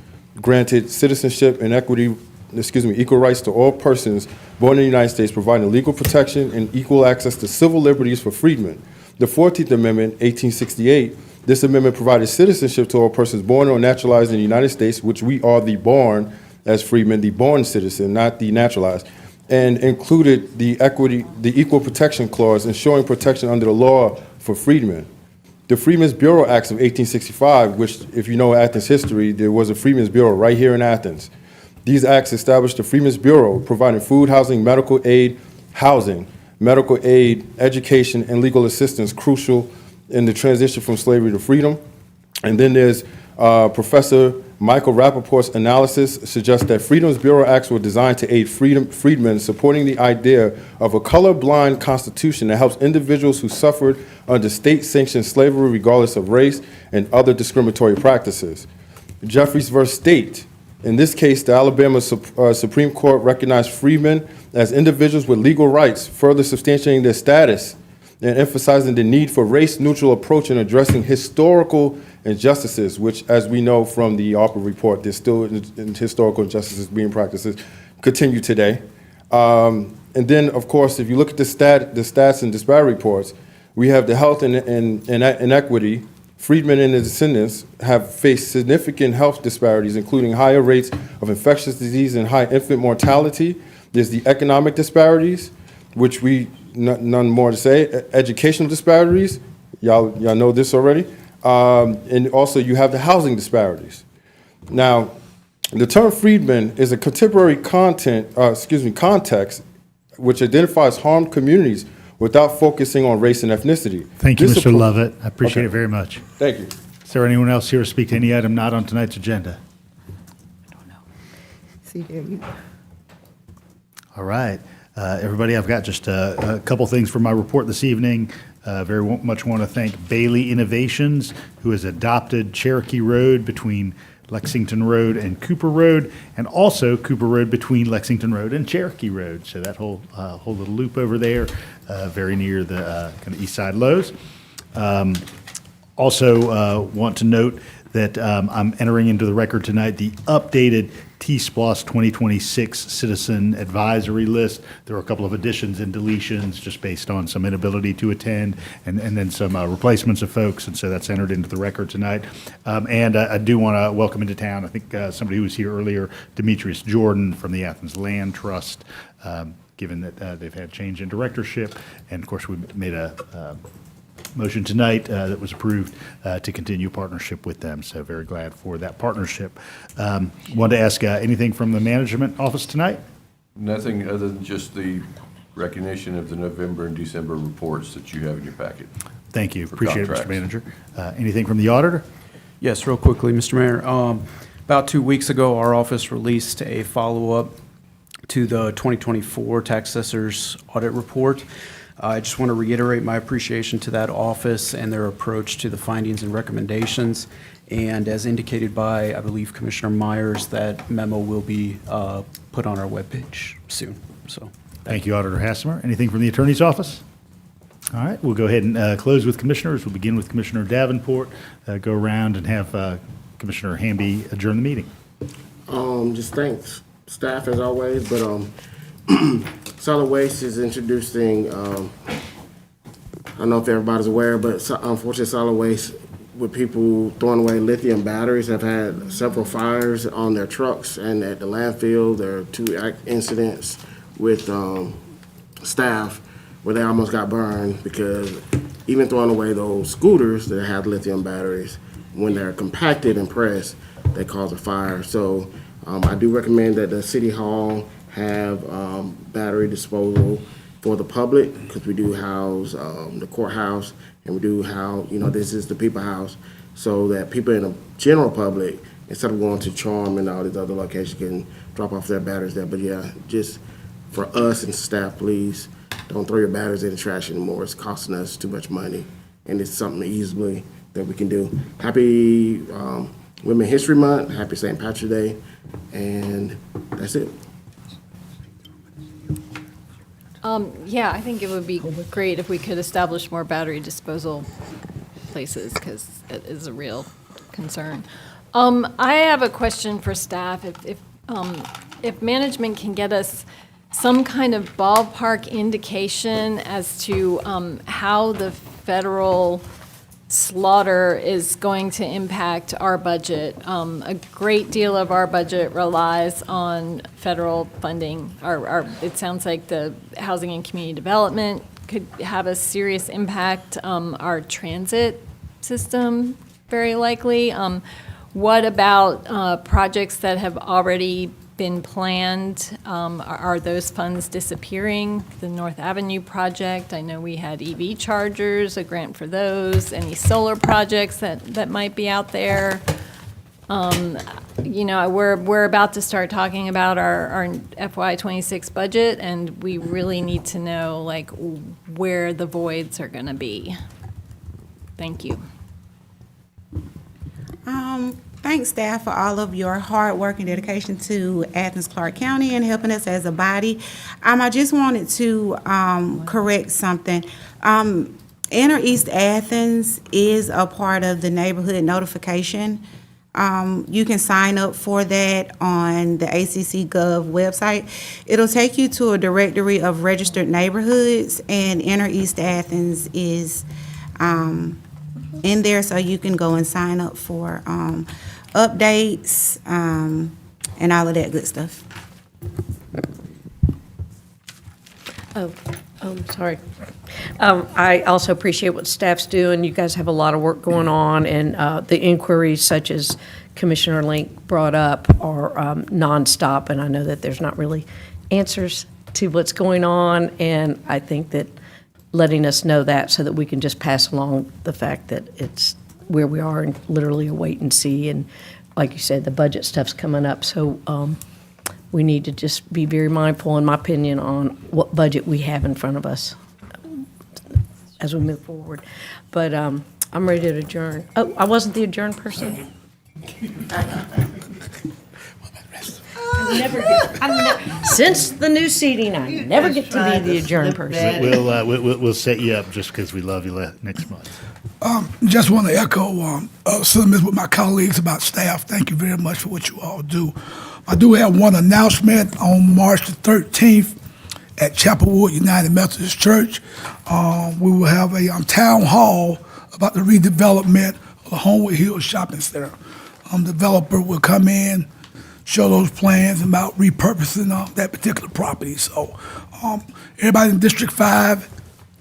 granted citizenship and equal rights to all persons born in the United States, providing legal protection and equal access to civil liberties for freedmen. The 14th Amendment, 1868, this amendment provided citizenship to all persons born or naturalized in the United States, which we are the born as freedmen, the born citizen, not the naturalized, and included the equal protection clause, ensuring protection under the law for freedmen. The Freedmen's Bureau Acts of 1865, which, if you know Athens history, there was a Freedmen's Bureau right here in Athens. These acts established the Freedmen's Bureau, providing food, housing, medical aid, education, and legal assistance crucial in the transition from slavery to freedom. And then there's Professor Michael Rappaport's analysis suggests that Freedom's Bureau Acts were designed to aid freedmen, supporting the idea of a colorblind constitution that helps individuals who suffered under state-sanctioned slavery regardless of race and other discriminatory practices. Jeffries v. State. In this case, the Alabama Supreme Court recognized freedmen as individuals with legal rights, further substantiating their status and emphasizing the need for race-neutral approach in addressing historical injustices, which, as we know from the ARPA report, there's still historical injustices being practiced, continue today. And then, of course, if you look at the stats and disparity reports, we have the health and inequity. Freedmen and their descendants have faced significant health disparities, including higher rates of infectious disease and high infant mortality. There's the economic disparities, which none more to say. Educational disparities, y'all know this already. And also you have the housing disparities. Now, the term freedman is a contemporary context which identifies harmed communities without focusing on race and ethnicity. Thank you, Mr. Lovett. I appreciate it very much. Thank you. Is there anyone else here to speak to any item not on tonight's agenda? See, there you go. All right. Everybody, I've got just a couple things for my report this evening. Very much want to thank Bailey Innovations, who has adopted Cherokee Road between Lexington Road and Cooper Road, and also Cooper Road between Lexington Road and Cherokee Road. So that whole little loop over there, very near the kind of east side Lowe's. Also want to note that I'm entering into the record tonight the updated TSPLOST 2026 Citizen Advisory List. There are a couple of additions and deletions just based on some inability to attend and then some replacements of folks, and so that's entered into the record tonight. And I do want to welcome into town, I think somebody who was here earlier, Demetrius Jordan from the Athens Land Trust, given that they've had change in directorship. And of course, we made a motion tonight that was approved to continue partnership with them. So very glad for that partnership. Wanted to ask anything from the management office tonight? Nothing other than just the recognition of the November and December reports that you have in your packet. Thank you. For Appreciate contracts. it, Mr. Manager. Anything from the auditor? Yes, real quickly, Mr. Mayor. About 2 weeks ago, our office released a follow-up to the 2024 tax assessor's audit report. I just want to reiterate my appreciation to that office and their approach to the findings and recommendations. And as indicated by, I believe, Commissioner Myers, that memo will be put on our webpage soon. So, Thank you, Auditor Hassemer. Anything from the Attorney's Office? All right, we'll go ahead and close with Commissioners. We'll begin with Commissioner Davenport, go around and have Commissioner Hamby adjourn the meeting. Just thanks staff as always, but solid waste is introducing. I don't know if everybody's aware, but unfortunately, solid waste with people throwing away lithium batteries have had several fires on their trucks and at the landfill. There are 2 incidents with staff where they almost got burned because even throwing away those scooters that have lithium batteries, when they're compacted and pressed, they cause a fire. So I do recommend that the city hall have battery disposal for the public, because we do house the courthouse, and we do house, this is the people house, so that people in the general public, instead of going to Charm and all these other locations, can drop off their batteries there. But yeah, just for us and staff, please don't throw your batteries in the trash anymore. It's costing us too much money, and it's something easily that we can do. Happy Women History Month, happy St. Patrick's Day, and that's it. Yeah, I think it would be great if we could establish more battery disposal places, because it is a real concern. I have a question for staff. If management can get us some kind of ballpark indication as to how the federal slaughter is going to impact our budget. A great deal of our budget relies on federal funding. It sounds like the housing and community development could have a serious impact. Our transit system, very likely. What about projects that have already been planned? Are those funds disappearing? The North Avenue project, I know we had EV chargers, a grant for those. Any solar projects that might be out there? We're about to start talking about our FY26 budget, and we really need to know where the voids are going to be. Thank you. Thanks, staff, for all of your hard work and dedication to Athens-Clarke County and helping us as a body. I just wanted to correct something. Inner East Athens is a part of the neighborhood notification. You can sign up for that on the ACC.gov website. It'll take you to a directory of registered neighborhoods, and Inner East Athens is in there, so you can go and sign up for updates and all of that good stuff. Sorry. I also appreciate what staff's doing. You guys have a lot of work going on, and the inquiries such as Commissioner Link brought up are nonstop, and I know that there's not really answers to what's going on, and I think that letting us know that so that we can just pass along the fact that it's where we are and literally a wait and see, and like you said, the budget stuff's coming up, so we need to just be very mindful, in my opinion, on what budget we have in front of us as we move forward. But I'm ready to adjourn. Oh, I wasn't the adjourn person? Since the new seating, I never get to be the adjourn person. We'll set you up just because we love you next month. Just want to echo sentiments with my colleagues about staff. Thank you very much for what you all do. I do have one announcement. On March the 13th at Chapelwood United Methodist Church, we will have a town hall about the redevelopment of the Homewood Hills Shopping Center. Developer will come in, show those plans about repurposing that particular property. So everybody in District 5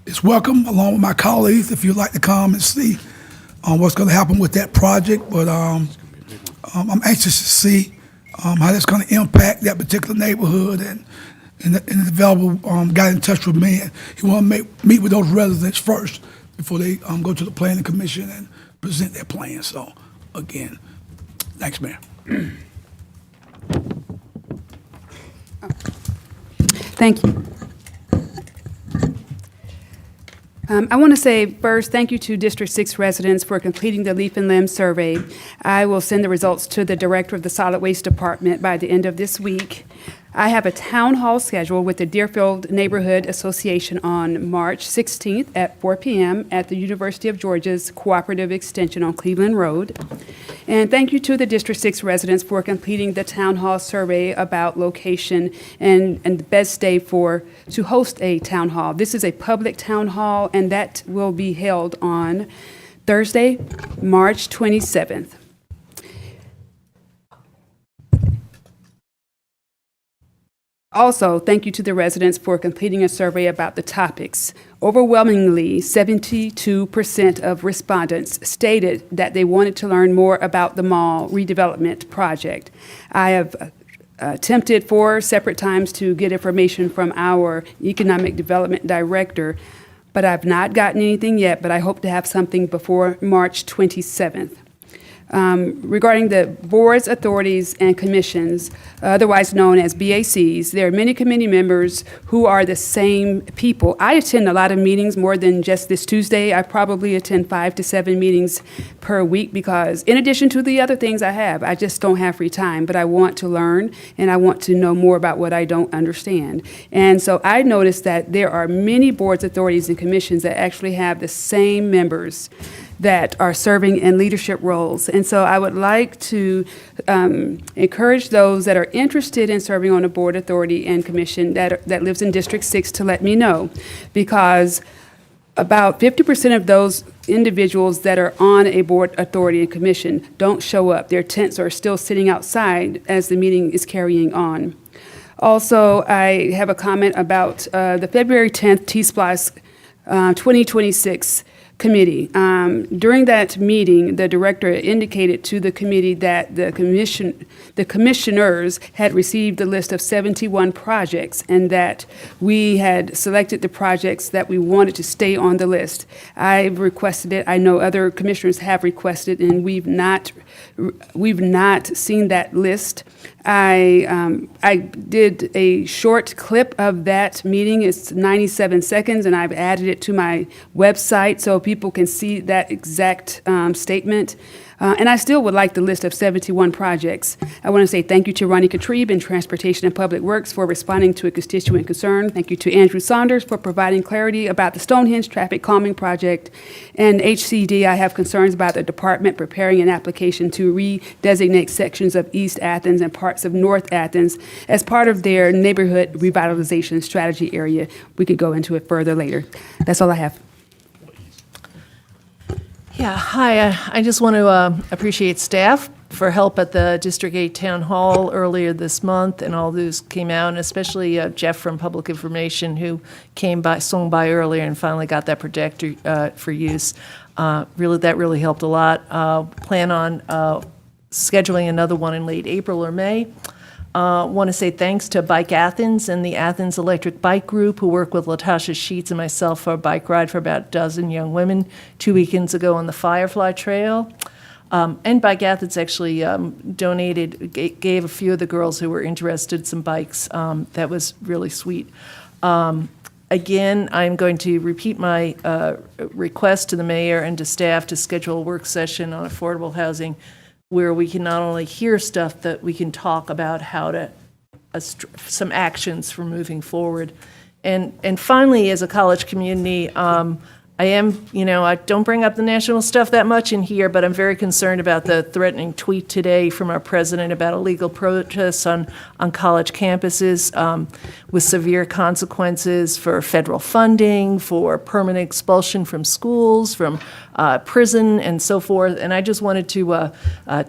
is welcome, along with my colleagues, if you'd like to come and see what's going to happen with that project. But I'm anxious to see how that's going to impact that particular neighborhood. And the developer got in touch with me, and he want to meet with those residents first before they go to the planning commission and present their plan. So again, thanks, Mayor. Thank you. I want to say first, thank you to District 6 residents for completing the leaf and limb survey. I will send the results to the director of the Solid Waste Department by the end of this week. I have a town hall scheduled with the Deerfield Neighborhood Association on March 16th at 4 p.m. at the University of Georgia's Cooperative Extension on Cleveland Road. And thank you to the District 6 residents for completing the town hall survey about location and the best day to host a town hall. This is a public town hall, and that will be held on Thursday, March 27th. Also, thank you to the residents for completing a survey about the topics. Overwhelmingly, 72% of respondents stated that they wanted to learn more about the mall redevelopment project. I have attempted 4 separate times to get information from our Economic Development Director, but I've not gotten anything yet, but I hope to have something before March 27th. Regarding the boards, authorities, and commissions, otherwise known as BACs, there are many committee members who are the same people. I attend a lot of meetings, more than just this Tuesday. I probably attend 5 to 7 meetings per week because in addition to the other things I have, I just don't have free time, but I want to learn and I want to know more about what I don't understand. And so I noticed that there are many boards, authorities, and commissions that actually have the same members that are serving in leadership roles. And so I would like to encourage those that are interested in serving on a board, authority, and commission that lives in District 6 to let me know, because about 50% of those individuals that are on a board, authority, and commission don't show up. Their tents are still sitting outside as the meeting is carrying on. Also, I have a comment about the February 10th TSPLOST 2026 committee. During that meeting, the director indicated to the committee that the commissioners had received the list of 71 projects and that we had selected the projects that we wanted to stay on the list. I've requested it. I know other commissioners have requested, and we've not seen that list. I did a short clip of that meeting. It's 97 seconds, and I've added it to my website so people can see that exact statement. And I still would like the list of 71 projects. I want to say thank you to Ronnie Katrib in Transportation and Public Works for responding to a constituent concern. Thank you to Andrew Saunders for providing clarity about the Stonehenge traffic calming project. And HCD, I have concerns about the department preparing an application to redesignate sections of East Athens and parts of North Athens as part of their neighborhood revitalization strategy area. We could go into it further later. That's all I have. Yeah, hi. I just want to appreciate staff for help at the District 8 Town Hall earlier this month, and all those came out, and especially Jeff from Public Information, who swung by earlier and finally got that projector for use. That really helped a lot. Plan on scheduling another one in late April or May. Want to say thanks to Bike Athens and the Athens Electric Bike Group, who worked with Latasha Sheets and myself for a bike ride for about a dozen young women 2 weekends ago on the Firefly Trail. And Bike Athens actually gave a few of the girls who were interested some bikes. That was really sweet. Again, I'm going to repeat my request to the mayor and to staff to schedule a work session on affordable housing where we can not only hear stuff, that we can talk about how to, some actions for moving forward. And finally, as a college community, I am, I don't bring up the national stuff that much in here, but I'm very concerned about the threatening tweet today from our president about illegal protests on college campuses with severe consequences for federal funding, for permanent expulsion from schools, from prison, and so forth. And I just wanted to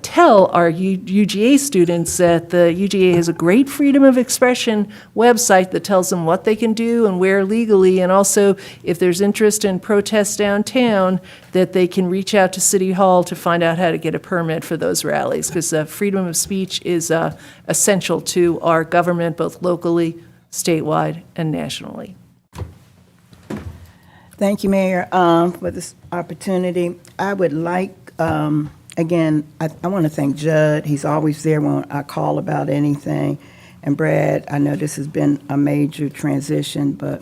tell our UGA students that the UGA has a great freedom of expression website that tells them what they can do and where legally, and also if there's interest in protests downtown, that they can reach out to City Hall to find out how to get a permit for those rallies, because freedom of speech is essential to our government, both locally, statewide, and nationally. Thank you, Mayor, for this opportunity. I would like, again, I want to thank Judd. He's always there when I call about anything. And Brad, I know this has been a major transition, but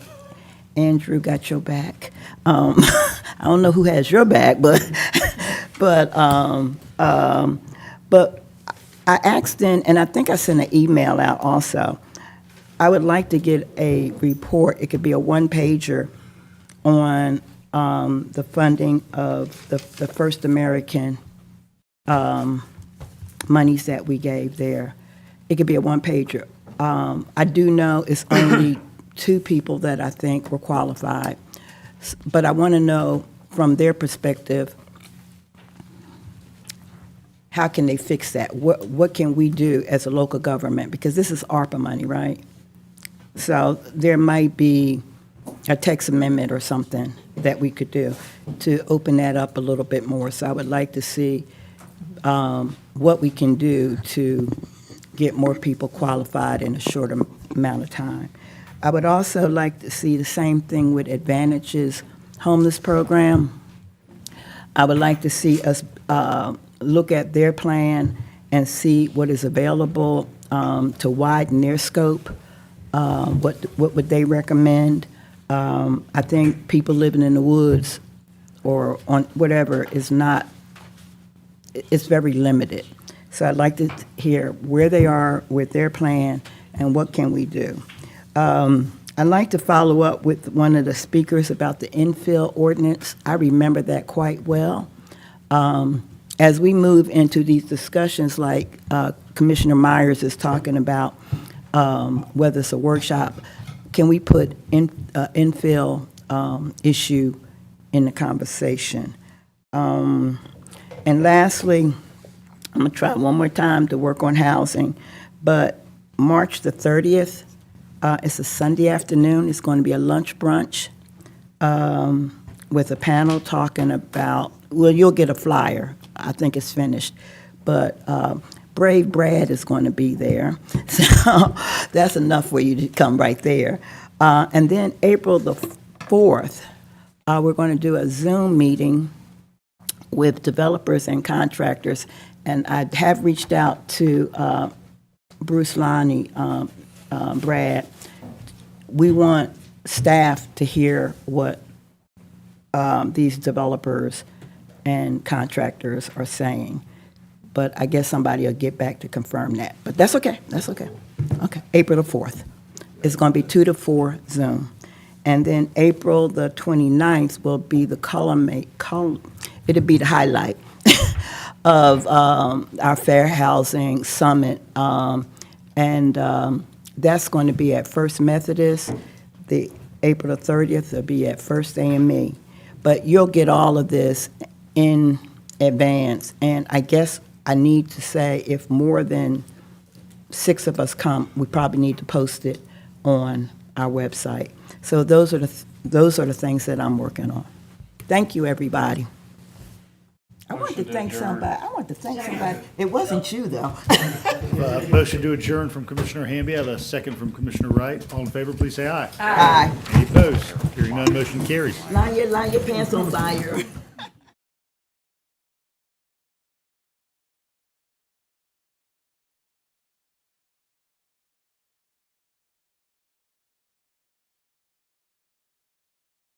Andrew got your back. I don't know who has your back, but I asked and I think I sent an email out also. I would like to get a report, it could be a one-pager, on the funding of the First American monies that we gave there. It could be a one-pager. I do know it's only 2 people that I think were qualified, but I want to know from their perspective, how can they fix that? What can we do as a local government? Because this is ARPA money, right? So there might be a text amendment or something that we could do to open that up a little bit more. So I would like to see what we can do to get more people qualified in a shorter amount of time. I would also like to see the same thing with Advantage's homeless program. I would like to see us look at their plan and see what is available to widen their scope. What would they recommend? I think people living in the woods or on whatever is not, it's very limited. So I'd like to hear where they are with their plan and what can we do. I'd like to follow up with one of the speakers about the infill ordinance. I remember that quite well. As we move into these discussions, like Commissioner Myers is talking about, whether it's a workshop, can we put infill issue in the conversation? And lastly, I'm going to try one more time to work on housing, but March the 30th, it's a Sunday afternoon. It's going to be a lunch brunch with a panel talking about, well, you'll get a flyer. I think it's finished. But Brave Brad is going to be there. So that's enough for you to come right there. And then April the 4th, we're going to do a Zoom meeting with developers and contractors. And I have reached out to Bruce Lonnie, Brad. We want staff to hear what these developers and contractors are saying. But I guess somebody will get back to confirm that. But that's okay, that's okay. Okay, April the 4th. It's going to be 2 to 4 Zoom. And then April the 29th will be the it'll be the highlight of our Fair Housing Summit. And that's going to be at First Methodist. The April the 30th will be at First AME. But you'll get all of this in advance. And I guess I need to say if more than 6 of us come, we probably need to post it on our website. So those are the things that I'm working on. Thank you, everybody. I want to thank somebody. It wasn't you, though. Motion to adjourn from Commissioner Hamby. I have a second from Commissioner Wright. All in favor, please say aye. Aye. Any opposed? Hearing none, motion carries. Line your pants on fire.